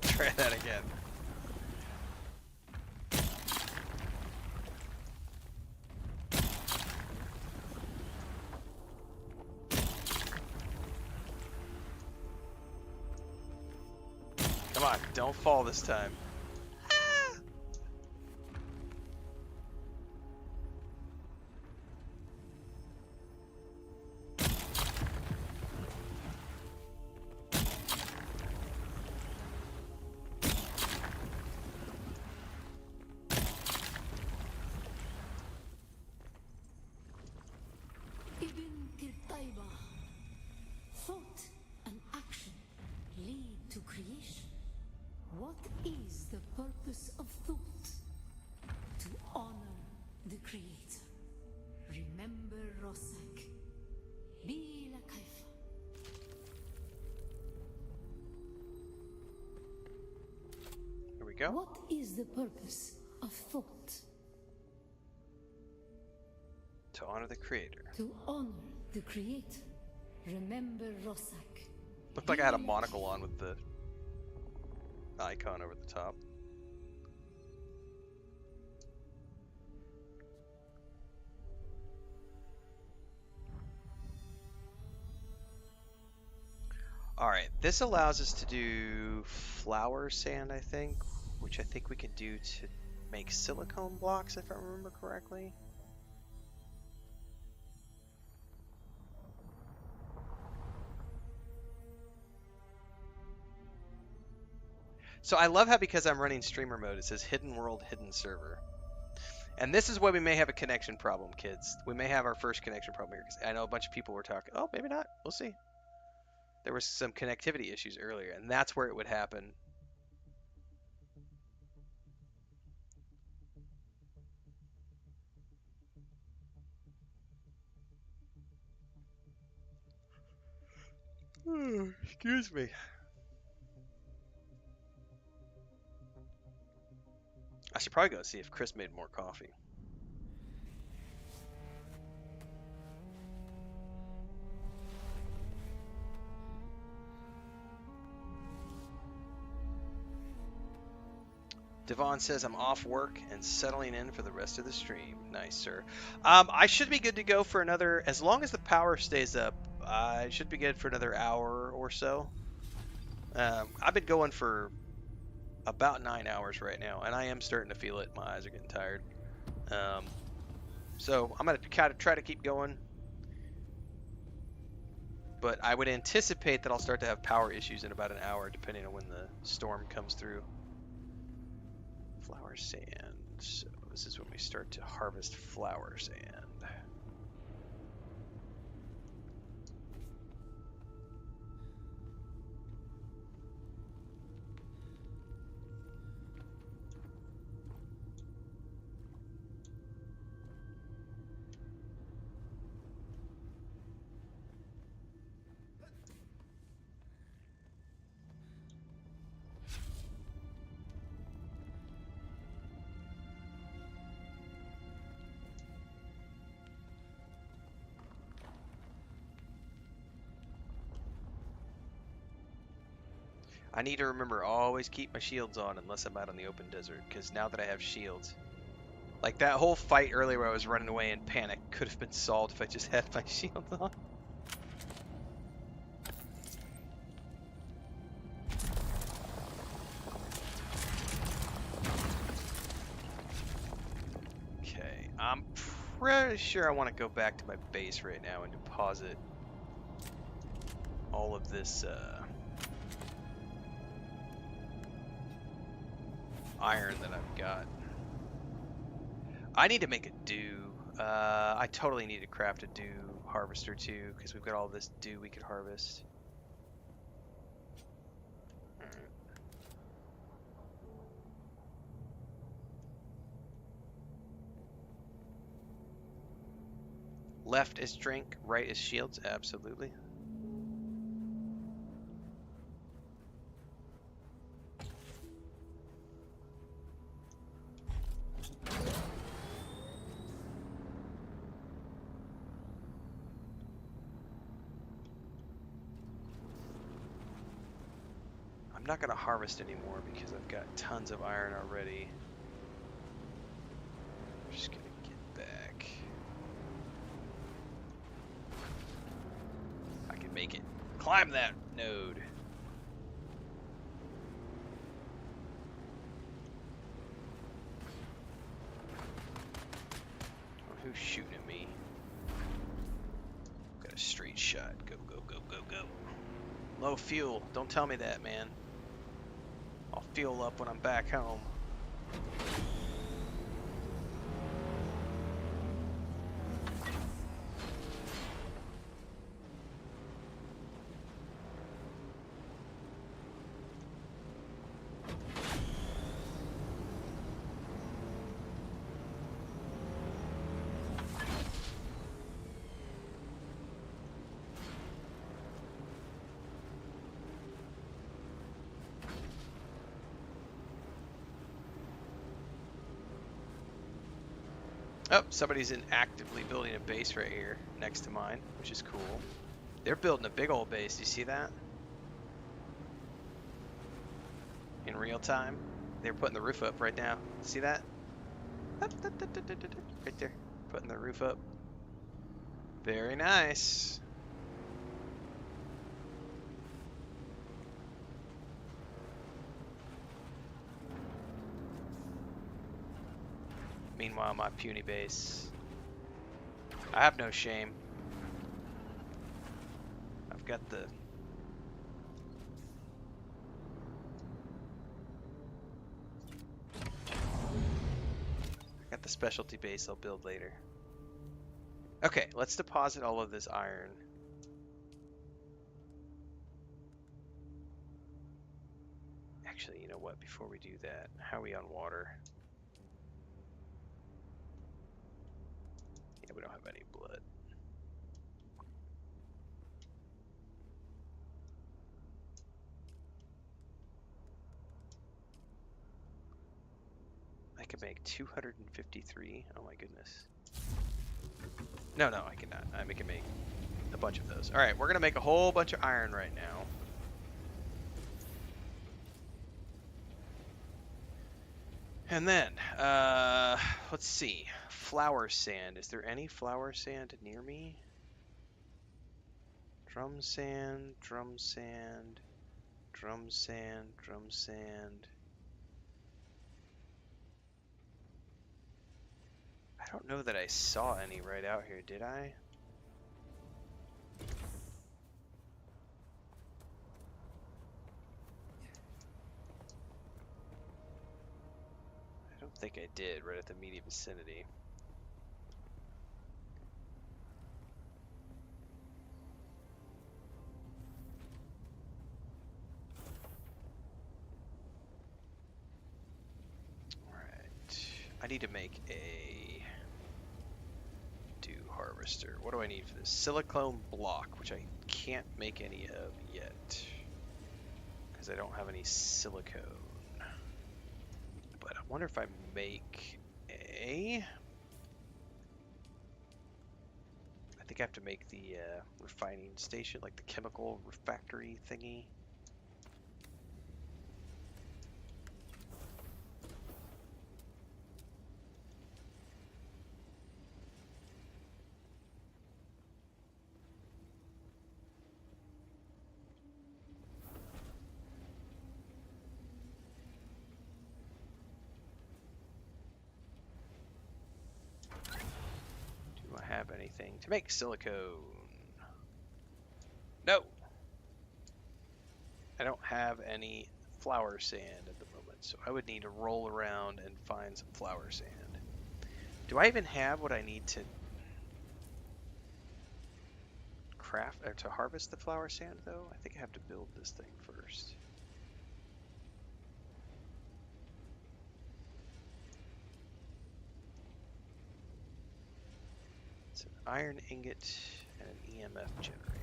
Speaker 1: try that again. Come on, don't fall this time.
Speaker 6: Ibn Qurtayba. Thought and action lead to creation. What is the purpose of thought? To honor the Creator. Remember Rosak. Bila kaifa.
Speaker 1: Here we go.
Speaker 6: What is the purpose of thought?
Speaker 1: To honor the creator.
Speaker 6: To honor the Creator. Remember Rosak.
Speaker 1: Looked like I had a monocle on with the icon over the top. Alright, this allows us to do flower sand, I think, which I think we can do to make silicone blocks, if I remember correctly. So I love how, because I'm running streamer mode, it says hidden world, hidden server. And this is where we may have a connection problem, kids. We may have our first connection problem here, because I know a bunch of people were talking. Oh, maybe not. We'll see. There was some connectivity issues earlier, and that's where it would happen. Excuse me. I should probably go see if Chris made more coffee. Devon says, I'm off work and settling in for the rest of the stream. Nice, sir. I should be good to go for another, as long as the power stays up, I should be good for another hour or so. I've been going for about 9 hours right now, and I am starting to feel it. My eyes are getting tired. So I'm going to kind of try to keep going. But I would anticipate that I'll start to have power issues in about an hour, depending on when the storm comes through. Flower sand. So this is when we start to harvest flower sand. I need to remember always keep my shields on unless I'm out on the open desert, because now that I have shields, like that whole fight earlier where I was running away in panic could have been solved if I just had my shields on. Okay, I'm pretty sure I want to go back to my base right now and deposit all of this iron that I've got. I need to make a dew. I totally need to craft a dew harvester too, because we've got all this dew we could harvest. Alright. Left is drink, right is shields. Absolutely. I'm not going to harvest anymore because I've got tons of iron already. I'm just going to get back. I can make it. Climb that node. Oh, who's shooting at me? Got a straight shot. Go, go, go, go, go. Low fuel. Don't tell me that, man. I'll fuel up when I'm back home. Oh, somebody's actively building a base right here next to mine, which is cool. They're building a big old base. Do you see that? In real time. They're putting the roof up right now. See that? Right there. Putting the roof up. Very nice. Meanwhile, my puny base. I have no shame. I've got the... I got the specialty base I'll build later. Okay, let's deposit all of this iron. Actually, you know what? Before we do that, how are we on water? Yeah, we don't have any blood. I can make 253. Oh my goodness. No, I cannot. I can make a bunch of those. All right, we're gonna make a whole bunch of iron right now. And then, let's see. Flower sand. Is there any flower sand near me? Drum sand, drum sand, drum sand, drum sand. I don't know that I saw any right out here, did I? I don't think I did right at the immediate vicinity. Alright. I need to make a dew harvester. What do I need for this? Silicone block, which I can't make any of yet. Because I don't have any silicone. But I wonder if I make a... I think I have to make the refining station, like the chemical refractory thingy. anything to make silicone? No! I don't have any flower sand at the moment, so I would need to roll around and find some flower sand. Do I even have what I need to craft or to harvest the flower sand though? I think I have to build this thing first. It's an iron ingot and an EMF generator.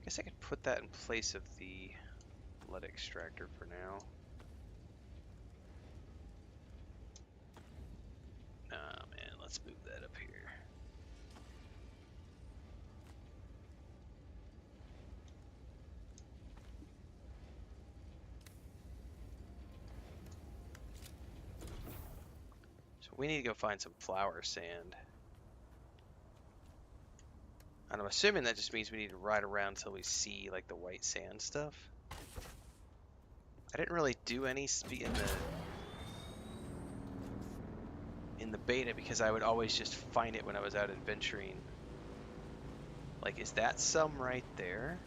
Speaker 1: Guess I could put that in place of the lead extractor for now. Nah, man, let's move that up here. So we need to go find some flower sand. And I'm assuming that just means we need to ride around until we see like the white sand stuff. I didn't really do any in the beta because I would always just find it when I was out adventuring. Like, is that some right there?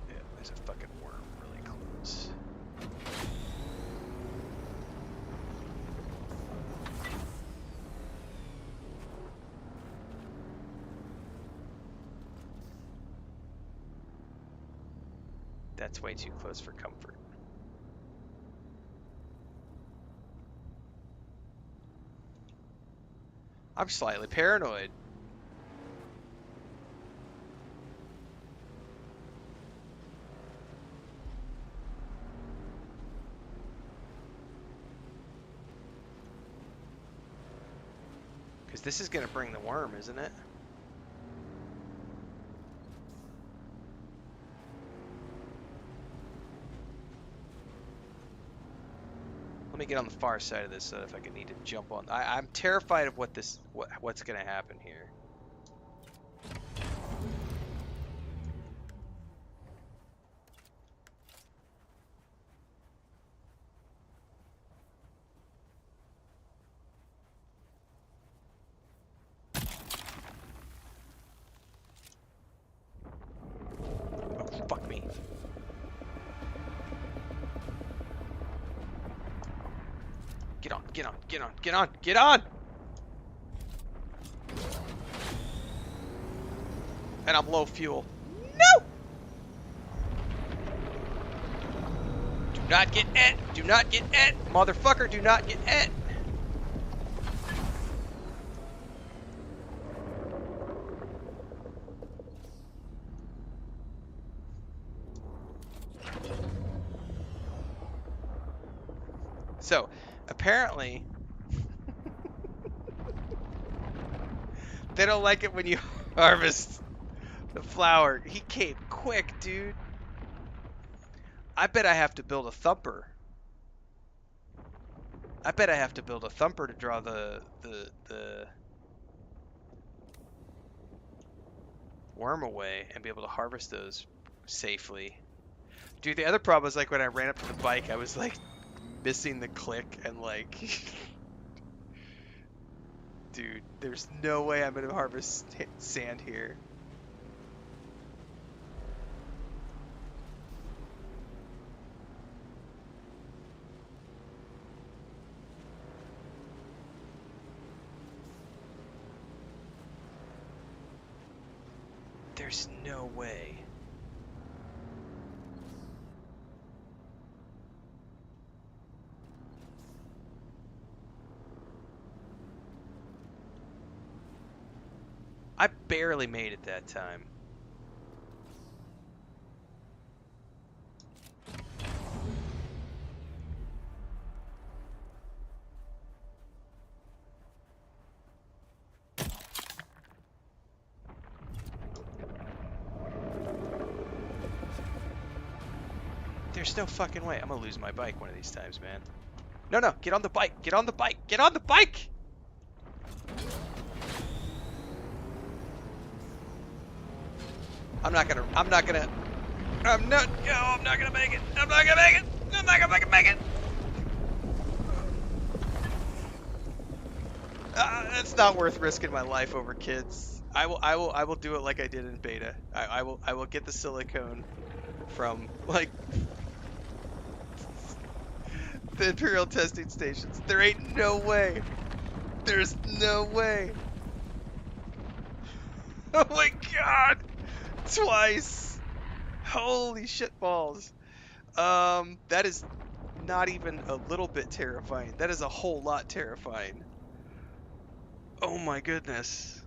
Speaker 1: Yeah, there's a fucking worm really close. That's way too close for comfort. I'm slightly paranoid. Because this is going to bring the worm, isn't it? Let me get on the far side of this so if I can need to jump on. I'm terrified of what's going to happen here. Oh, fuck me. Get on, get on, get on, get on, get on! And I'm low fuel. No! Do not get it! Do not get it! Motherfucker, do not get it! So, apparently, they don't like it when you harvest the flower. He came quick, dude. I bet I have to build a thumper. I bet I have to build a thumper to draw the worm away and be able to harvest those safely. Dude, the other problem is like when I ran up to the bike, I was like missing the click and like dude, there's no way I'm gonna harvest sand here. There's no way. I barely made it that time. There's no fucking way. I'm gonna lose my bike one of these times, man. No, no, get on the bike. Get on the bike. Get on the bike. I'm not gonna, I'm not, yo, I'm not gonna make it. I'm not gonna make it. I'm not gonna fucking make it. It's not worth risking my life over, kids. I will do it like I did in beta. I will get the silicone from, like, the Imperial testing stations. There ain't no way. There's no way. Oh my god! Twice! Holy shit balls. That is not even a little bit terrifying. That is a whole lot terrifying. Oh my goodness.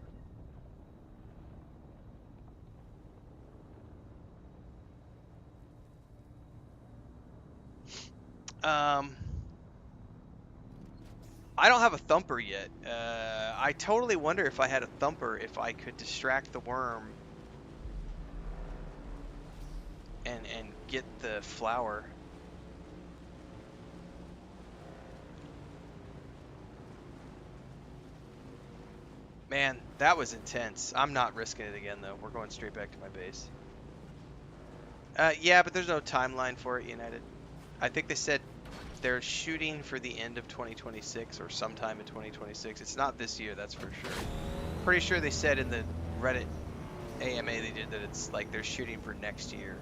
Speaker 1: I don't have a thumper yet. I totally wonder if I had a thumper, if I could distract the worm and get the flower. Man, that was intense. I'm not risking it again, though. We're going straight back to my base. Yeah, but there's no timeline for it, United. I think they said they're shooting for the end of 2026 or sometime in 2026. It's not this year, that's for sure. Pretty sure they said in the Reddit AMA they did that it's like they're shooting for next year.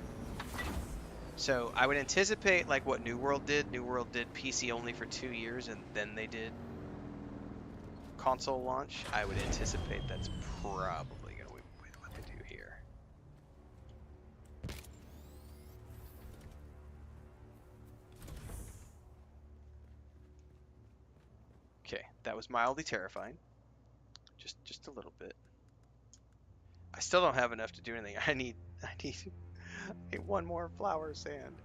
Speaker 1: So I would anticipate like what New World did. New World did PC only for 2 years and then they did console launch. I would anticipate that's probably going to be what they do here. Okay, that was mildly terrifying. Just a little bit. I still don't have enough to do anything. I need one more flower sand.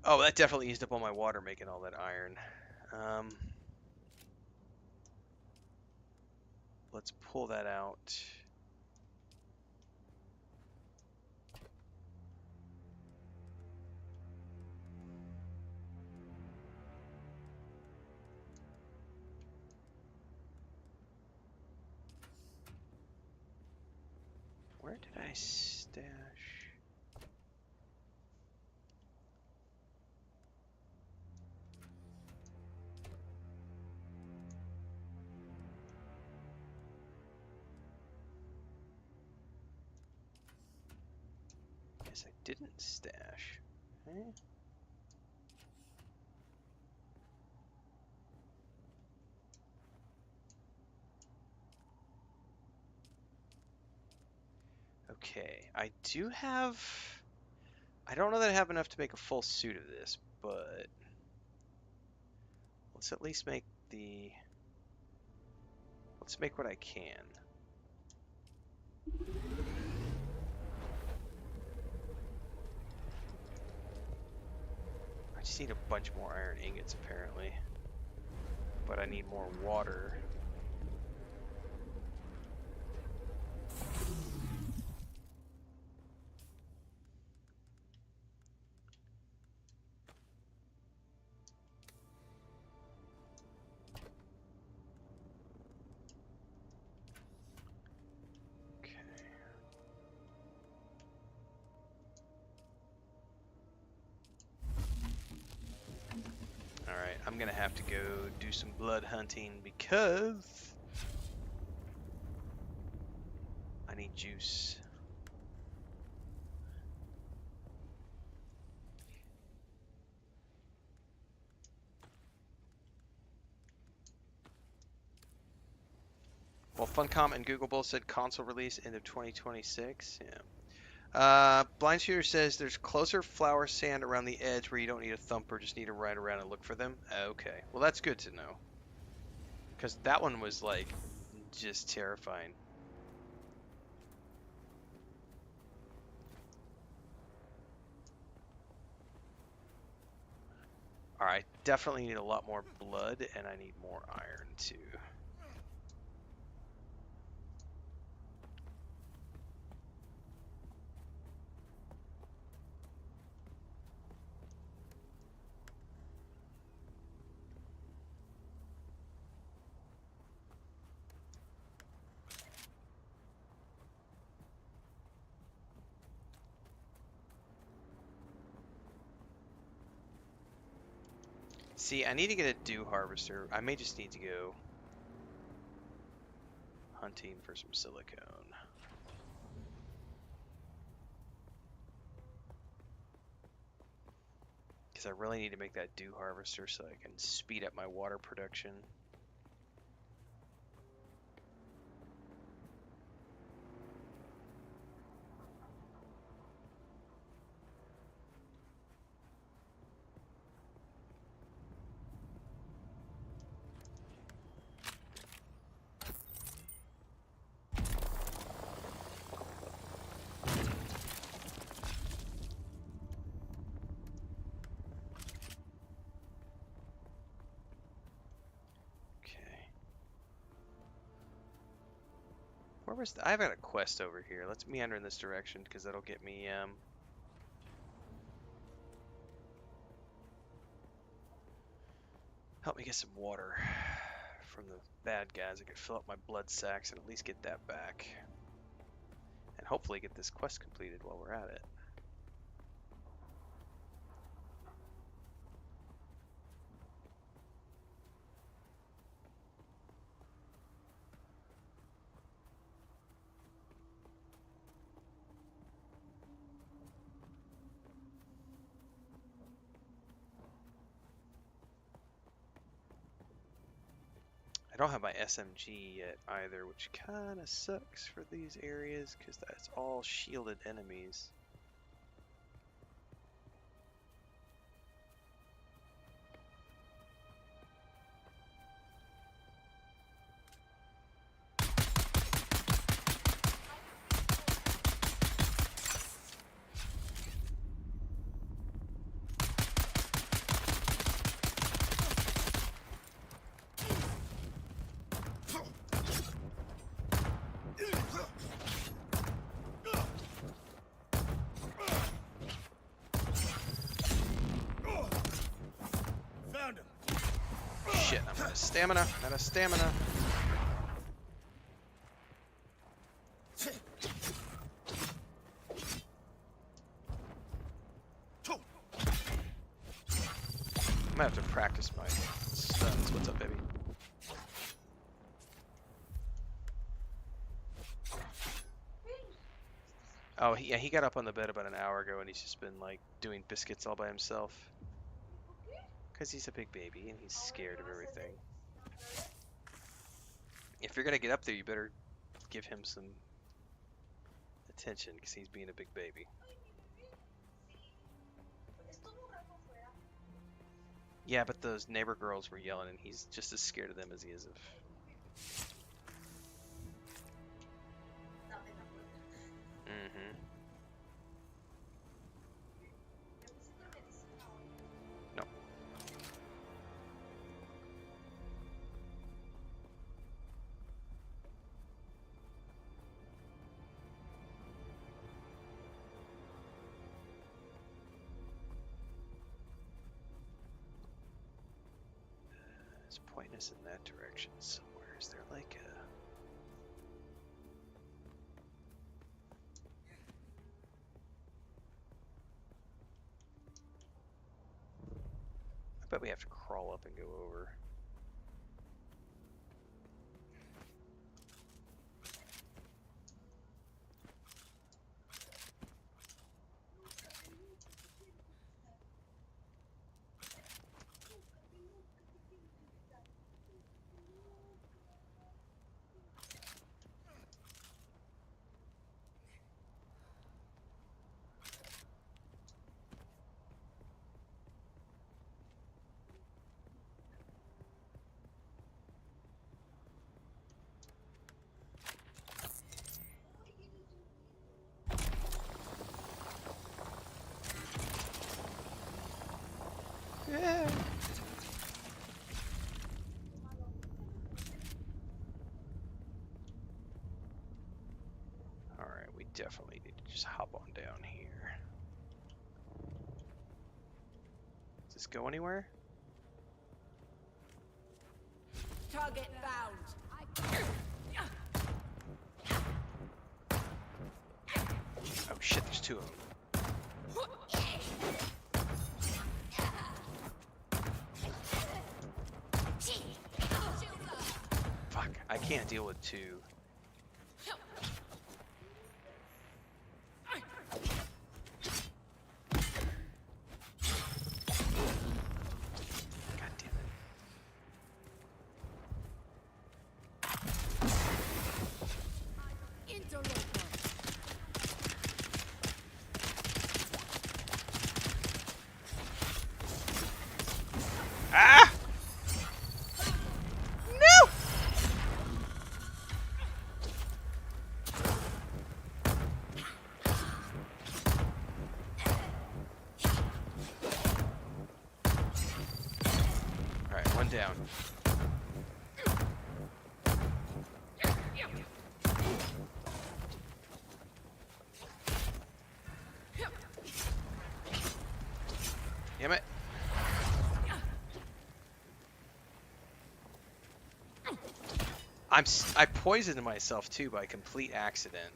Speaker 1: Oh, that definitely used up all my water making all that iron. Let's pull that out. Where did I stash? Guess I didn't stash. Okay. Okay, I do have... I don't know that I have enough to make a full suit of this, but... Let's at least make the... Let's make what I can. I just need a bunch more iron ingots, apparently. But I need more water. Alright, I'm gonna have to go do some blood hunting because I need juice. Well, Funcom and Google both said console release end of 2026. Yeah. Blind Shooter says there's closer flower sand around the edge where you don't need a thumper, just need to ride around and look for them. Okay, well that's good to know. Because that one was like just terrifying. Alright, definitely need a lot more blood and I need more iron too. See, I need to get a dew harvester. I may just need to go hunting for some silicone. Because I really need to make that dew harvester so I can speed up my water production. Where was I've got a quest over here. Let's meander in this direction because that'll get me help me get some water from the bad guys. I could fill up my blood sacks and at least get that back. And hopefully get this quest completed while we're at it. I don't have my SMG yet either, which kind of sucks for these areas because that's all shielded enemies. Shit, I'm out of stamina, out of stamina. I might have to practice my stuns. What's up, baby? Oh, yeah, he got up on the bed about an hour ago and he's just been like doing biscuits all by himself. Because he's a big baby and he's scared of everything. If you're gonna get up there, you better give him some attention because he's being a big baby. Yeah, but those neighbor girls were yelling and he's just as scared of them as he is of... Mm-hmm. No. It's pointing us in that direction somewhere. Is there like a... I bet we have to crawl up and go over. definitely need to just hop on down here. Does this go anywhere?
Speaker 6: Target found.
Speaker 1: Oh shit, there's two of them. Fuck, I can't deal with two. God damn it.
Speaker 6: Interloper.
Speaker 1: Ah! No! Alright, one down. Damn it. I poisoned myself too by complete accident.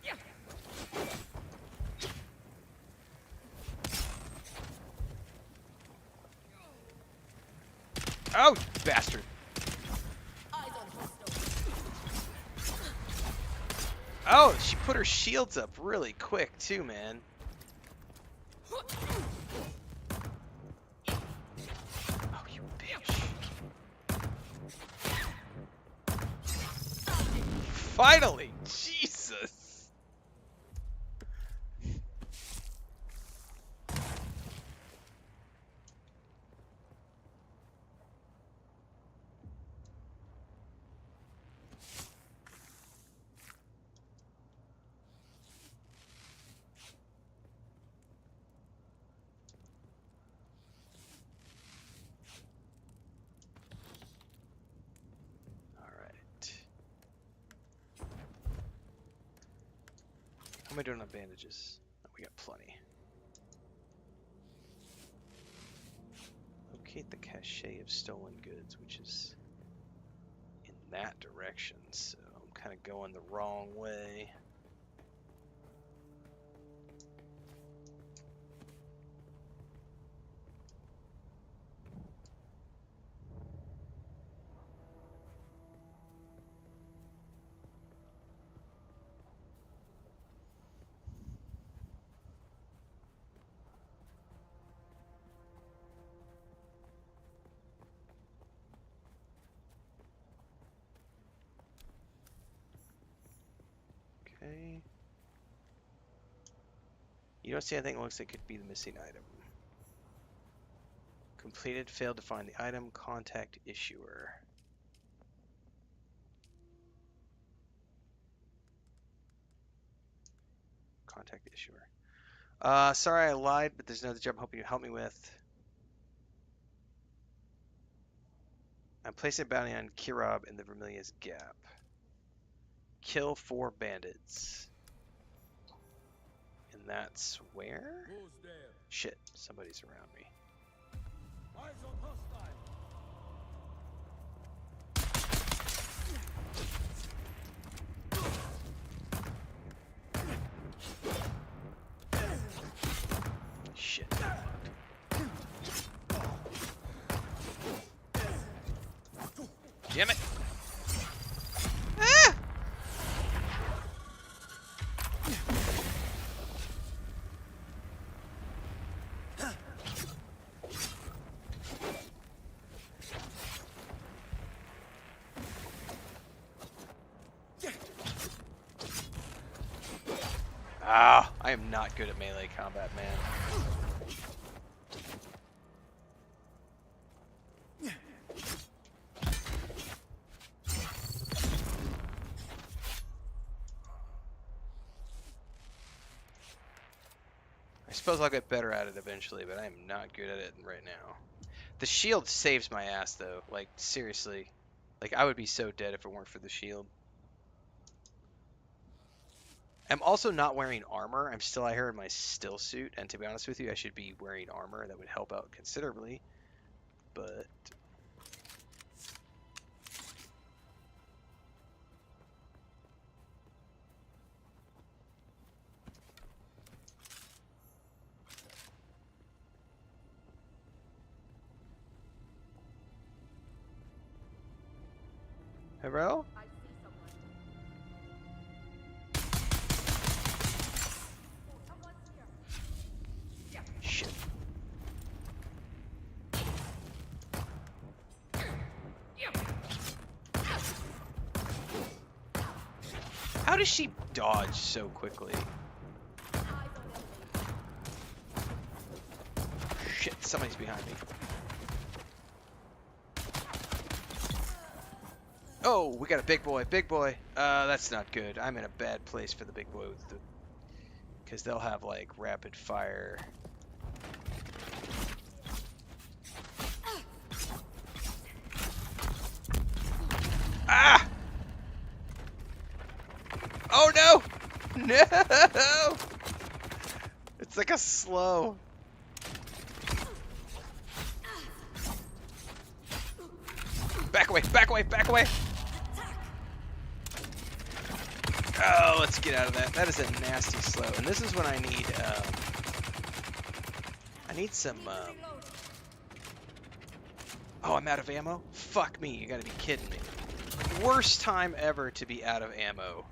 Speaker 1: Oh, bastard.
Speaker 6: Eyes on hostile.
Speaker 1: Oh, she put her shields up really quick too, man. Oh, you bitch. Finally! Jesus! Alright. How am I doing on bandages? Oh, we got plenty. Locate the cache of stolen goods, which is in that direction, so I'm kind of going the wrong way. Okay. You don't see anything that looks like it could be the missing item. Completed, failed to find the item, contact issuer. Contact issuer. Sorry I lied, but there's another job I'm hoping you help me with. I'm placing a bounty on Kirab in the Vermilia's Gap. Kill 4 bandits. And that's where?
Speaker 7: Who's there?
Speaker 1: Shit, somebody's around me.
Speaker 7: Eyes on hostile.
Speaker 1: Shit. Damn it! Ah! Ah, I am not good at melee combat, man. I suppose I'll get better at it eventually, but I am not good at it right now. The shield saves my ass, though. Like, seriously. Like, I would be so dead if it weren't for the shield. I'm also not wearing armor. I'm still out here in my still suit, and to be honest with you, I should be wearing armor. That would help out considerably. But hello? Shit. How does she dodge so quickly? Shit, somebody's behind me. Oh, we got a big boy, big boy. That's not good. I'm in a bad place for the big boy with the, because they'll have like rapid fire. Ah! Oh no! No! It's like a slow. Back away, back away, back away! Oh, let's get out of that. That is a nasty slow. And this is when I need some, oh, I'm out of ammo? Fuck me, you gotta be kidding me. Worst time ever to be out of ammo.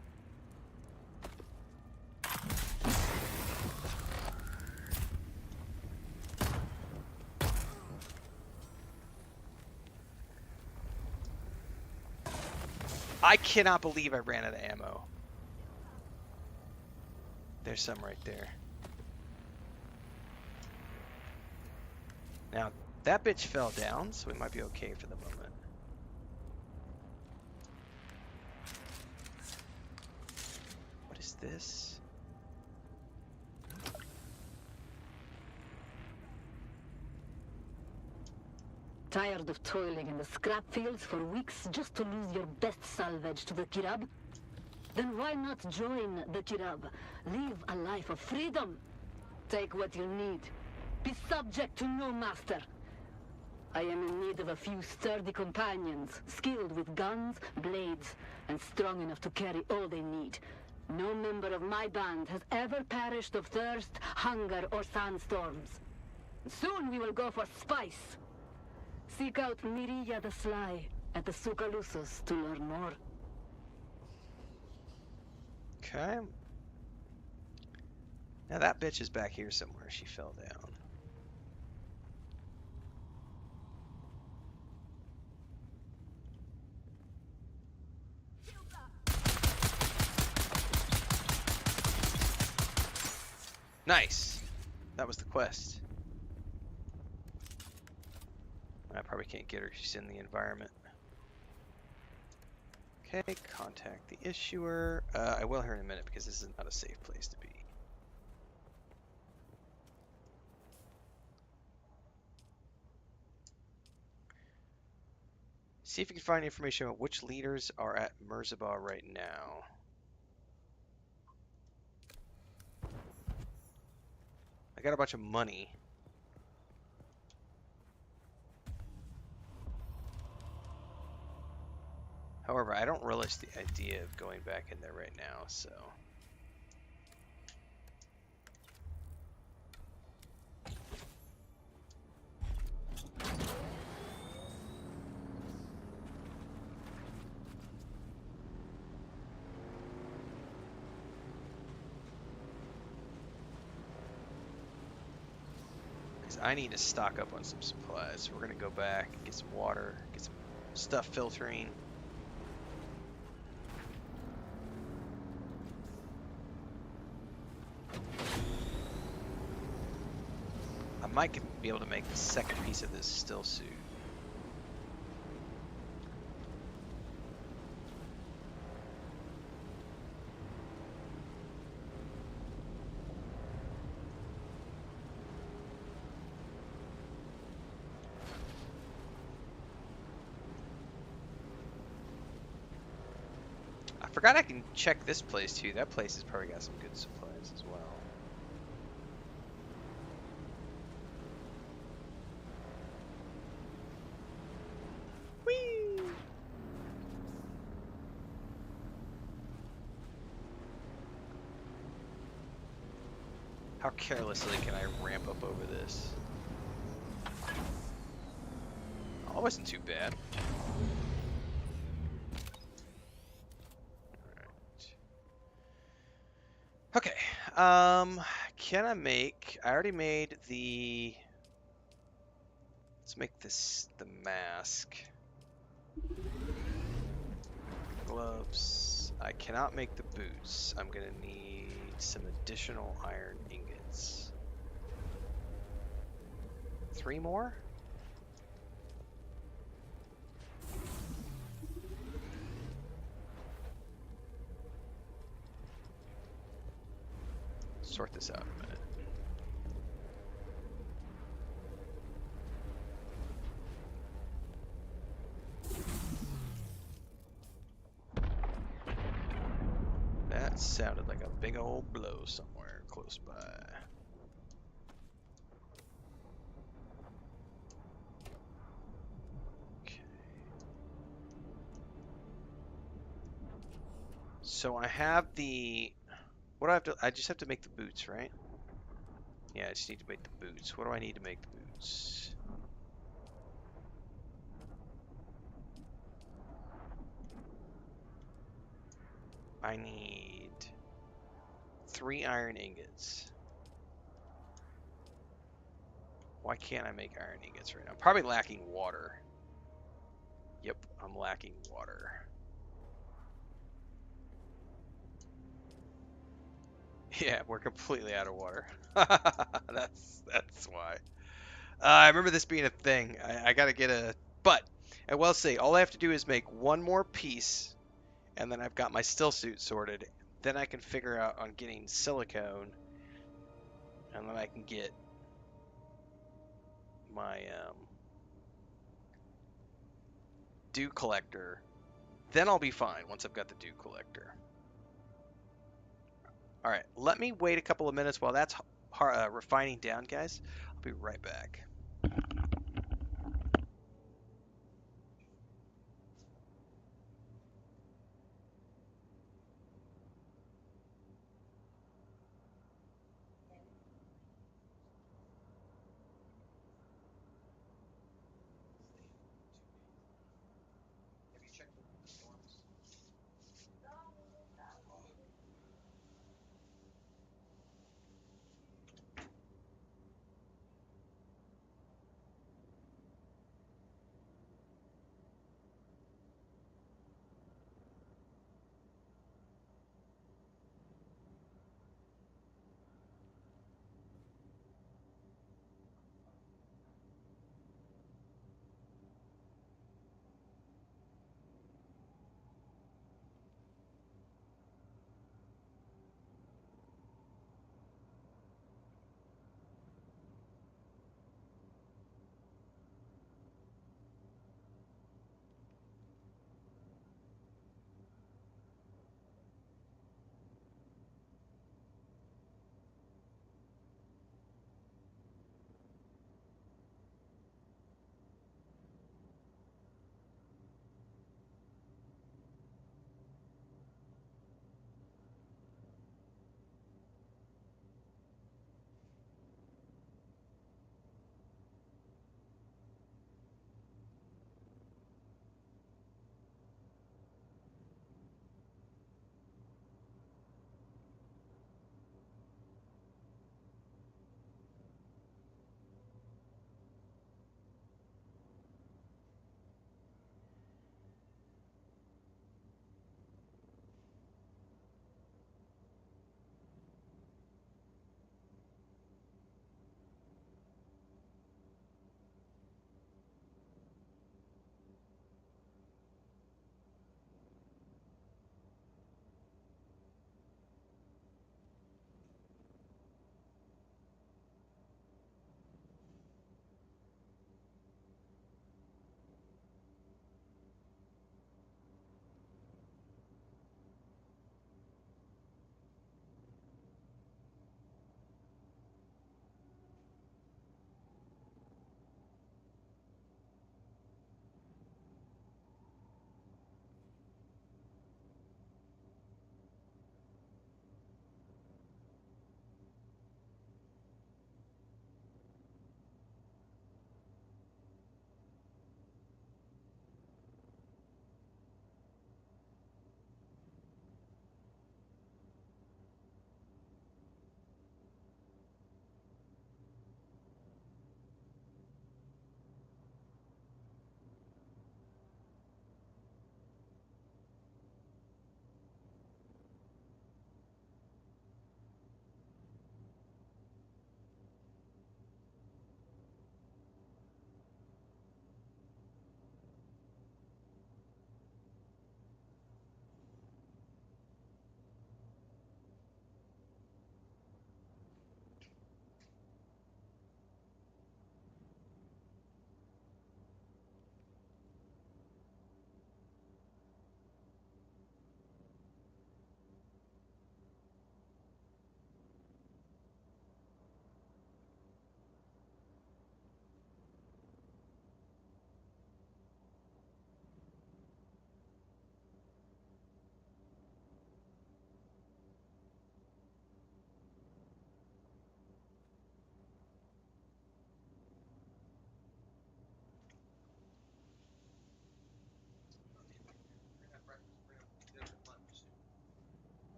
Speaker 1: I cannot believe I ran out of ammo. There's some right there. Now, that bitch fell down, so we might be okay for the moment. What is this?
Speaker 8: Tired of toiling in the scrap fields for weeks just to lose your best salvage to the Kirab? Then why not join the Kirab? Live a life of freedom. Take what you need. Be subject to no master. I am in need of a few sturdy companions, skilled with guns, blades, and strong enough to carry all they need. No member of my band has ever perished of thirst, hunger, or sandstorms. Soon we will go for spice. Seek out Mirilla the Sly at the Sucalusos to learn more.
Speaker 1: Okay. Now that bitch is back here somewhere. She fell down. Nice. That was the quest. I probably can't get her. She's in the environment. Okay, contact the issuer. I will here in a minute because this is not a safe place to be. See if you can find information about which leaders are at Merzabah right now. I got a bunch of money. However, I don't relish the idea of going back in there right now, so. Because I need to stock up on some supplies. So we're going to go back, get some water, get some stuff filtering. I might be able to make the second piece of this still suit. I Forgot I can check this place too. That place has probably got some good supplies as well. Whee! How carelessly can I ramp up over this? Oh, it wasn't too bad. Okay. Can I make? I already made the. Let's make this the mask. Gloves. I cannot make the boots. I'm gonna need some additional iron ingots. 3 more? Sort this out in a minute. That sounded like a big old blow somewhere close by. Okay. So I have the. What do I have to? I just have to make the boots, right? Yeah, I just need to make the boots. What do I need to make the boots? I need 3 iron ingots. Why can't I make iron ingots right now? I'm probably lacking water. Yep, I'm lacking water. Yeah, we're completely out of water. That's why. I remember this being a thing. I gotta get a. But I will say, all I have to do is make one more piece, and then I've got my still suit sorted. Then I can figure out on getting silicone, and then I can get my dew collector. Then I'll be fine once I've got the dew collector. All right, let me wait a couple of minutes while that's refining down, guys. I'll be right back.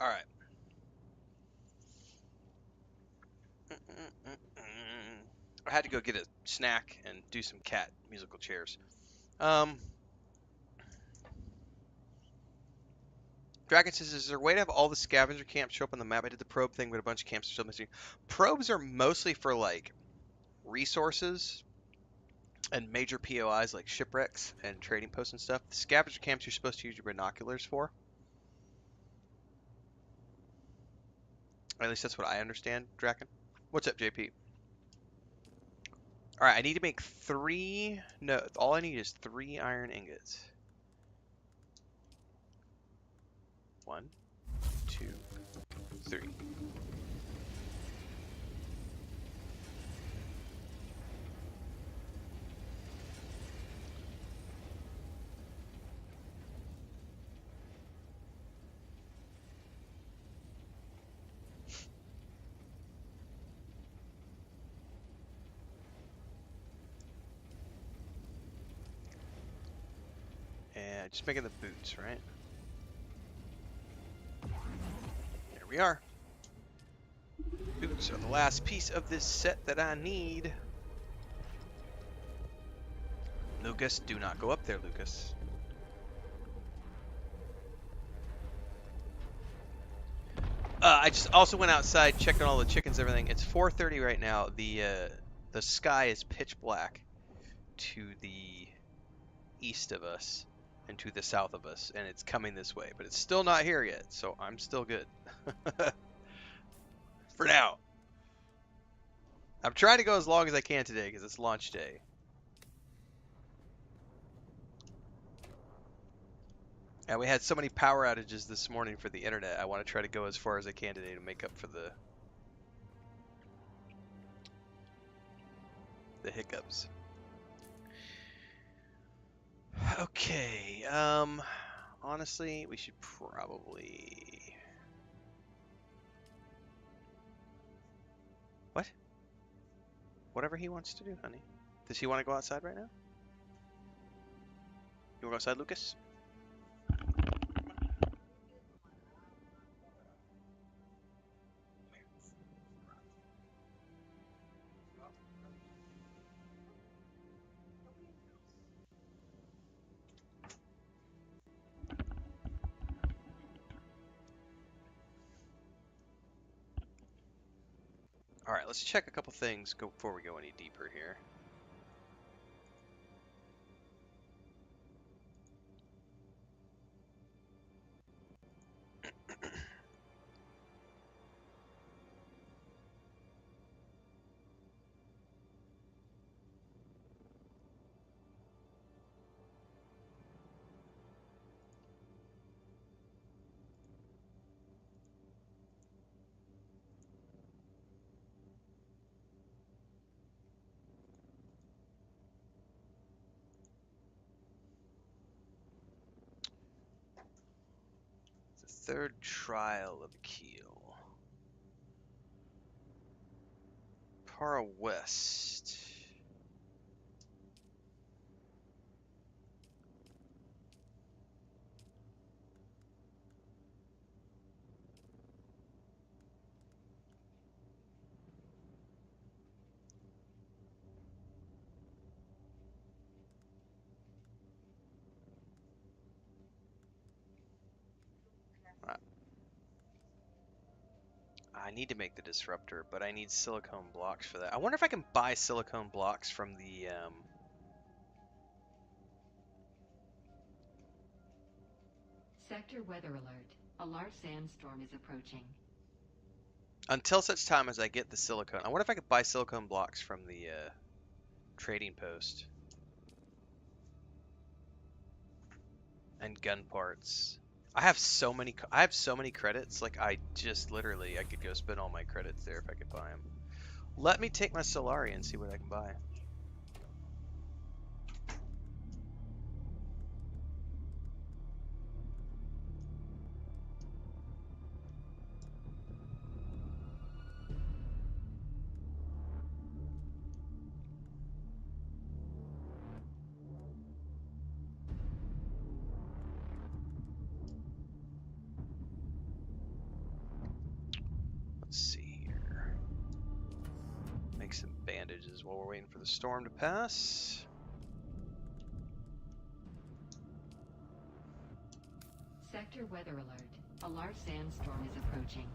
Speaker 1: All right. I had to go get a snack and do some cat musical chairs. Um, Dragon says, is there a way to have all the scavenger camps show up on the map? I did the probe thing, but a bunch of camps are still missing. Probes are mostly for like resources and major POIs like shipwrecks and trading posts and stuff. The scavenger camps you're supposed to use your binoculars for. Or at least that's what I understand, Draken. What's up, JP? All right, I need to make 3. No, all I need is 3 iron ingots. 1, 2, 3. And just making the boots, right? There we are. Boots are the last piece of this set that I need. Lucas, do not go up there, Lucas. I just also went outside, checked on all the chickens, everything. It's 4:30 right now. The sky is pitch black to the east of us and to the south of us, and it's coming this way, but it's still not here yet, so I'm still good. For now. I'm trying to go as long as I can today because it's launch day. And we had so many power outages this morning for the internet. I want to try to go as far as I can today to make up for the hiccups. Okay, honestly, we should probably... What? Whatever he wants to do, honey. Does he want to go outside right now? You want to go outside, Lucas? Alright, let's check a couple things before we go any deeper here. The third trial of Keel. Para West. I need to make the disruptor, but I need silicone blocks for that. I wonder if I can buy silicone blocks from the
Speaker 9: Sector weather alert. A large sandstorm is approaching.
Speaker 1: until such time as I get the silicone. I wonder if I could buy silicone blocks from the trading post. And gun parts. I have so many credits. Like I just literally I could go spend all my credits there if I could buy them. Let me take my Solari and see what I can buy. Let's see here. Make some bandages while we're waiting for the storm to pass.
Speaker 9: Sector weather alert. A large sandstorm is approaching.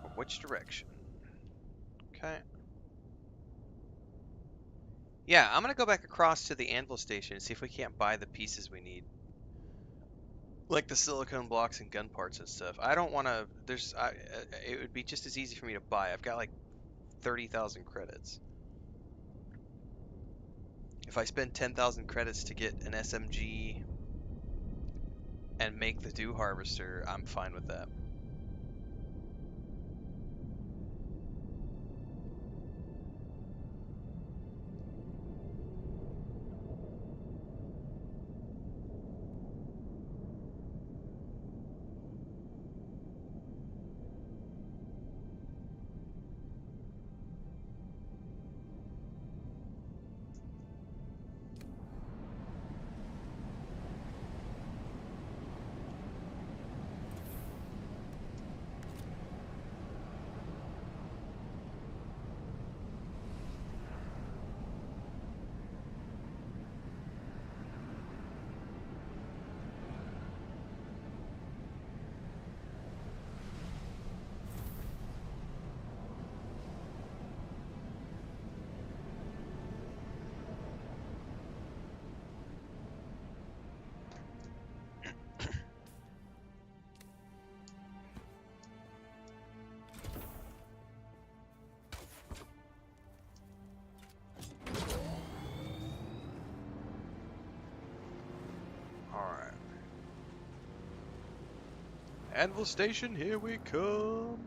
Speaker 1: From which direction? Okay. Yeah, I'm gonna go back across to the anvil station and see if we can't buy the pieces we need. Like the silicone blocks and gun parts and stuff. I don't want to. It would be just as easy for me to buy. I've got like 30,000 credits. If I spend 10,000 credits to get an SMG and make the dew harvester, I'm fine with that. Alright. Anvil Station, here we come.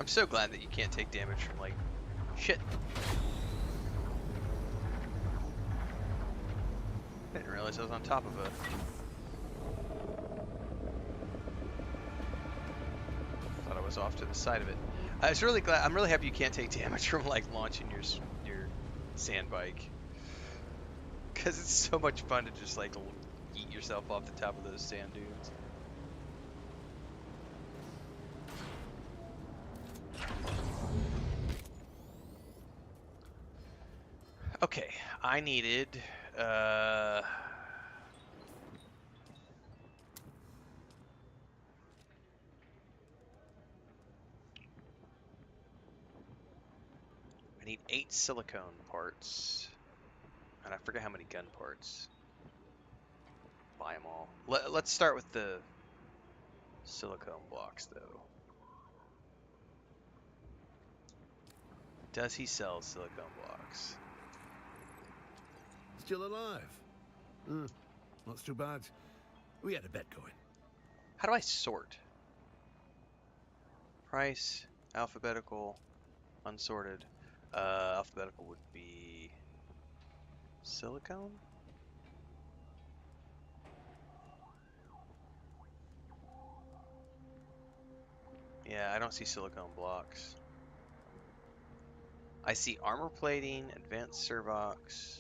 Speaker 1: I'm so glad that you can't take damage from, like, shit. I didn't realize I was on top of a... Thought I was off to the side of it. I was really glad. I'm really happy you can't take damage from, like, launching your Sandbike. Because it's so much fun to just, like, eat yourself off the top of those sand dunes. Okay, I needed, I need 8 silicone parts, and I forget how many gun parts. Buy them all. Let's start with the silicone blocks, though. Does he sell silicone blocks?
Speaker 4: Still alive? Not too bad. We had a bet going.
Speaker 1: How do I sort? Price, alphabetical, unsorted. Alphabetical would be silicone? Yeah, I don't see silicone blocks. I see armor plating, advanced servox.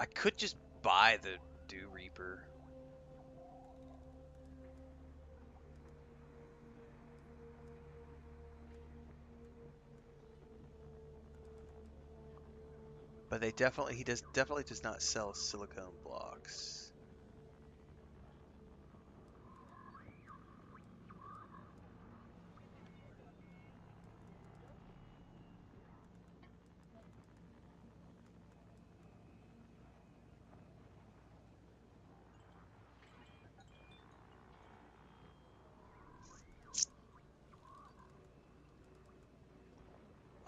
Speaker 1: I could just buy the Dew Reaper. But he definitely does not sell silicone blocks.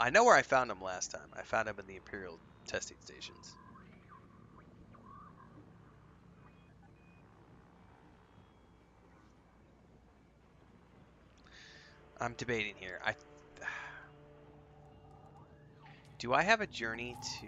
Speaker 1: I know where I found him last time. I found him in the Imperial testing stations. I'm debating here. Do I have a journey to...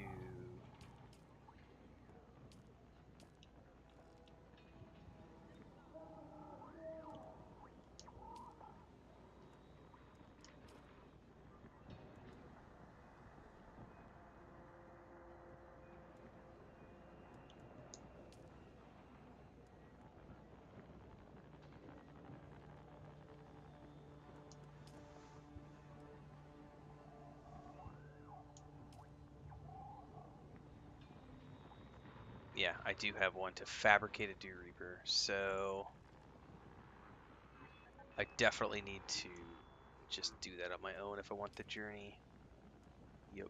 Speaker 1: Yeah, I do have one to fabricate a Dew Reaper, so I definitely need to just do that on my own if I want the journey. Yep.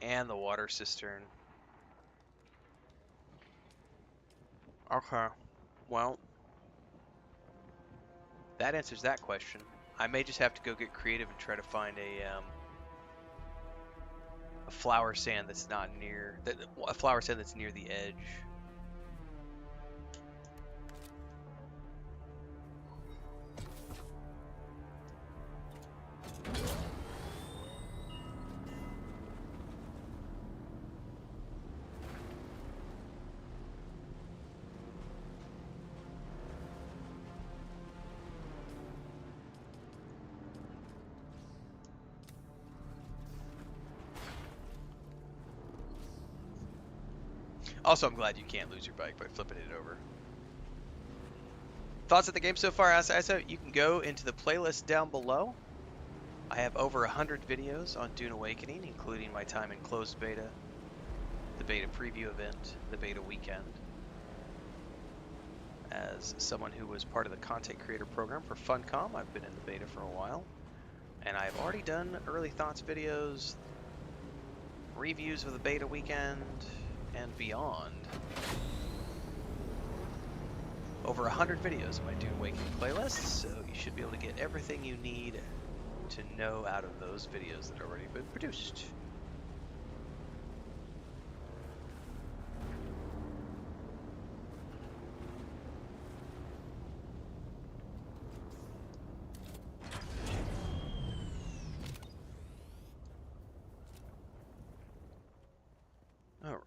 Speaker 1: And the water cistern. Okay. Well, that answers that question. I may just have to go get creative and try to find a flower sand that's not near a flower sand that's near the edge. Also, I'm glad you can't lose your bike by flipping it over. Thoughts of the game so far? You can go into the playlist down below. I have over 100 videos on Dune Awakening, including my time in closed beta, the beta preview event, the beta weekend. As someone who was part of the content creator program for Funcom, I've been in the beta for a while. And I've already done early thoughts videos, reviews of the beta weekend, and beyond. Over 100 videos in my Dune Awakening playlist, so you should be able to get everything you need to know out of those videos that have already been produced. Alright.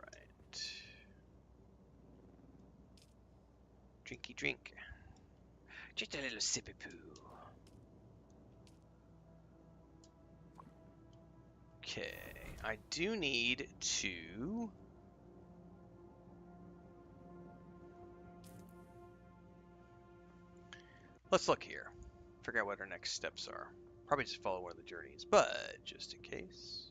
Speaker 1: Drinky drink. Just a little sippy poo. Okay, I do need to... Let's look here. Figure out what our next steps are. Probably just follow one of the journeys, but just in case.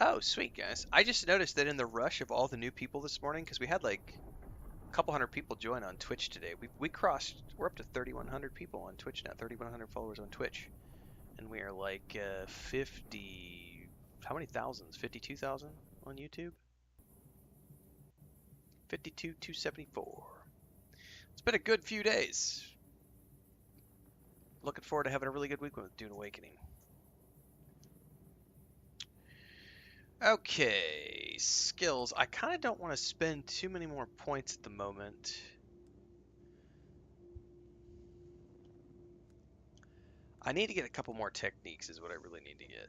Speaker 1: Oh, sweet, guys. I just noticed that in the rush of all the new people this morning, because we had like a couple hundred people join on Twitch today, we're up to 3,100 people on Twitch now, 3,100 followers on Twitch. And we are like 50, how many thousands? 52,000 on YouTube? 52,274. It's been a good few days. Looking forward to having a really good week with Dune Awakening. Okay, skills. I kind of don't want to spend too many more points at the moment. I need to get a couple more techniques is what I really need to get.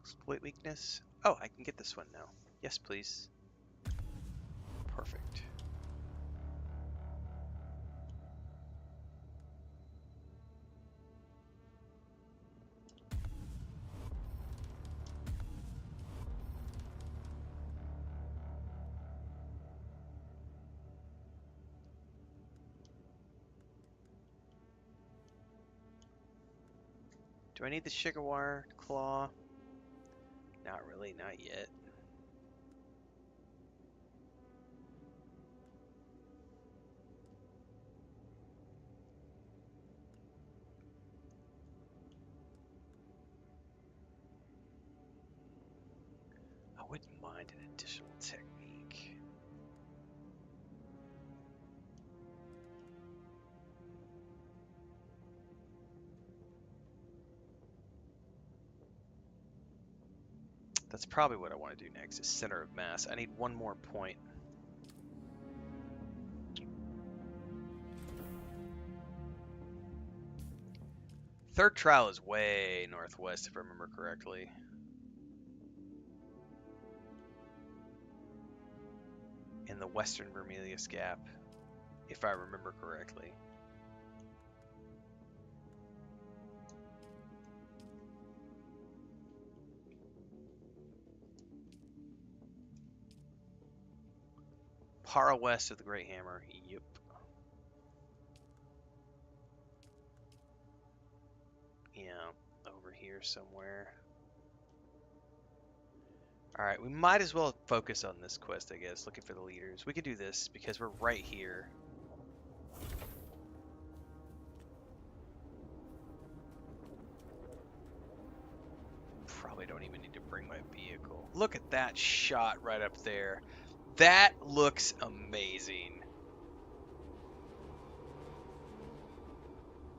Speaker 1: Exploit weakness. Oh, I can get this one now. Yes, please. Perfect. Do I need the Shigarwire claw? Not really, not yet. I wouldn't mind an additional technique. That's probably what I want to do next, is center of mass. I need one more point. Third trial is way northwest, if I remember correctly. In the western Vermilius Gap, if I remember correctly. Para west of the Great Hammer. Yep. Yeah, over here somewhere. Alright, we might as well focus on this quest, I guess, looking for the leaders. We can do this because we're right here. Probably don't even need to bring my vehicle. Look at that shot right up there. That looks amazing.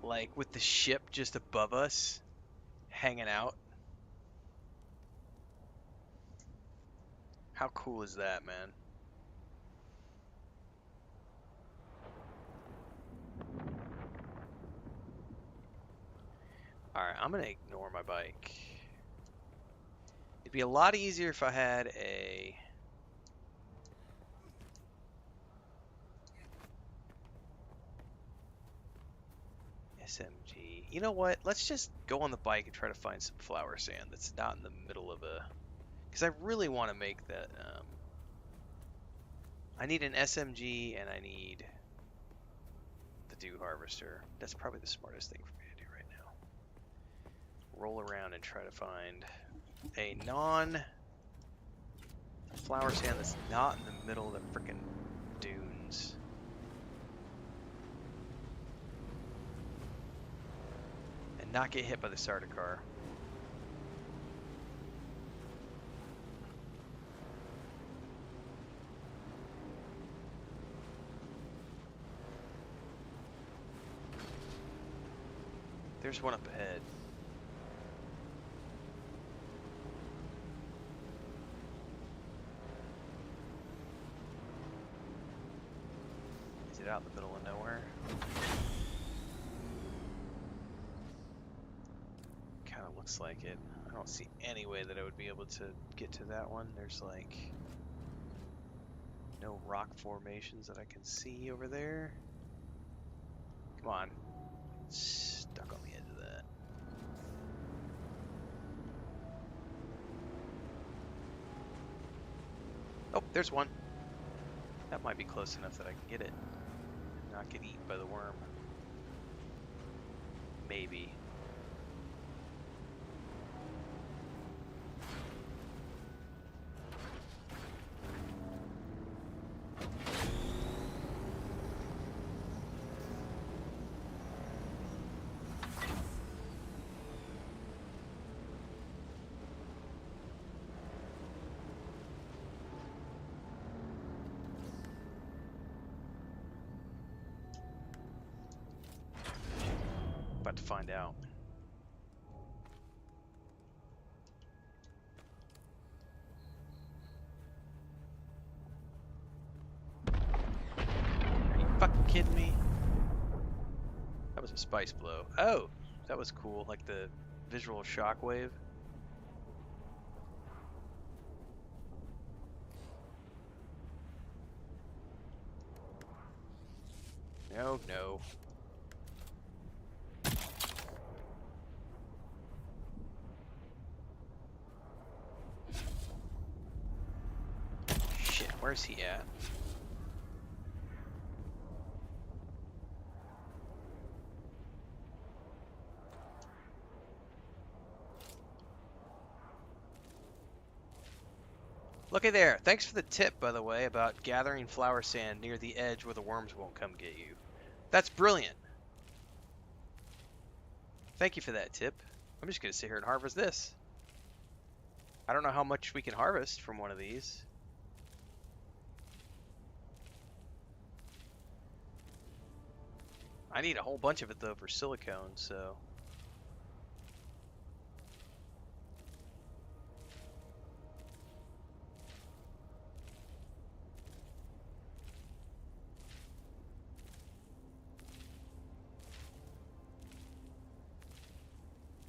Speaker 1: Like with the ship just above us, hanging out. How cool is that, man? Alright, I'm gonna ignore my bike. It'd be a lot easier if I had a... SMG. You know what? Let's just go on the bike and try to find some flower sand that's not in the middle of a... Because I really want to make that... I need an SMG and I need the dew harvester. That's probably the smartest thing for me to do right now. Roll around and try to find a non-flower sand that's not in the middle of the frickin' dunes. And not get hit by the Sardaukar. There's one up ahead. Is it out in the middle of nowhere? Kind of looks like it. I don't see any way that I would be able to get to that one. There's like no rock formations that I can see over there. Come on. Stuck on the edge of that. Oh, there's one. That might be close enough that I can get it. Not get eaten by the worm. Maybe. About to find out. Are you fucking kidding me? That was a spice blow. Oh, that was cool. Like the visual shockwave. No, no. Shit, where's he at? Looky there. Thanks for the tip, by the way, about gathering flower sand near the edge where the worms won't come get you. That's brilliant. Thank you for that tip. I'm just going to sit here and harvest this. I don't know how much we can harvest from one of these. I need a whole bunch of it, though, for silicone, so...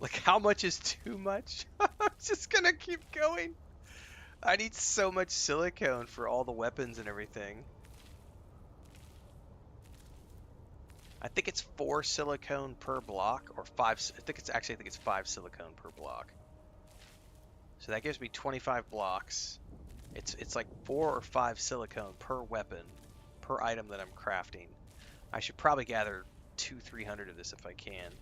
Speaker 1: Like, how much is too much? I'm just gonna keep going. I need so much silicone for all the weapons and everything. I think it's 4 silicone per block, or 5. I think it's 5 silicone per block. So that gives me 25 blocks. It's like 4 or 5 silicone per weapon, per item that I'm crafting. I should probably gather 200-300 of this if I can.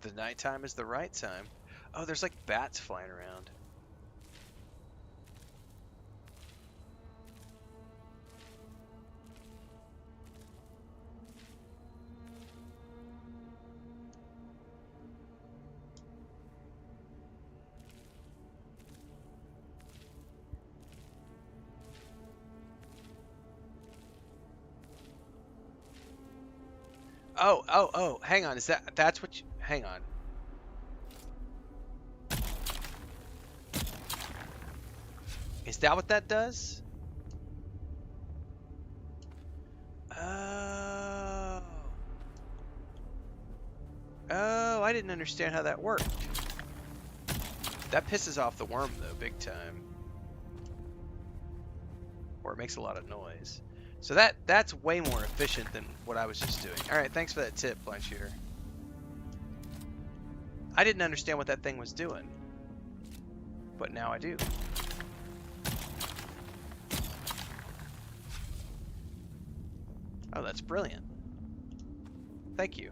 Speaker 1: The nighttime is the right time. Oh, there's like bats flying around. Oh, hang on. That's what you, hang on. Is that what that does? Oh. Oh, I didn't understand how that worked. That pisses off the worm though, big time. Or it makes a lot of noise. So that's way more efficient than what I was just doing. Alright, thanks for that tip, Blind Shooter. I didn't understand what that thing was doing. But now I do. Oh, that's brilliant. Thank you.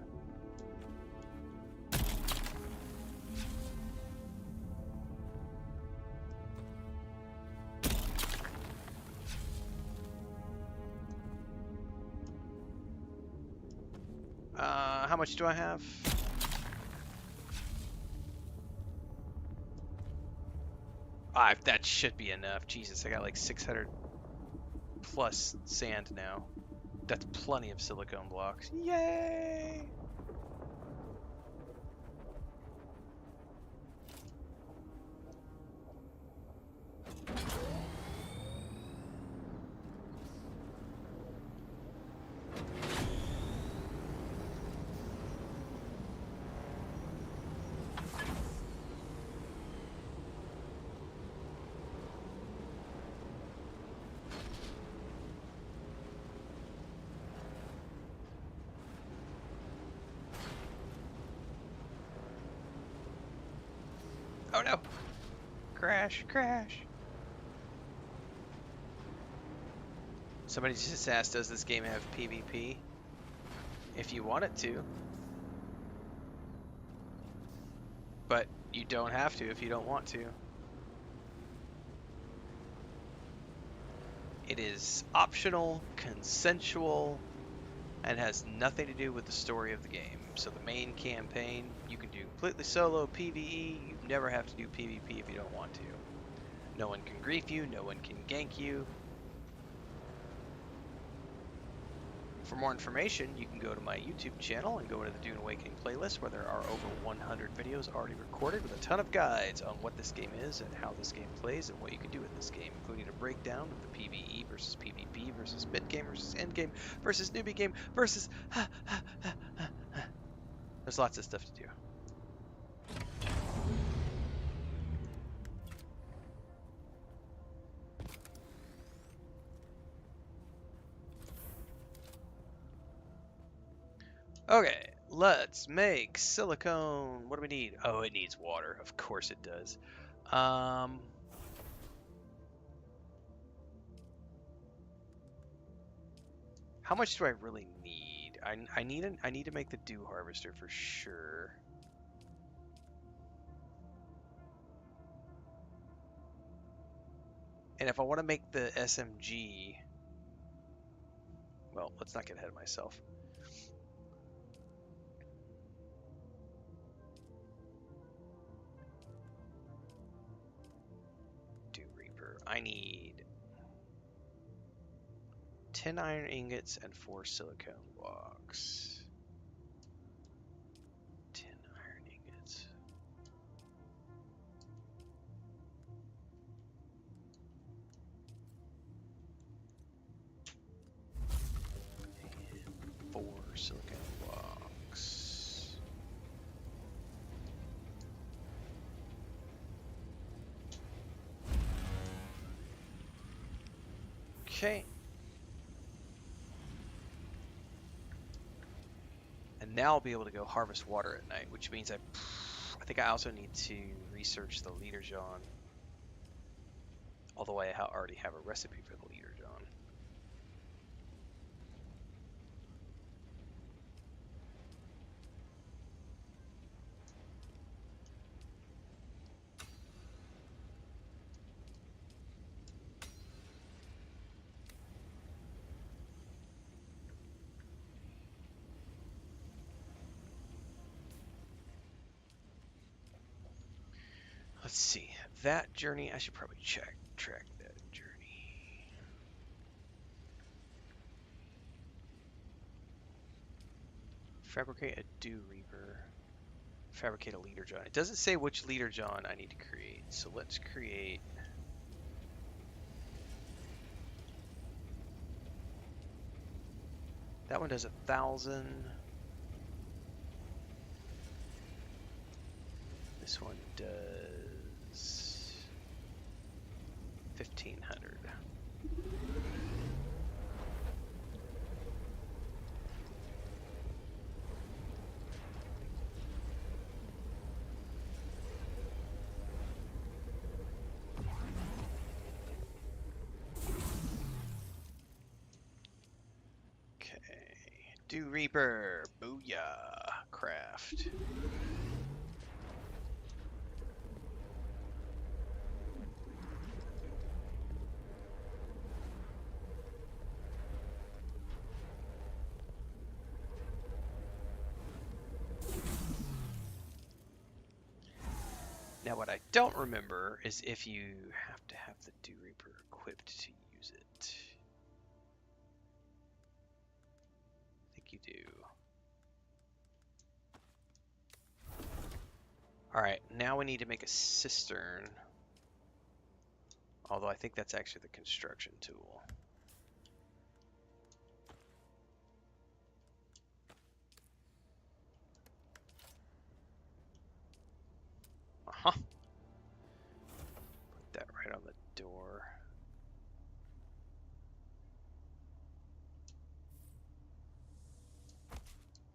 Speaker 1: How much do I have? That should be enough. Jesus, I got like 600 plus sand now. That's plenty of silicone blocks. Yay! Oh no! Crash, crash! Somebody just asked, does this game have PvP? If you want it to. But you don't have to if you don't want to. It is optional, consensual, and has nothing to do with the story of the game. So the main campaign, you can do completely solo PvE. You never have to do PvP if you don't want to. No one can grief you, no one can gank you. For more information, you can go to my YouTube channel and go into the Dune Awakening playlist, where there are over 100 videos already recorded with a ton of guides on what this game is and how this game plays and what you can do with this game, including a breakdown of the PvE versus PvP versus mid-game versus end-game versus newbie game versus... There's lots of stuff to do. Okay, let's make silicone. What do we need? Oh, it needs water. Of course it does. How much do I really need? I need to make the dew harvester for sure. And if I want to make the SMG, well, let's not get ahead of myself. Dew Reaper. I need 10 iron ingots and 4 silicone blocks. 10 iron ingots. And 4 silicone blocks. Okay. And now I'll be able to go harvest water at night, which means I think I also need to research the leader John. Although I already have a recipe for the leader John. Let's see. That journey, I should probably track that journey. Fabricate a dew reaper. Fabricate a leader John. It doesn't say which leader John I need to create, so let's create. That one does 1,000. This one does 1,500. Okay, Dew Reaper, booyah, craft. Now what I don't remember is if you have to have the Dew Reaper equipped to use it. I think you do. Alright, now we need to make a cistern. Although I think that's actually the construction tool. Uh-huh. Put that right on the door.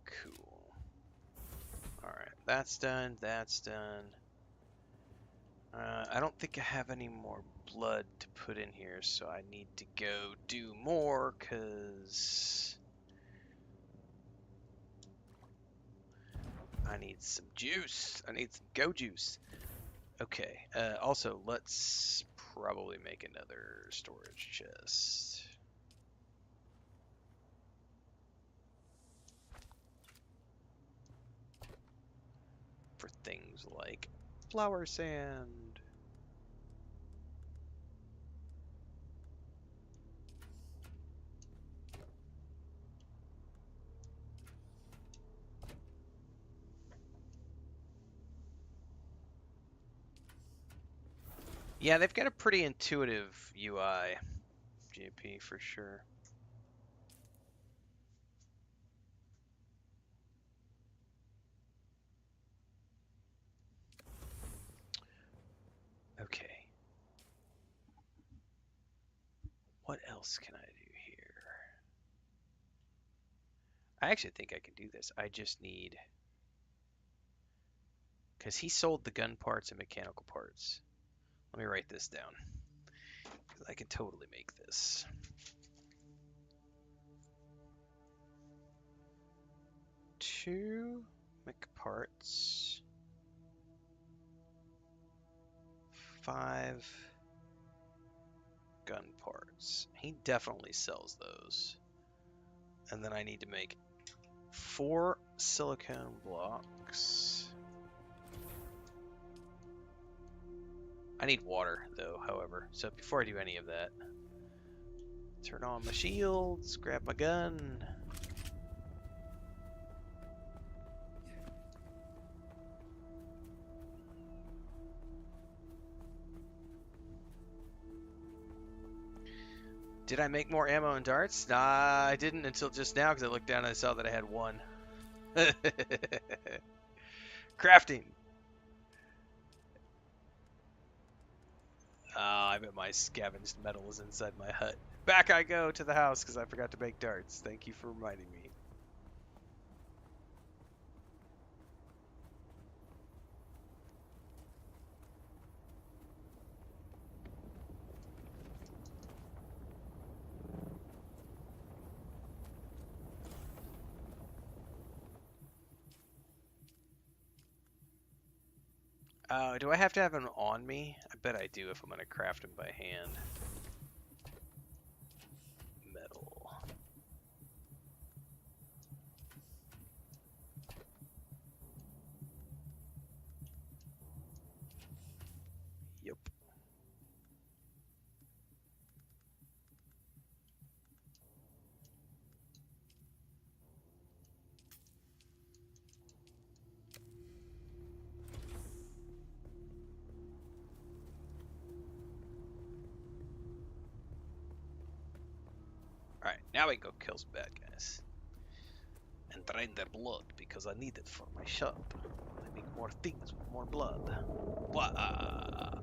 Speaker 1: Cool. Alright, that's done, that's done. I don't think I have any more blood to put in here, so I need to go do more, because I need some juice. I need some go juice. Okay, also, let's probably make another storage chest. For things like flower sand. Yeah, they've got a pretty intuitive UI, JP, for sure. Okay. What else can I do here? I actually think I can do this. I just need... Because he sold the gun parts and mechanical parts. Let me write this down. Because I can totally make this. Two mech parts. 5 gun parts. He definitely sells those. And then I need to make 4 silicone blocks. I need water, though, however. So before I do any of that, turn on my shields, grab my gun. Did I make more ammo and darts? Nah, I didn't until just now because I looked down and I saw that I had 1. Crafting. I bet my scavenged metal is inside my hut. Back I go to the house because I forgot to make darts. Thank you for reminding me. Do I have to have them on me? I bet I do if I'm going to craft them by hand. Metal. Yep. Alright, now we can go kill some bad guys. And drain their blood because I need it for my shop. I make more things with more blood. Wah!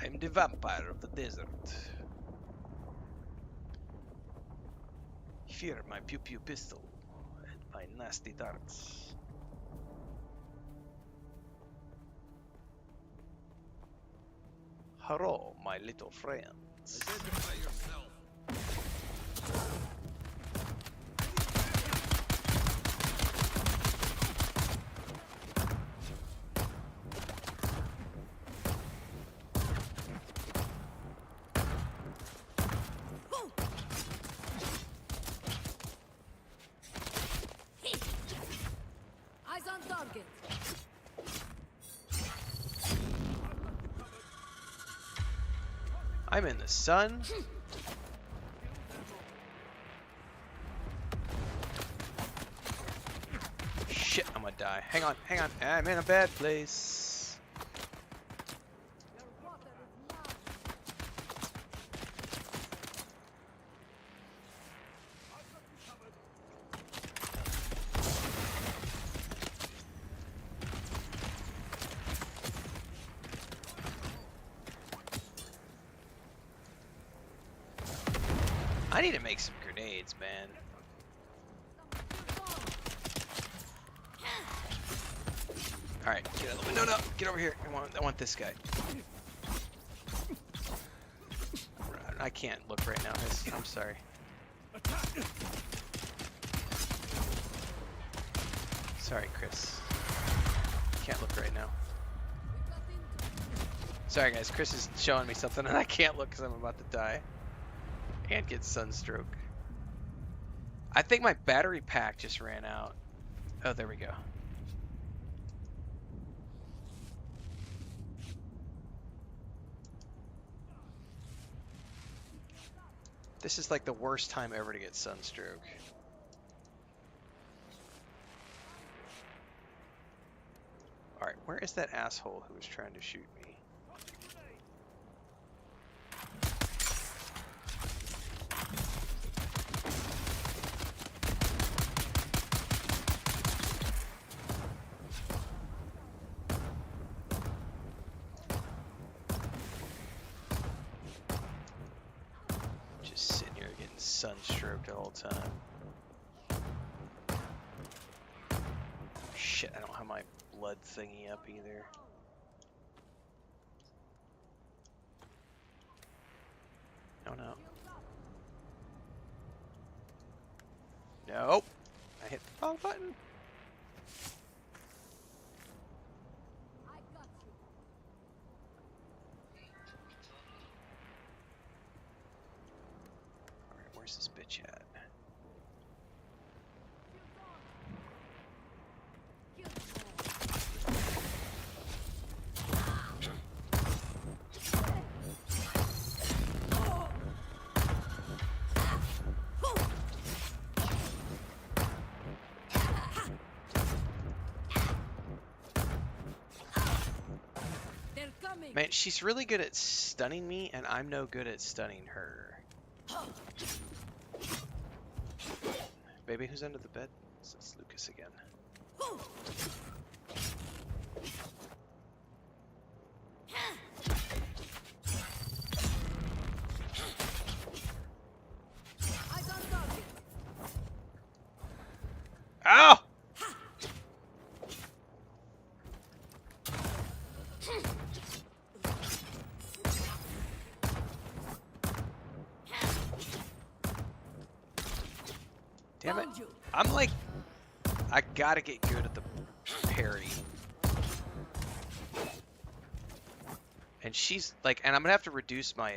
Speaker 1: I'm the vampire of the desert. Fear my pew pew pistol and my nasty darts. Hello, my little friends.
Speaker 7: Identify yourself.
Speaker 6: Eyes on target.
Speaker 1: I'm in the sun. Shit, I'm gonna die. Hang on, hang on. I'm in a bad place.
Speaker 6: Your water is mine.
Speaker 1: I need to make some grenades, man. Alright, get out of the way. No, no, get over here. I want this guy. I can't look right now. I'm sorry. Sorry, Chris. Can't look right now. Sorry, guys. Chris is showing me something, and I can't look because I'm about to die. And get sunstroke. I think my battery pack just ran out. Oh, there we go. This is like the worst time ever to get sunstroke. Alright, where is that asshole who was trying to shoot me? sunstroke the whole time. Shit, I don't have my blood thingy up either. Oh no. Nope. I hit the wrong button. Alright, where's this bitch at? Man, she's really good at stunning me, and I'm no good at stunning her. Baby, who's under the bed? It's Lucas again. Ow! Damn it. I'm like, I gotta get good at the parry. And she's like, and I'm gonna have to reduce my,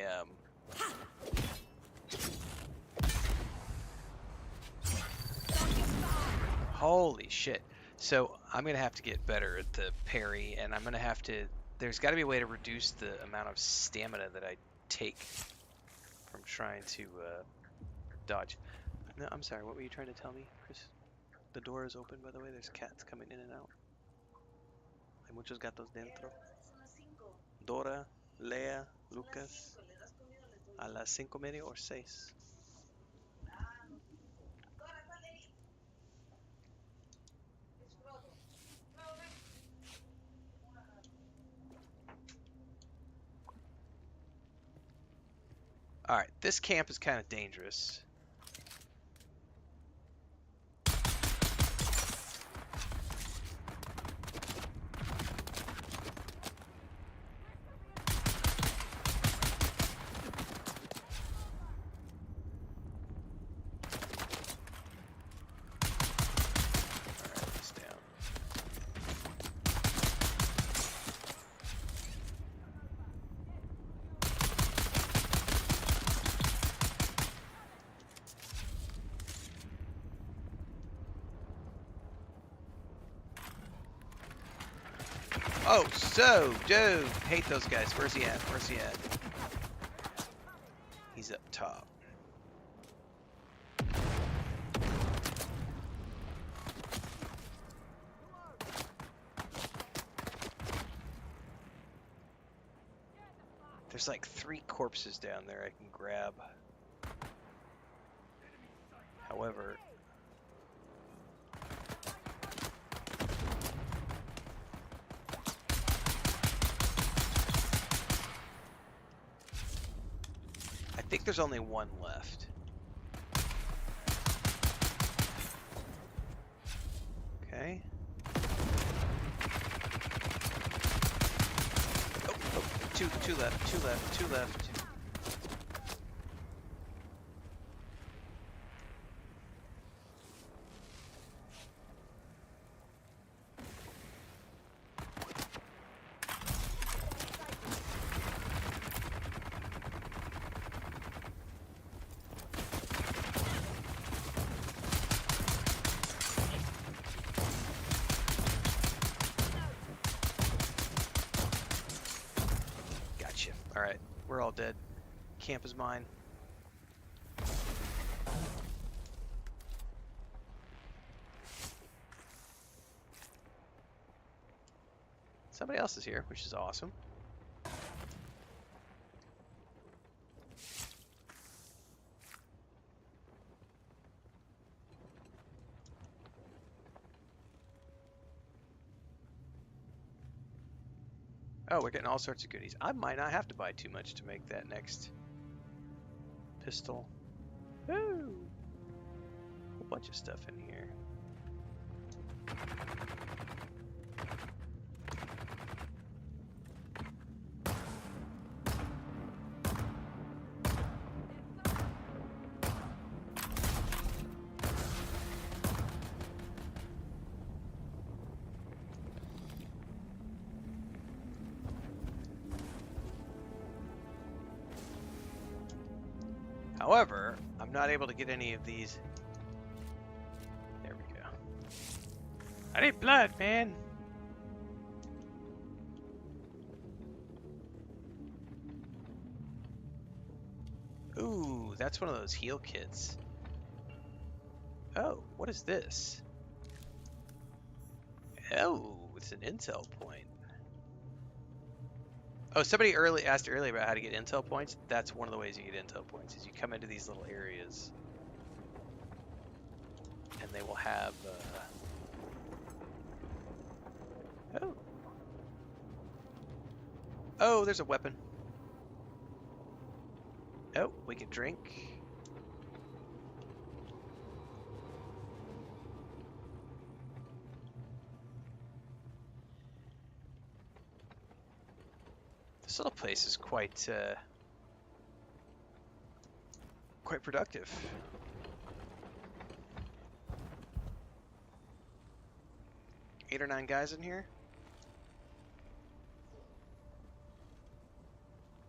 Speaker 1: holy shit. So I'm gonna have to get better at the parry, and I'm gonna have to, there's gotta be a way to reduce the amount of stamina that I take from trying to, dodge. No, I'm sorry, what were you trying to tell me, Chris? The door is open, by the way. There's cats coming in and out. Hay muchos gatos dentro. Dora, Lea, Lucas. A las 5:30 or 6. Alright, this camp is kind of dangerous. Oh, so, dude, hate those guys. Where's he at? Where's he at? He's up top. There's like 3 corpses down there I can grab. However, I think there's only one left. Okay. Oh, two left, two left, two left. Alright, we're all dead. Camp is mine. Somebody else is here, which is awesome. Oh, we're getting all sorts of goodies. I might not have to buy too much to make that next pistol. Woo! A bunch of stuff in here. However, I'm not able to get any of these. There we go. I need blood, man. Ooh, that's one of those heal kits. Oh, what is this? Oh, it's an intel point. Oh, somebody asked earlier about how to get intel points. That's one of the ways you get intel points, is you come into these little areas and they will have oh. Oh, there's a weapon. Oh, we can drink. This little place is quite productive. Eight or nine guys in here.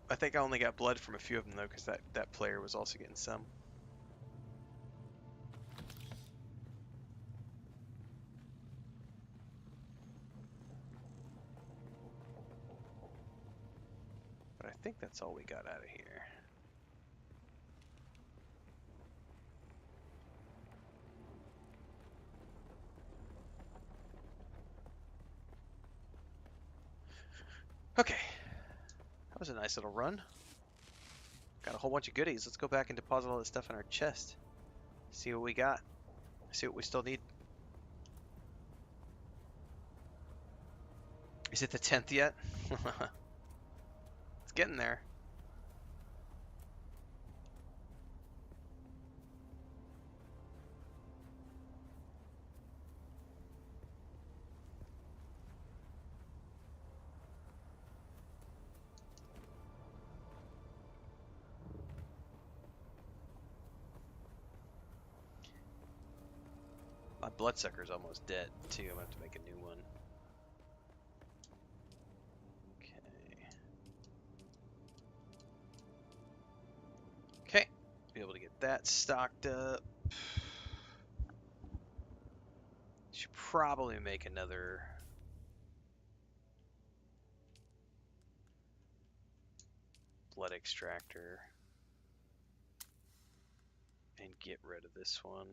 Speaker 1: I think I only got blood from a few of them though, because that player was also getting some. But I think that's all we got out of here. Okay, that was a nice little run. Got a whole bunch of goodies. Let's go back and deposit all this stuff in our chest. See what we got. See what we still need. Is it the 10th yet? It's getting there. My bloodsucker's almost dead too. I'm gonna have to make a new one. Okay, be able to get that stocked up. Should probably make another blood extractor and get rid of this one.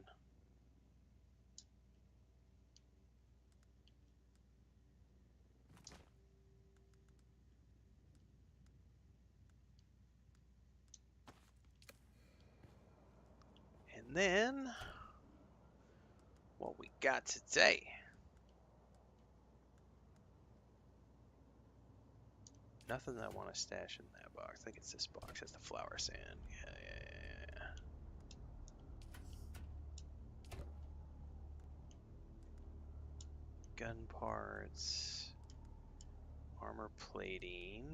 Speaker 1: And then what we got today. Nothing that I want to stash in that box. I think it's this box. That's the flower sand. Yeah. Gun parts. Armor plating.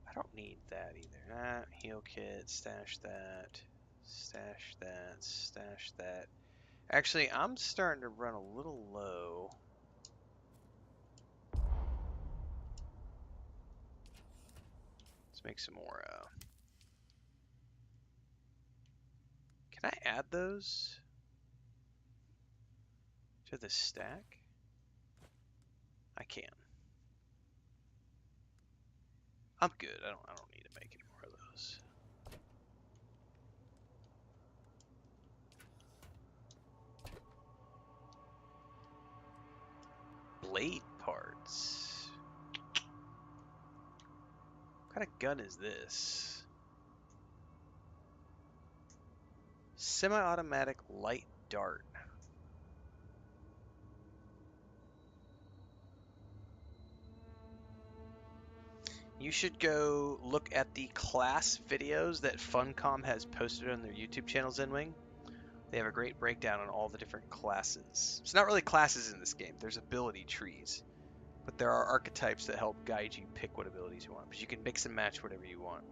Speaker 1: I don't need that either. Heal kit. Stash that. Stash that. Stash that. Actually, I'm starting to run a little low. Let's make some more. Can I add those to the stack? I can. I'm good. I don't need to make any more of those. Blade parts. What kind of gun is this? Semi-automatic light dart. You should go look at the class videos that Funcom has posted on their YouTube channel, Zenwing. They have a great breakdown on all the different classes. It's not really classes in this game. There's ability trees. But there are archetypes that help guide you pick what abilities you want. But you can mix and match whatever you want.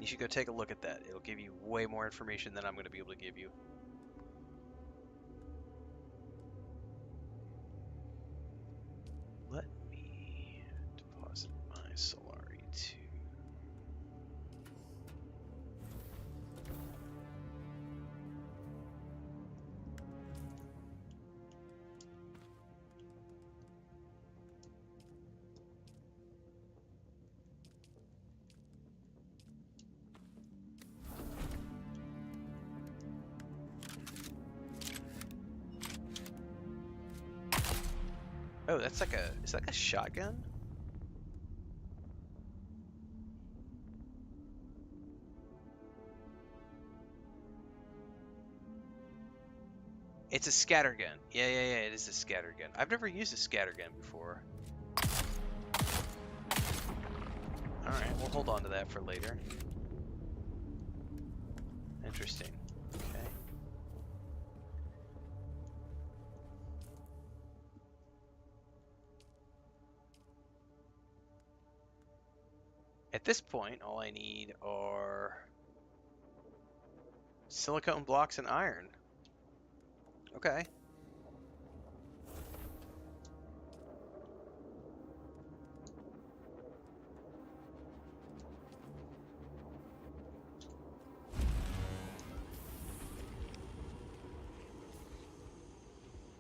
Speaker 1: You should go take a look at that. It'll give you way more information than I'm going to be able to give you. Let me deposit my Solari 2. Oh, that's like a, is that like a shotgun? It's a scattergun. Yeah, it is a scattergun. I've never used a scattergun before. Alright, we'll hold on to that for later. Interesting. Okay. At this point, all I need are silicone blocks and iron. Okay.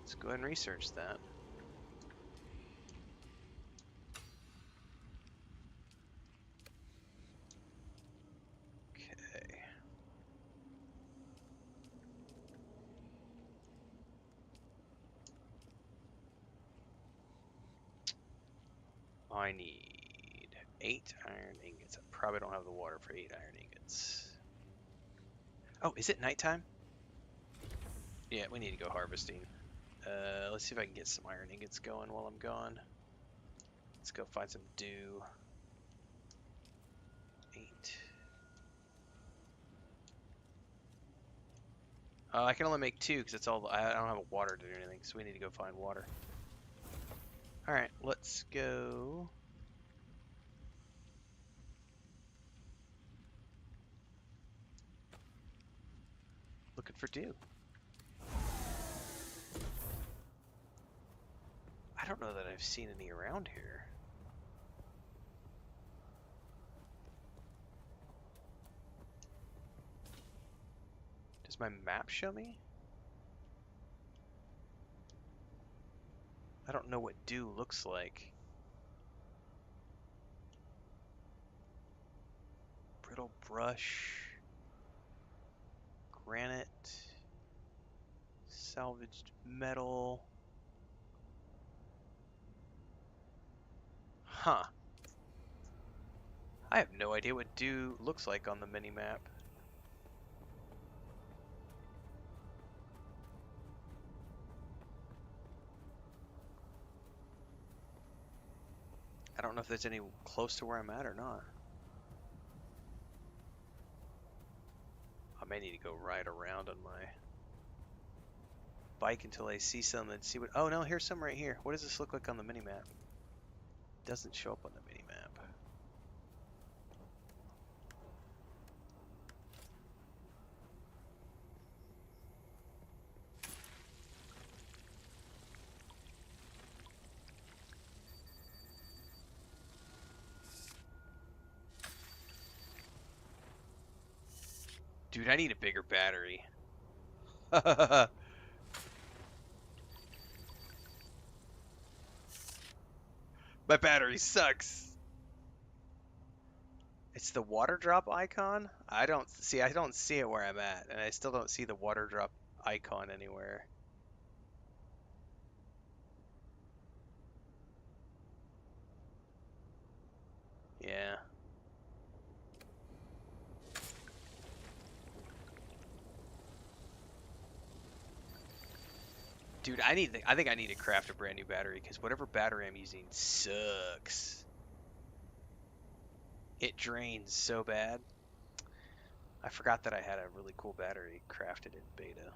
Speaker 1: Let's go ahead and research that. Okay. I need 8 iron ingots. I probably don't have the water for 8 iron ingots. Oh, is it nighttime? Yeah, we need to go harvesting. Let's see if I can get some iron ingots going while I'm gone. Let's go find some dew. 8. I can only make 2 because it's all. I don't have water to do anything, so we need to go find water. All right, let's go. Looking for dew. I don't know that I've seen any around here. Does my map show me? I don't know what dew looks like. Brittle brush. Granite. Salvaged metal. Huh. I have no idea what dew looks like on the mini-map. I don't know if there's any close to where I'm at or not. I may need to go ride around on my bike until I see some and see what... Oh no, here's some right here. What does this look like on the mini-map? Doesn't show up on the mini-map. Dude, I need a bigger battery. My battery sucks. It's the water drop icon? I don't see it where I'm at, and I still don't see the water drop icon anywhere. Yeah. Dude, I think I need to craft a brand new battery because whatever battery I'm using sucks. It drains so bad. I forgot that I had a really cool battery crafted in beta.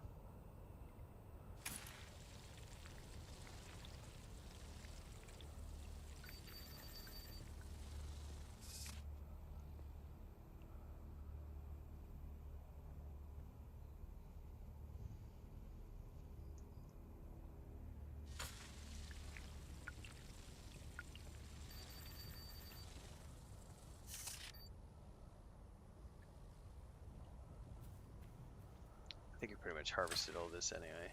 Speaker 1: I think we pretty much harvested all this anyway.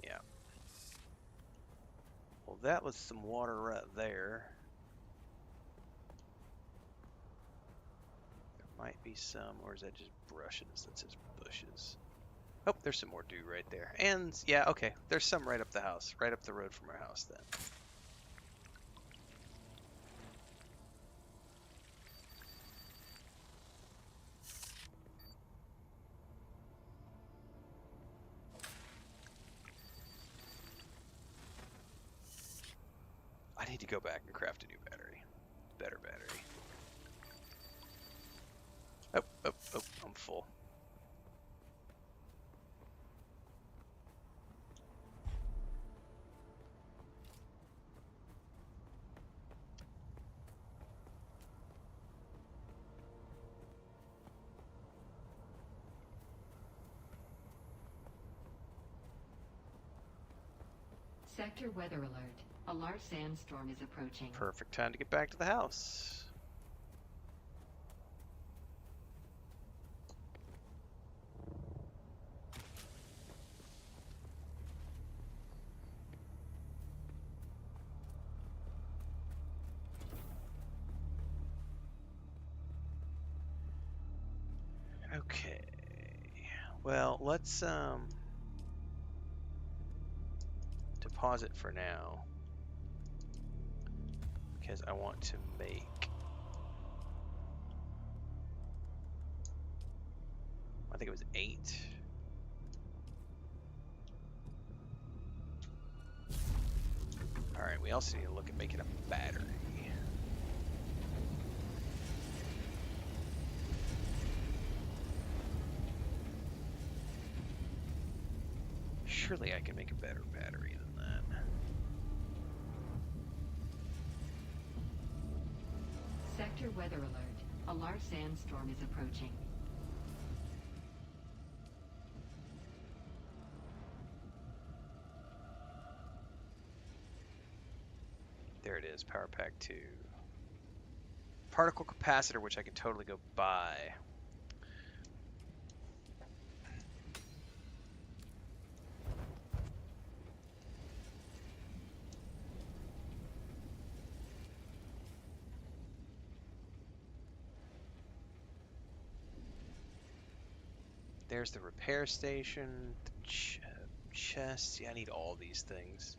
Speaker 1: Yeah. Well, that was some water right there. There might be some, or is that just brushes? That says bushes. Oh, there's some more dew right there. And, yeah, okay. There's some right up the house. Right up the road from our house, then. I need to go back and craft a new battery. Better battery. Oh, I'm full.
Speaker 9: Sector weather alert. A large sandstorm is approaching.
Speaker 1: Perfect time to get back to the house. Okay. Well, let's deposit for now, because I want to make I think it was 8. Alright, we also need to look at making a battery. Surely I can make a better battery than that.
Speaker 9: Sector weather alert. A large sandstorm is approaching.
Speaker 1: There it is, power pack 2. Particle capacitor, which I can totally go buy. There's the repair station, the chest. Yeah, I need all these things.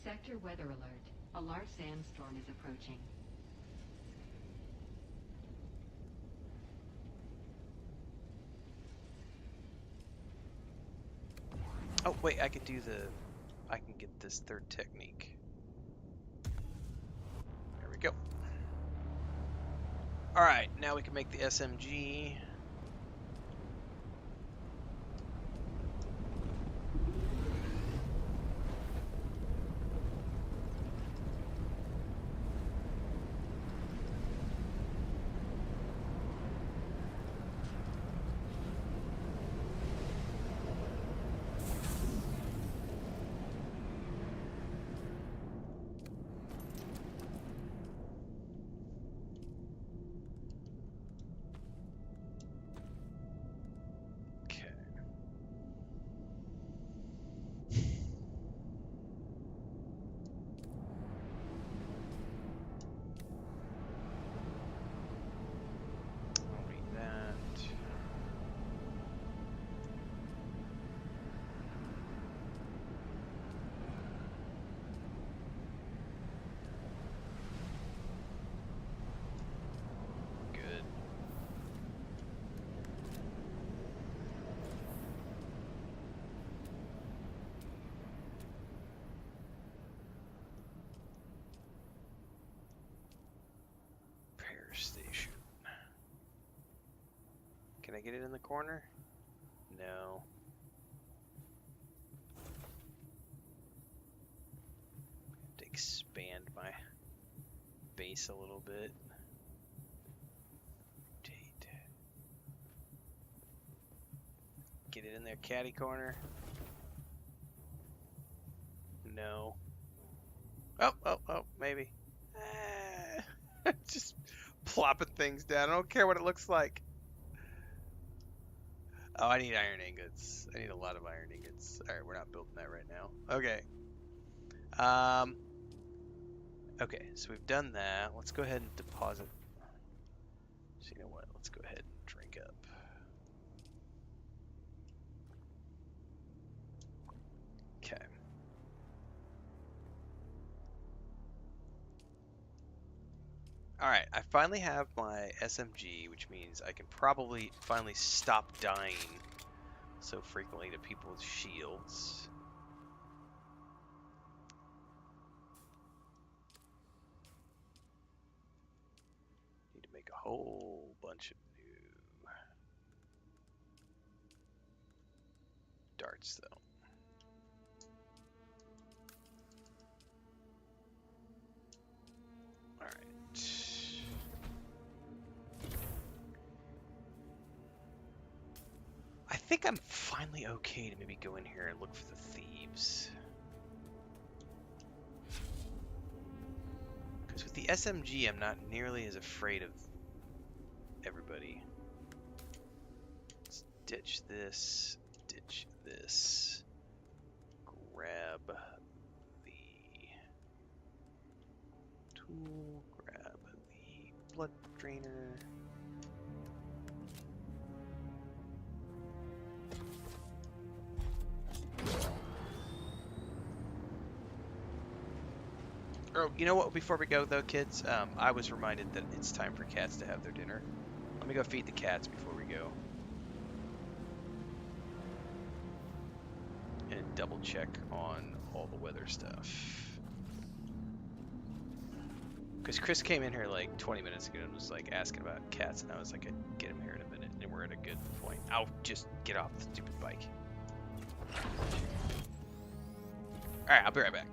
Speaker 9: Sector weather alert. A large sandstorm is approaching.
Speaker 1: Oh, wait, I can get this third technique. There we go. Alright, now we can make the SMG. I get it in the corner? No. To expand my base a little bit. Rotate. Get it in there, catty corner. No. Oh, maybe. Just plopping things down. I don't care what it looks like. Oh, I need iron ingots. I need a lot of iron ingots. Alright, we're not building that right now. Okay. Okay, so we've done that. Let's go ahead and deposit. So you know what? Let's go ahead and drink up. Okay. Alright, I finally have my SMG, which means I can probably finally stop dying so frequently to people with shields. Need to make a whole bunch of new darts, though. Alright. I think I'm finally okay to maybe go in here and look for the thieves. Because with the SMG, I'm not nearly as afraid of everybody. Let's ditch this, grab the tool, grab the blood drainer. Oh, you know what? Before we go, though, kids, I was reminded that it's time for cats to have their dinner. Let me go feed the cats before we go. And double check on all the weather stuff. Because Chris came in here like 20 minutes ago and was like asking about cats, and I was like, I'd get him here in a minute, and we're at a good point. I'll just get off the stupid bike. Alright, I'll be right back.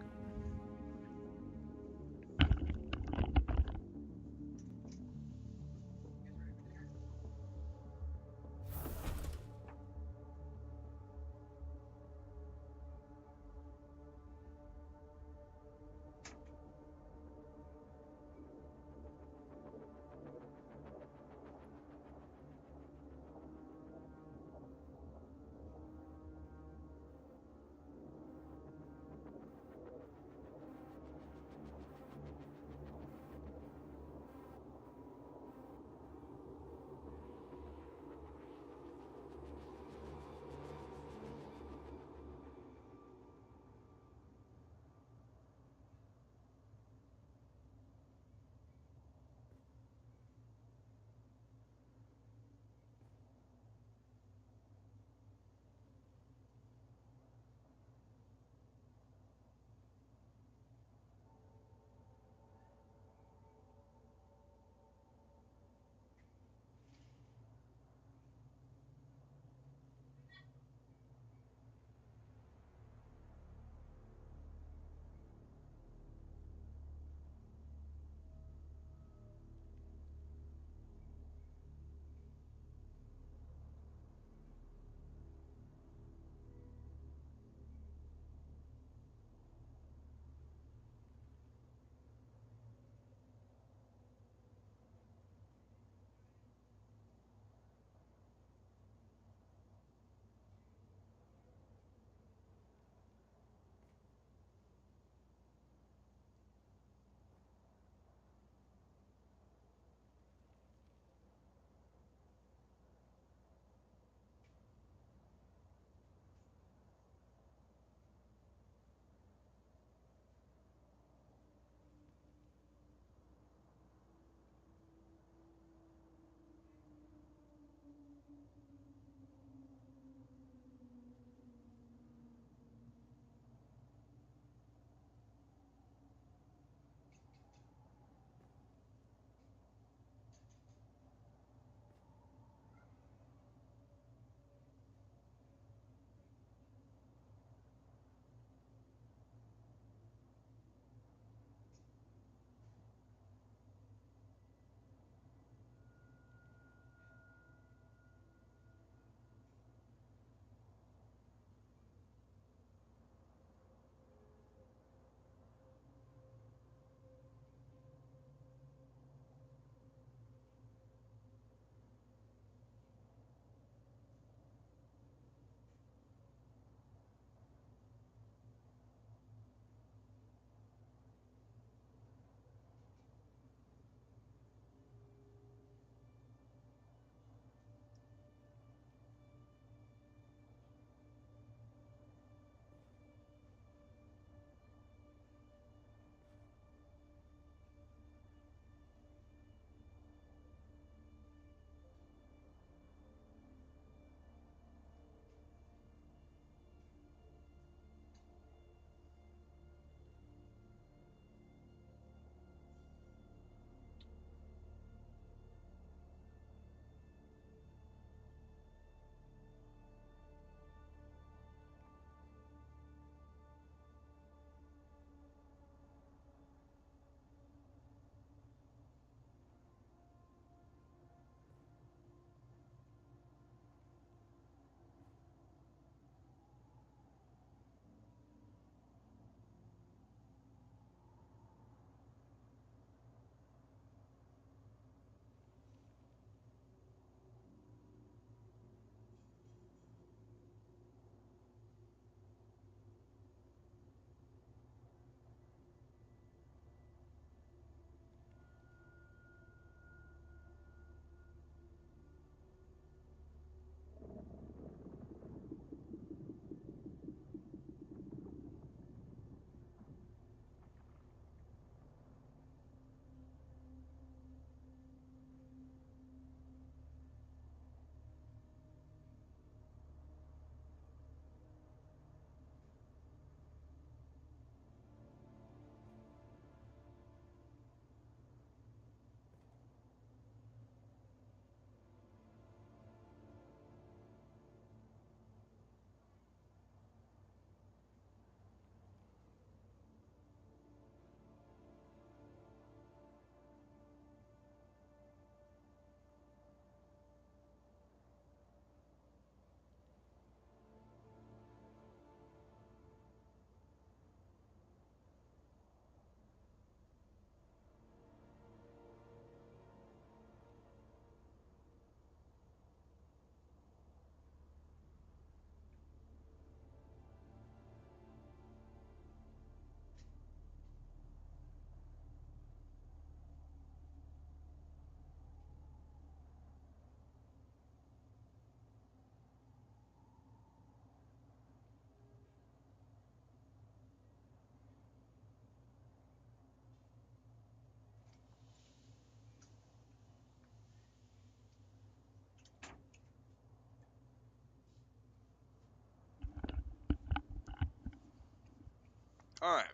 Speaker 1: All right.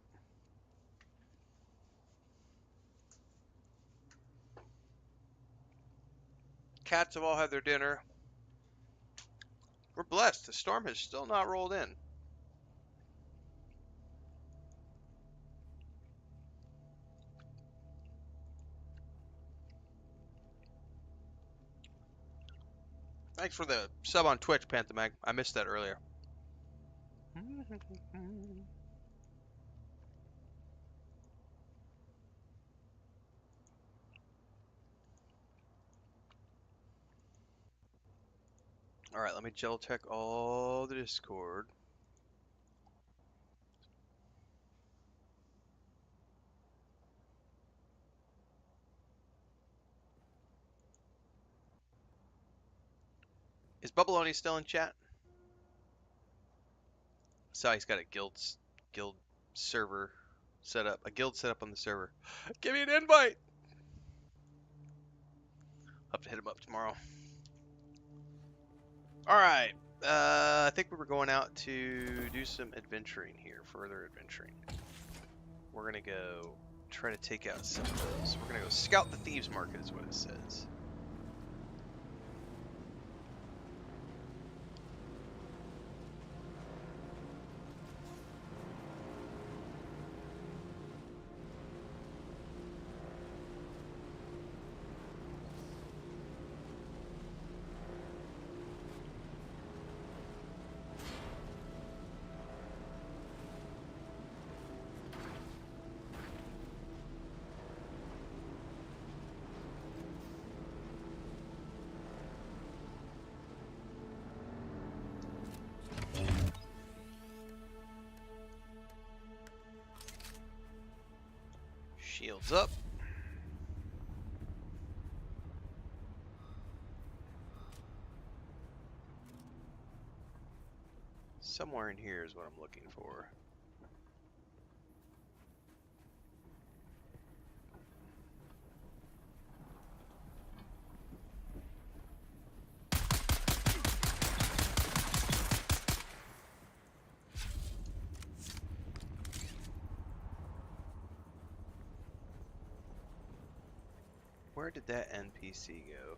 Speaker 1: Cats have all had their dinner. We're blessed. The storm has still not rolled in. Thanks for the sub on Twitch, Panthamag. I missed that earlier. All right, let me gel check all the Discord. Is Bubbaloni still in chat? So he's got a guild server set up, a guild set up on the server. Give me an invite. I'll have to hit him up tomorrow. All right. I think we were going out to do some adventuring here, further adventuring. We're gonna go try to take out some of those. We're gonna go scout the thieves' market, is what it says. Shields up. Somewhere in here is what I'm looking for. Where did that NPC go?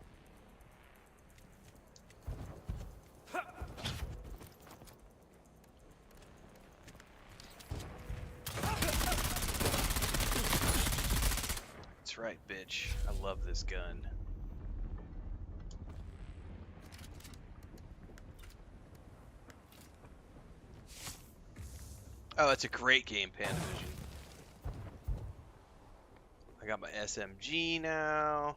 Speaker 1: That's right, bitch. I love this gun. Oh, it's a great game, Panavision. I got my SMG now.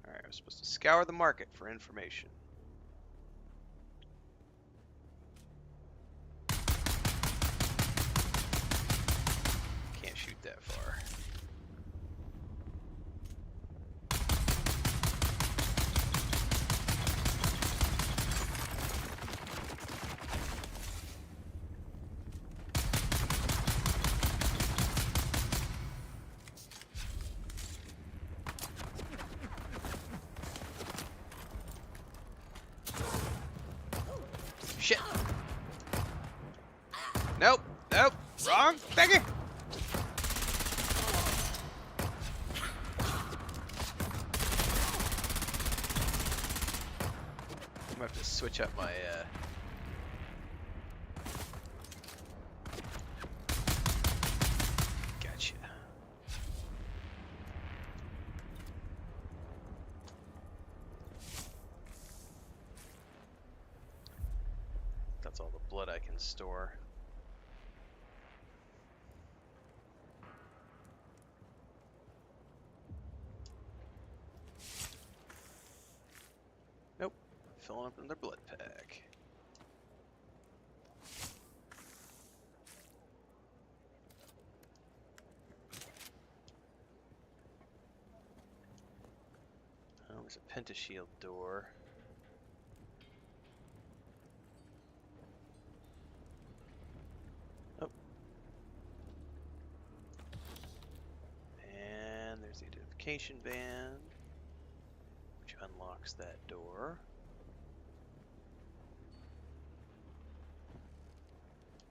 Speaker 1: Alright, I'm supposed to scour the market for information. Can't shoot that far. Shit. Nope. Nope. Wrong. Thank you. I'm gonna have to switch up my gotcha. That's all the blood I can store. Nope. Filling up another blood pack. Oh, there's a pentashield door. Oh. And there's the relocation van, which unlocks that door.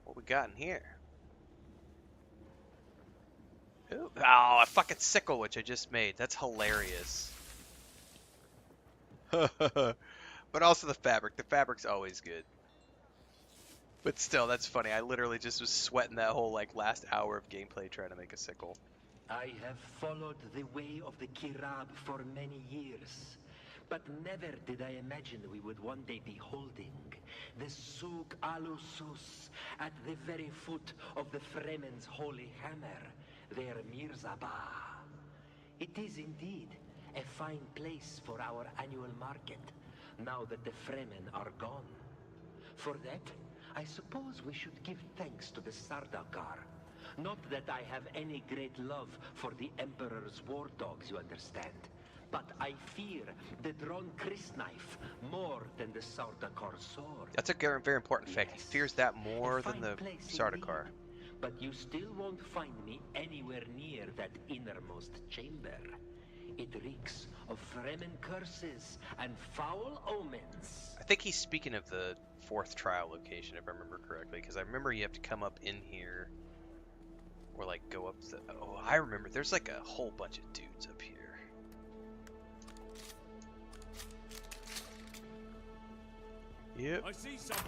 Speaker 1: What we got in here? Ooh. Oh, a fucking sickle, which I just made. That's hilarious. But also the fabric. The fabric's always good. But still, that's funny. I literally just was sweating that whole like last hour of gameplay trying to make a sickle.
Speaker 10: I have followed the way of the Kirab for many years, but never did I imagine we would one day be holding the Suk Alusus at the very foot of the Fremen's holy hammer, their Mirzabah. It is indeed a fine place for our annual market, now that the Fremen are gone. For that, I suppose we should give thanks to the Sardaukar. Not that I have any great love for the Emperor's war dogs, you understand. But I fear the drawn crysknife more than the Sardaukar sword.
Speaker 1: That's a very important fact. He
Speaker 10: Yes,
Speaker 1: fears that
Speaker 10: a
Speaker 1: more than
Speaker 10: fine
Speaker 1: the
Speaker 10: place
Speaker 1: Sardaukar.
Speaker 10: indeed. But you still won't find me anywhere near that innermost chamber. It reeks of Fremen curses and foul omens.
Speaker 1: I think he's speaking of the 4th trial location, if I remember correctly, because I remember you have to come up in here, or like go up the... Oh, I remember. There's like a whole bunch of dudes up here. Yep.
Speaker 7: I see someone.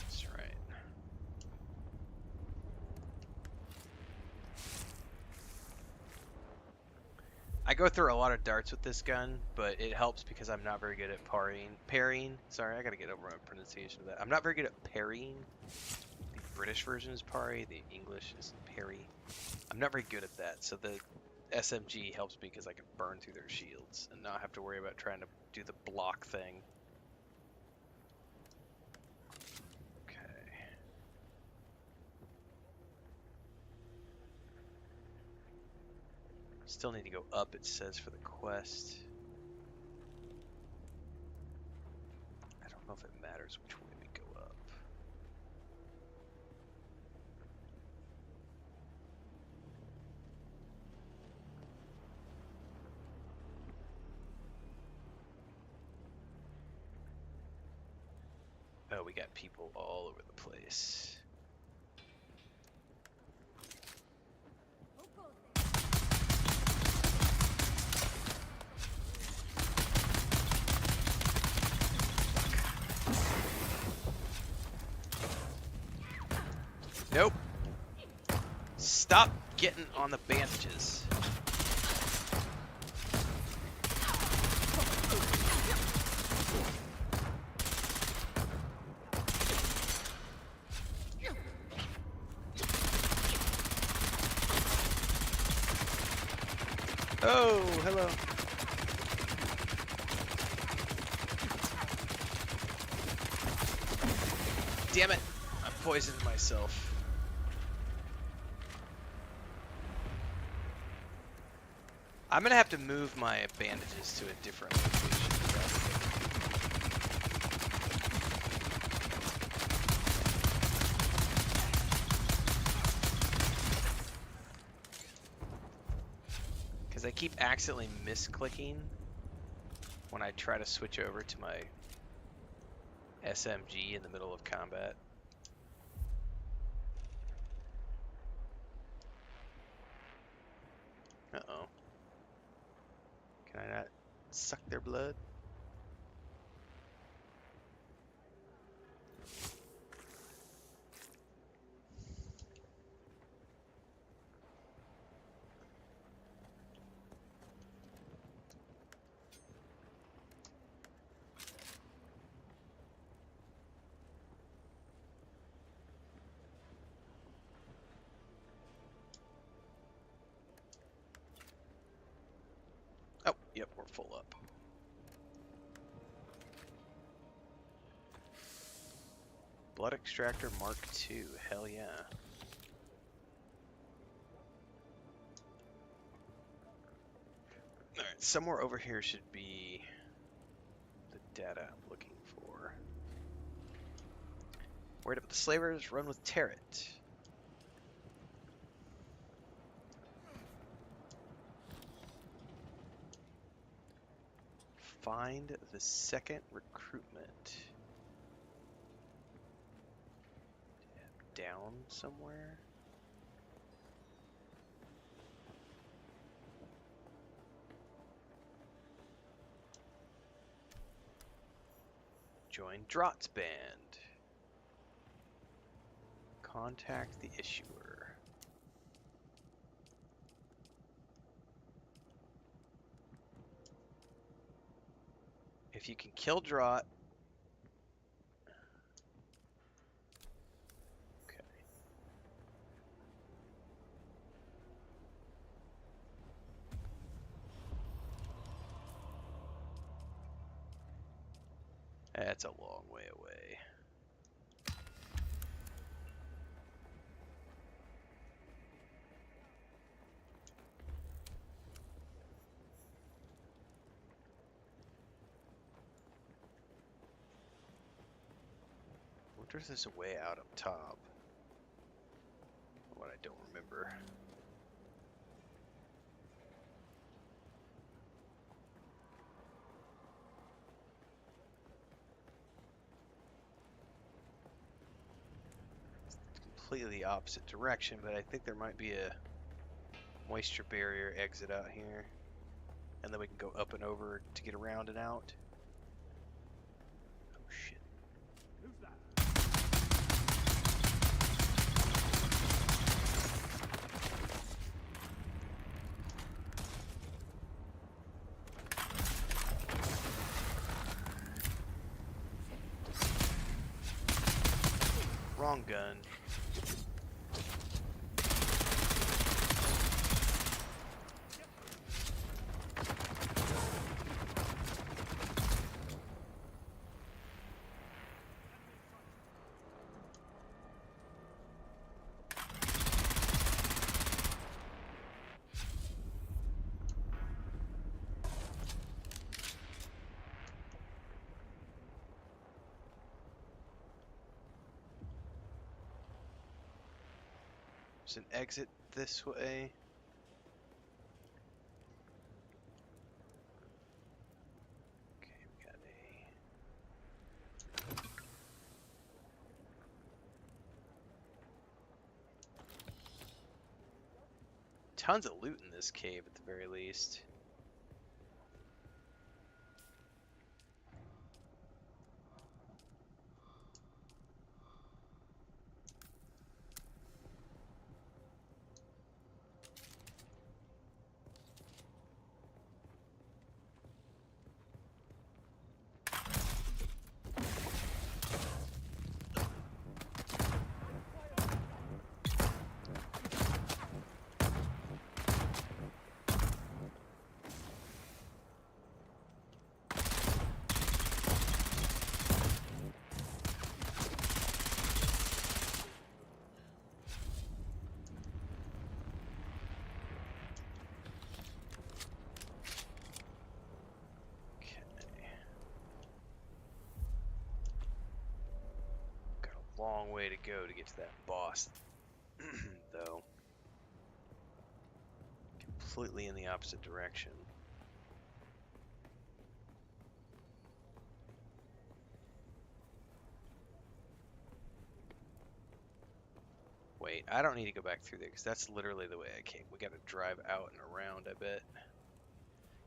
Speaker 1: That's right. I go through a lot of darts with this gun, but it helps because I'm not very good at parrying. Sorry, I gotta get over my pronunciation of that. I'm not very good at parrying. The British version is parry, the English is parry. I'm not very good at that, so the SMG helps me because I can burn through their shields and not have to worry about trying to do the block thing. Okay. Still need to go up, it says, for the quest. I don't know if it matters which way we go up. Oh, we got people all over the place. Nope. Stop getting on the bandages. Oh, hello. Damn it. I poisoned myself. I'm gonna have to move my bandages to a different location. Because I keep accidentally misclicking when I try to switch over to my SMG in the middle of combat. Uh-oh. Can I not suck their blood? Oh, yep, we're full up. Blood Extractor Mark II. Hell yeah. Alright, somewhere over here should be the data I'm looking for. Worried about the slavers? Run with Tarot. Find the second recruitment. Down somewhere? Join Drott's band. Contact the issuer. If you can kill Drott. Okay. That's a long way away. I wonder if there's a way out up top. What I don't remember. Completely the opposite direction, but I think there might be a moisture barrier exit out here. And then we can go up and over to get around and out. Oh shit. Wrong gun. There's an exit this way. Okay, we got a... Tons of loot in this cave at the very least. Long way to go to get to that boss, though. Completely in the opposite direction. Wait, I don't need to go back through there because that's literally the way I came. We gotta drive out and around, I bet.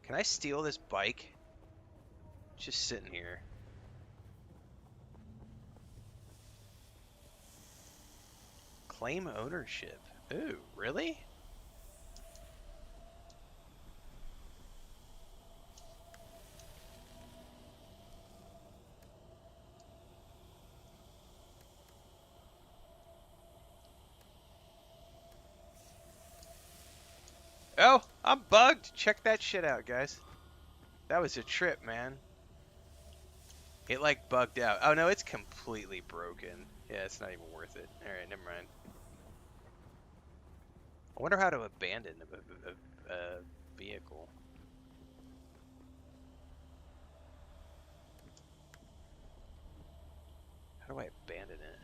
Speaker 1: Can I steal this bike? It's just sitting here. Claim ownership. Ooh, really? Oh, I'm bugged. Check that shit out, guys. That was a trip, man. It like bugged out. Oh no, it's completely broken. Yeah, it's not even worth it. Alright, never mind. I wonder how to abandon a vehicle. How do I abandon it?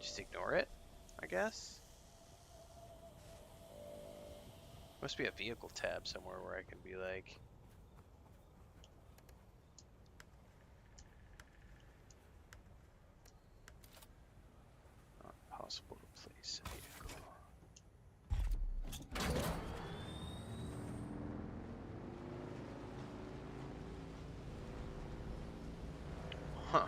Speaker 1: Just ignore it, I guess? Must be a vehicle tab somewhere where I can be like... Not possible to place a vehicle. Huh.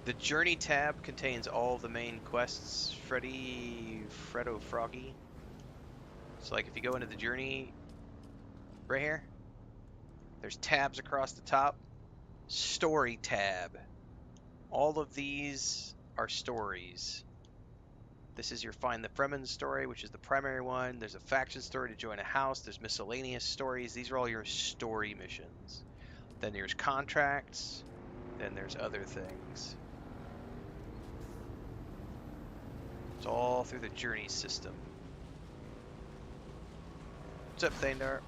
Speaker 1: The Journey tab contains all of the main quests, Freddo Froggy. So like if you go into the Journey right here, there's tabs across the top. Story tab. All of these are stories. This is your Find the Fremen story, which is the primary one. There's a faction story to join a house. There's miscellaneous stories. These are all your story missions. Then there's contracts. Then there's other things. It's all through the Journey system. What's up, Thandar?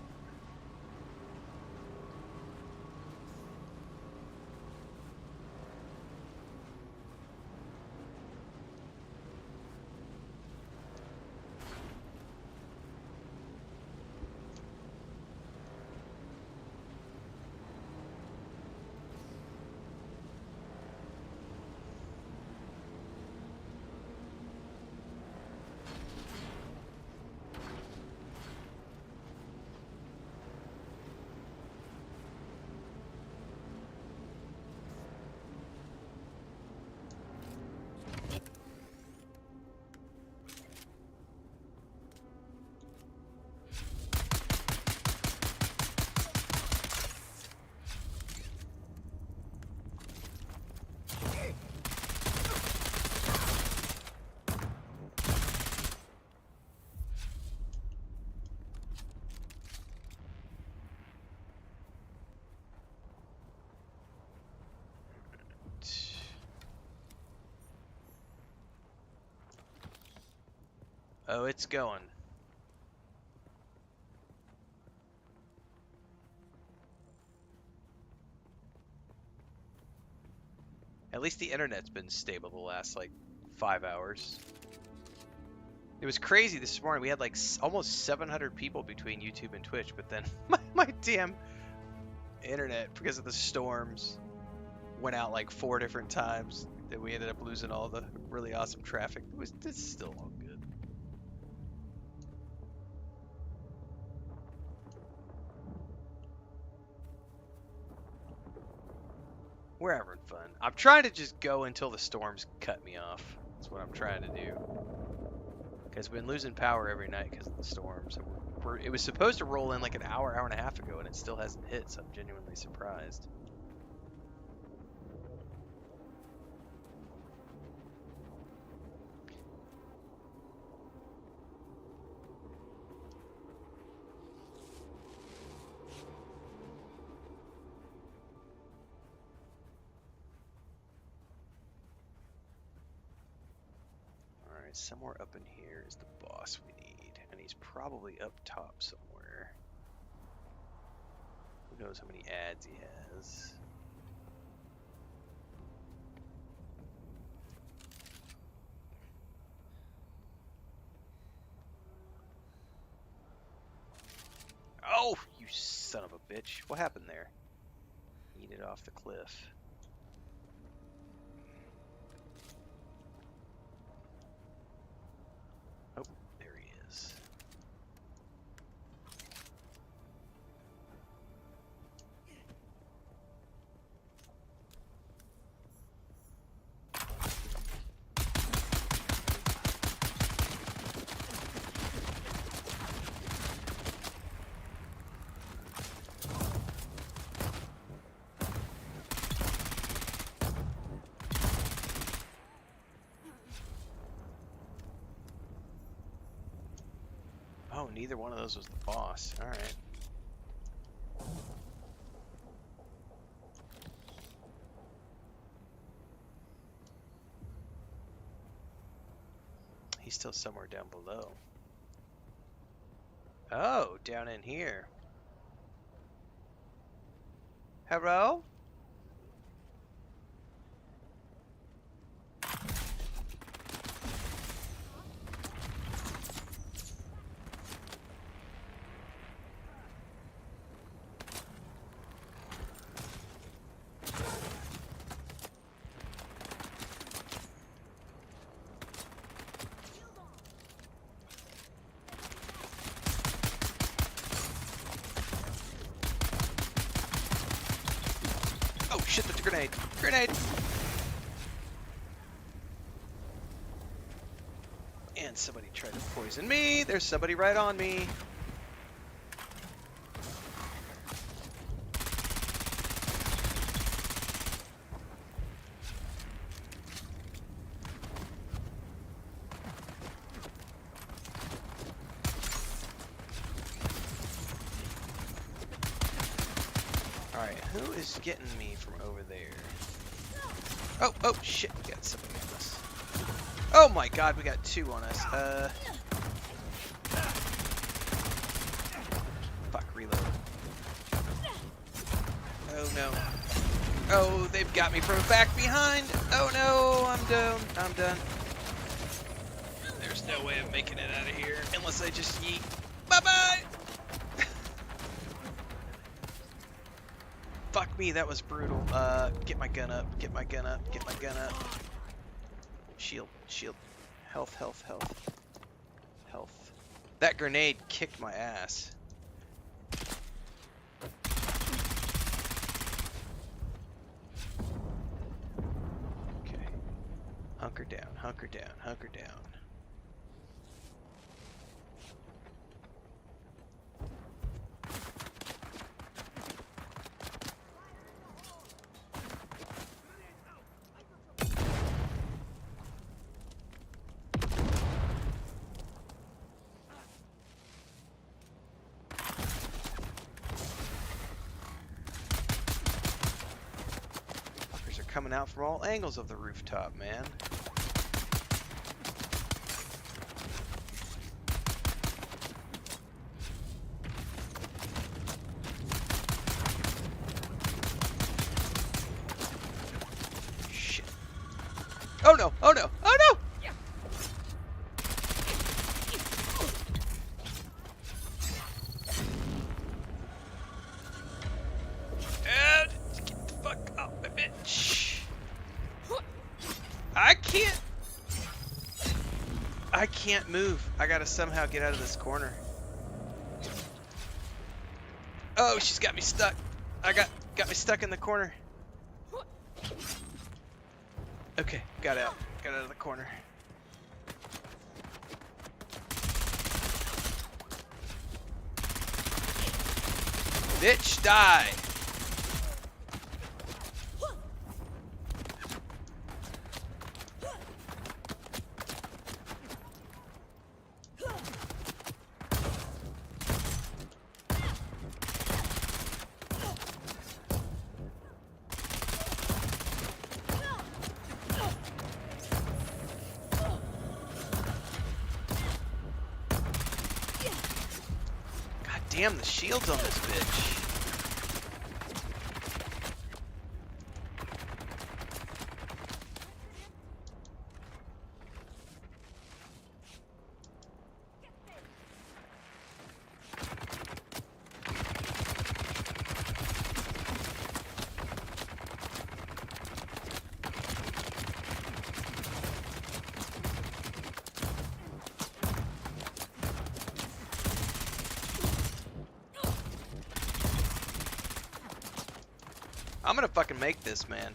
Speaker 1: Oh, it's going. At least the internet's been stable the last, like, 5 hours. It was crazy this morning. We had, like, almost 700 people between YouTube and Twitch, but then my damn internet, because of the storms, went out, like, 4 different times. Then we ended up losing all the really awesome traffic. It's still all good. We're having fun. I'm trying to just go until the storms cut me off. That's what I'm trying to do. Because we've been losing power every night because of the storms. It was supposed to roll in like an hour, hour and a half ago, and it still hasn't hit, so I'm genuinely surprised. Somewhere up in here is the boss we need, and he's probably up top somewhere. Who knows how many ads he has? Oh, you son of a bitch. What happened there? Eat it off the cliff. Oh, there he is. Oh, neither one of those was the boss. All right. He's still somewhere down below. Oh, down in here. Hello? Oh shit, that's a grenade. Grenade! And somebody tried to poison me. There's somebody right on me. Alright, who is getting me from over there? Oh, oh, shit, we got somebody on us. Oh my god, we got two on us. Fuck, reload. Oh no. Oh, they've got me from back behind. Oh no, I'm done. I'm done. There's no way of making it out of here unless I just yeet. Bye-bye! Fuck me, that was brutal. Get my gun up, get my gun up, get my gun up. Shield, shield. Health, health, health. Health. That grenade kicked my ass. Okay. Hunker down, hunker down, hunker down. Coming out from all angles of the rooftop, man. Shit. Oh no, oh no, oh no! And get the fuck out, my bitch. I can't move. I gotta somehow get out of this corner. Oh, she's got me stuck. I got me stuck in the corner. Okay, got out. Got out of the corner. Bitch, die. Damn, the shield's on this bitch. I'm gonna fucking make this, man.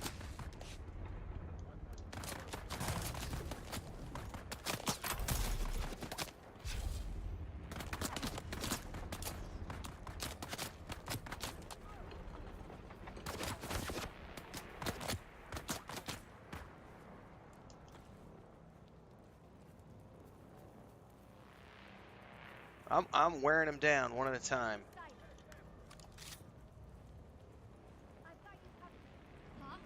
Speaker 1: I'm wearing them down one at a time.
Speaker 7: Huh?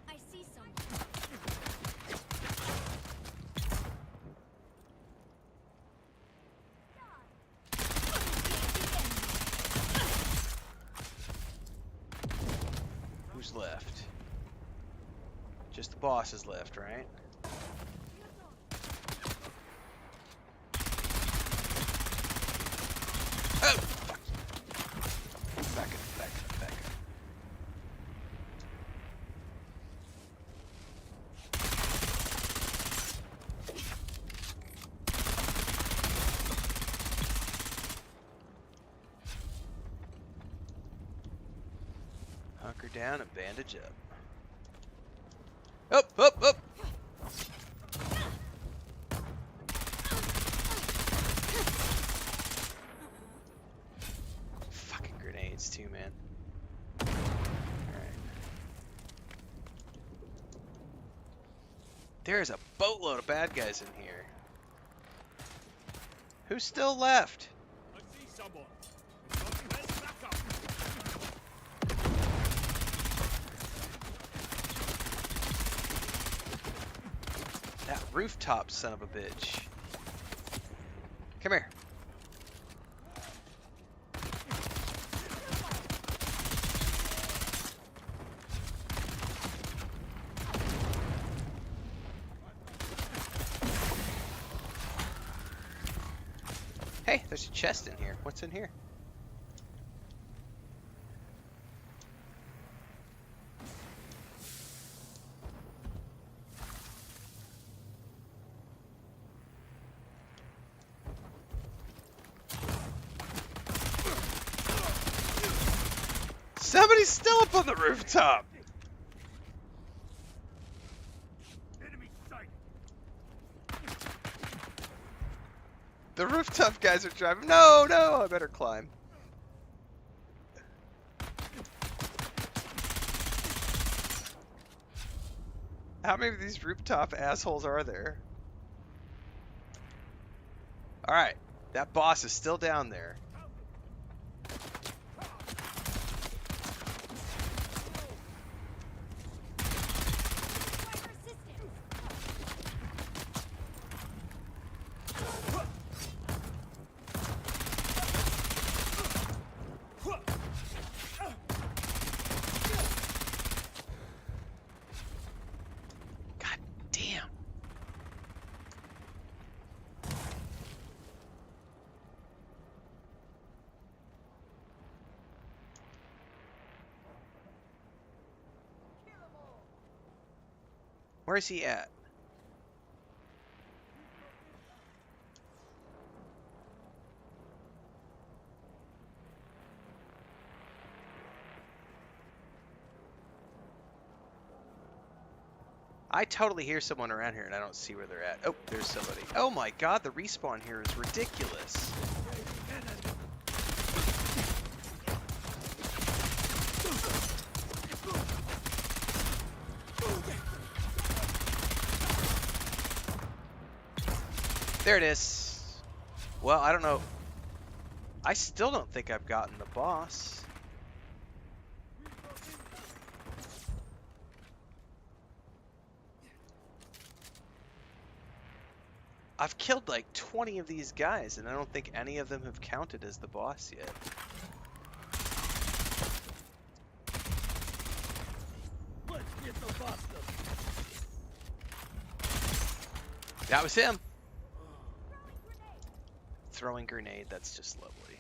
Speaker 7: I see someone.
Speaker 1: Who's left? Just the boss is left, right? Oh! Fuck. Back up, back up, back up. Hunker down and bandage up. Up, up, up! Fucking grenades too, man. Alright. There's a boatload of bad guys in here. Who's still left?
Speaker 11: I see someone. Let's back up.
Speaker 1: That rooftop son of a bitch. Come here. Hey, there's a chest in here. What's in here? Somebody's still up on the rooftop.
Speaker 11: Enemy sight.
Speaker 1: The rooftop guys are driving. No, no, I better climb. How many of these rooftop assholes are there? Alright, that boss is still down there. God damn. Where's he at? I totally hear someone around here and I don't see where they're at. Oh, there's somebody. Oh my god, the respawn here is ridiculous. There it is. Well, I don't know. I still don't think I've gotten the boss. I've killed like 20 of these guys, and I don't think any of them have counted as the boss yet.
Speaker 11: Let's get the bastard.
Speaker 1: That was him. Throwing grenade, that's just lovely.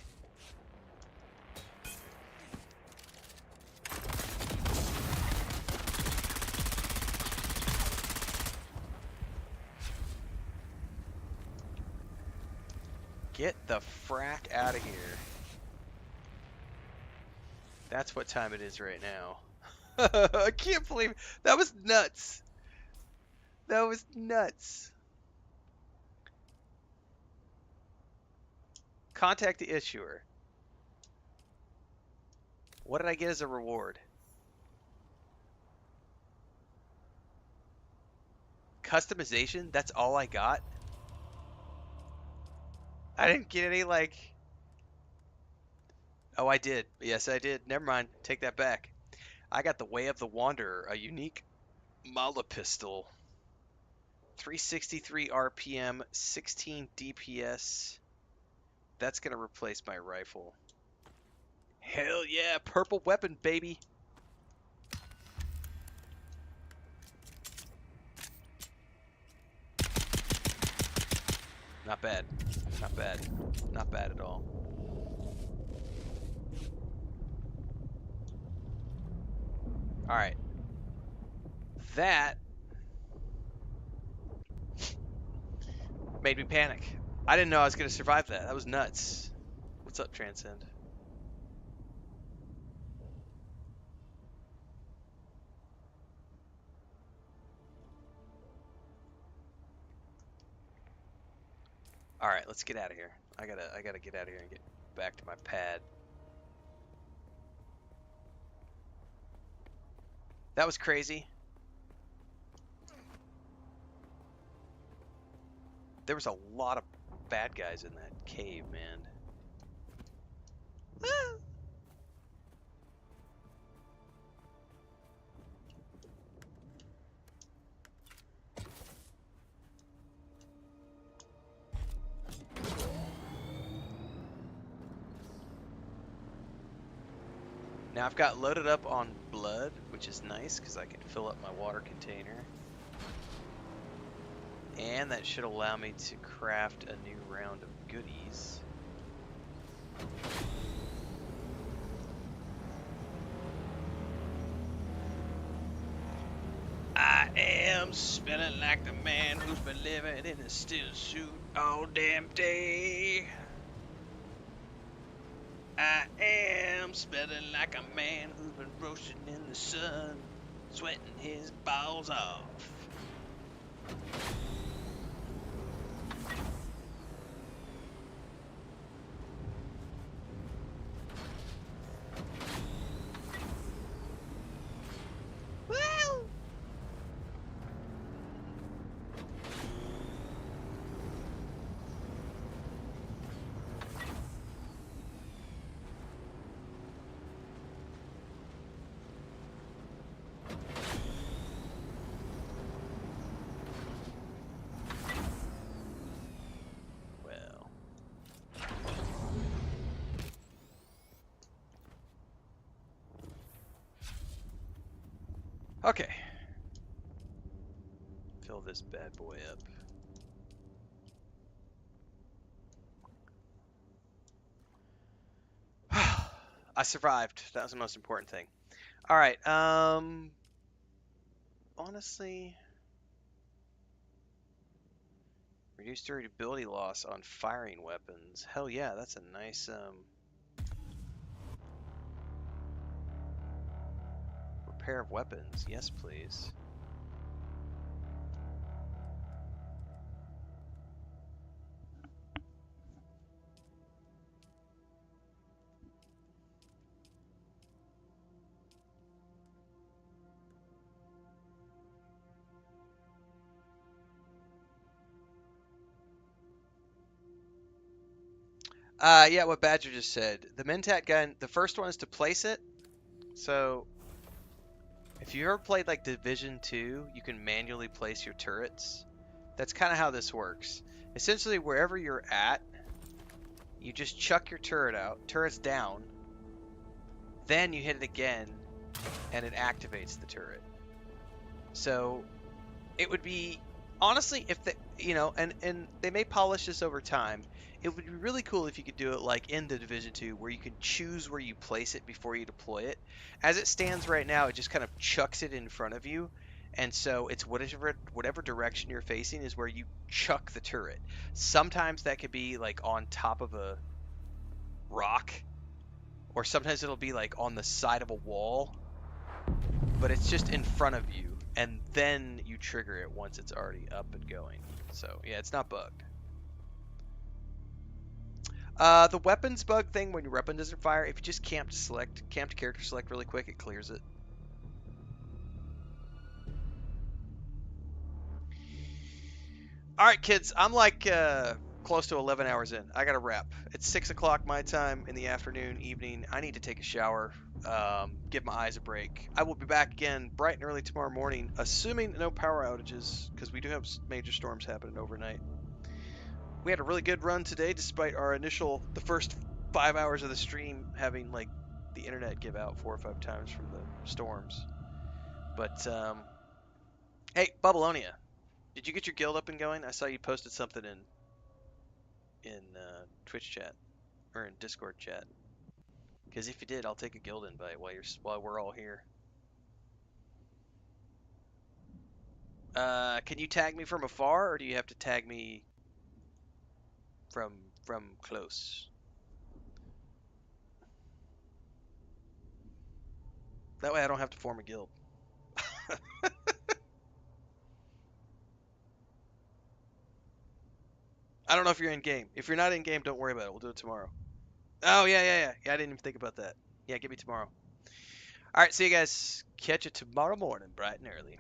Speaker 1: Get the frack out of here. That's what time it is right now. I can't believe that was nuts. That was nuts. Contact the issuer. What did I get as a reward? Customization? That's all I got? I didn't get any, like, Oh, I did. Yes, I did. Never mind. Take that back. I got the Way of the Wanderer, a unique Mala pistol. 363 RPM, 16 DPS. That's going to replace my rifle. Hell yeah, purple weapon, baby. Not bad. Not bad. Not bad at all. Alright. That made me panic. I didn't know I was going to survive that. That was nuts. What's up, Transcend? Alright, let's get out of here. I gotta get out of here and get back to my pad. That was crazy. There was a lot of bad guys in that cave, man. Ah! Now I've got loaded up on blood, which is nice because I can fill up my water container. And that should allow me to craft a new round of goodies. I am smelling like the man who's been living in a steel suit all damn day. I am smelling like a man who's been roasting in the sun, sweating his balls off. Woo! Well. Okay. Fill this bad boy up. I survived. That was the most important thing. All right. Honestly, reduce durability loss on firing weapons. Hell yeah, that's a nice repair of weapons. Yes, please. Yeah, what Badger just said. The Mentat gun, the first one is to place it. So, if you ever played like Division 2, you can manually place your turrets. That's kind of how this works. Essentially, wherever you're at, you just chuck your turret out, turret's down, then you hit it again, and it activates the turret. So, it would be, honestly, if the, and they may polish this over time, it would be really cool if you could do it like in the Division 2 where you can choose where you place it before you deploy it. As it stands right now, it just kind of chucks it in front of you. And so it's whatever direction you're facing is where you chuck the turret. Sometimes that could be like on top of a rock, or sometimes it'll be like on the side of a wall, but it's just in front of you, and then you trigger it once it's already up and going. So yeah, it's not bugged. The weapons bug thing, when your weapon doesn't fire, if you just camp to character select really quick, it clears it. Alright kids, I'm like close to 11 hours in. I got to wrap. It's 6 o'clock my time in the afternoon, evening. I need to take a shower, give my eyes a break. I will be back again bright and early tomorrow morning, assuming no power outages, because we do have major storms happening overnight. We had a really good run today, despite the first 5 hours of the stream having like the internet give out 4 or 5 times from the storms. But hey, Babylonia, did you get your guild up and going? I saw you posted something in Twitch chat or in Discord chat. Because if you did, I'll take a guild invite while we're all here. Can you tag me from afar, or do you have to tag me from close? That way I don't have to form a guild. I don't know if you're in game. If you're not in game, don't worry about it. We'll do it tomorrow. Oh, yeah. I didn't even think about that. Yeah, give me tomorrow. All right, see you guys. Catch you tomorrow morning, bright and early.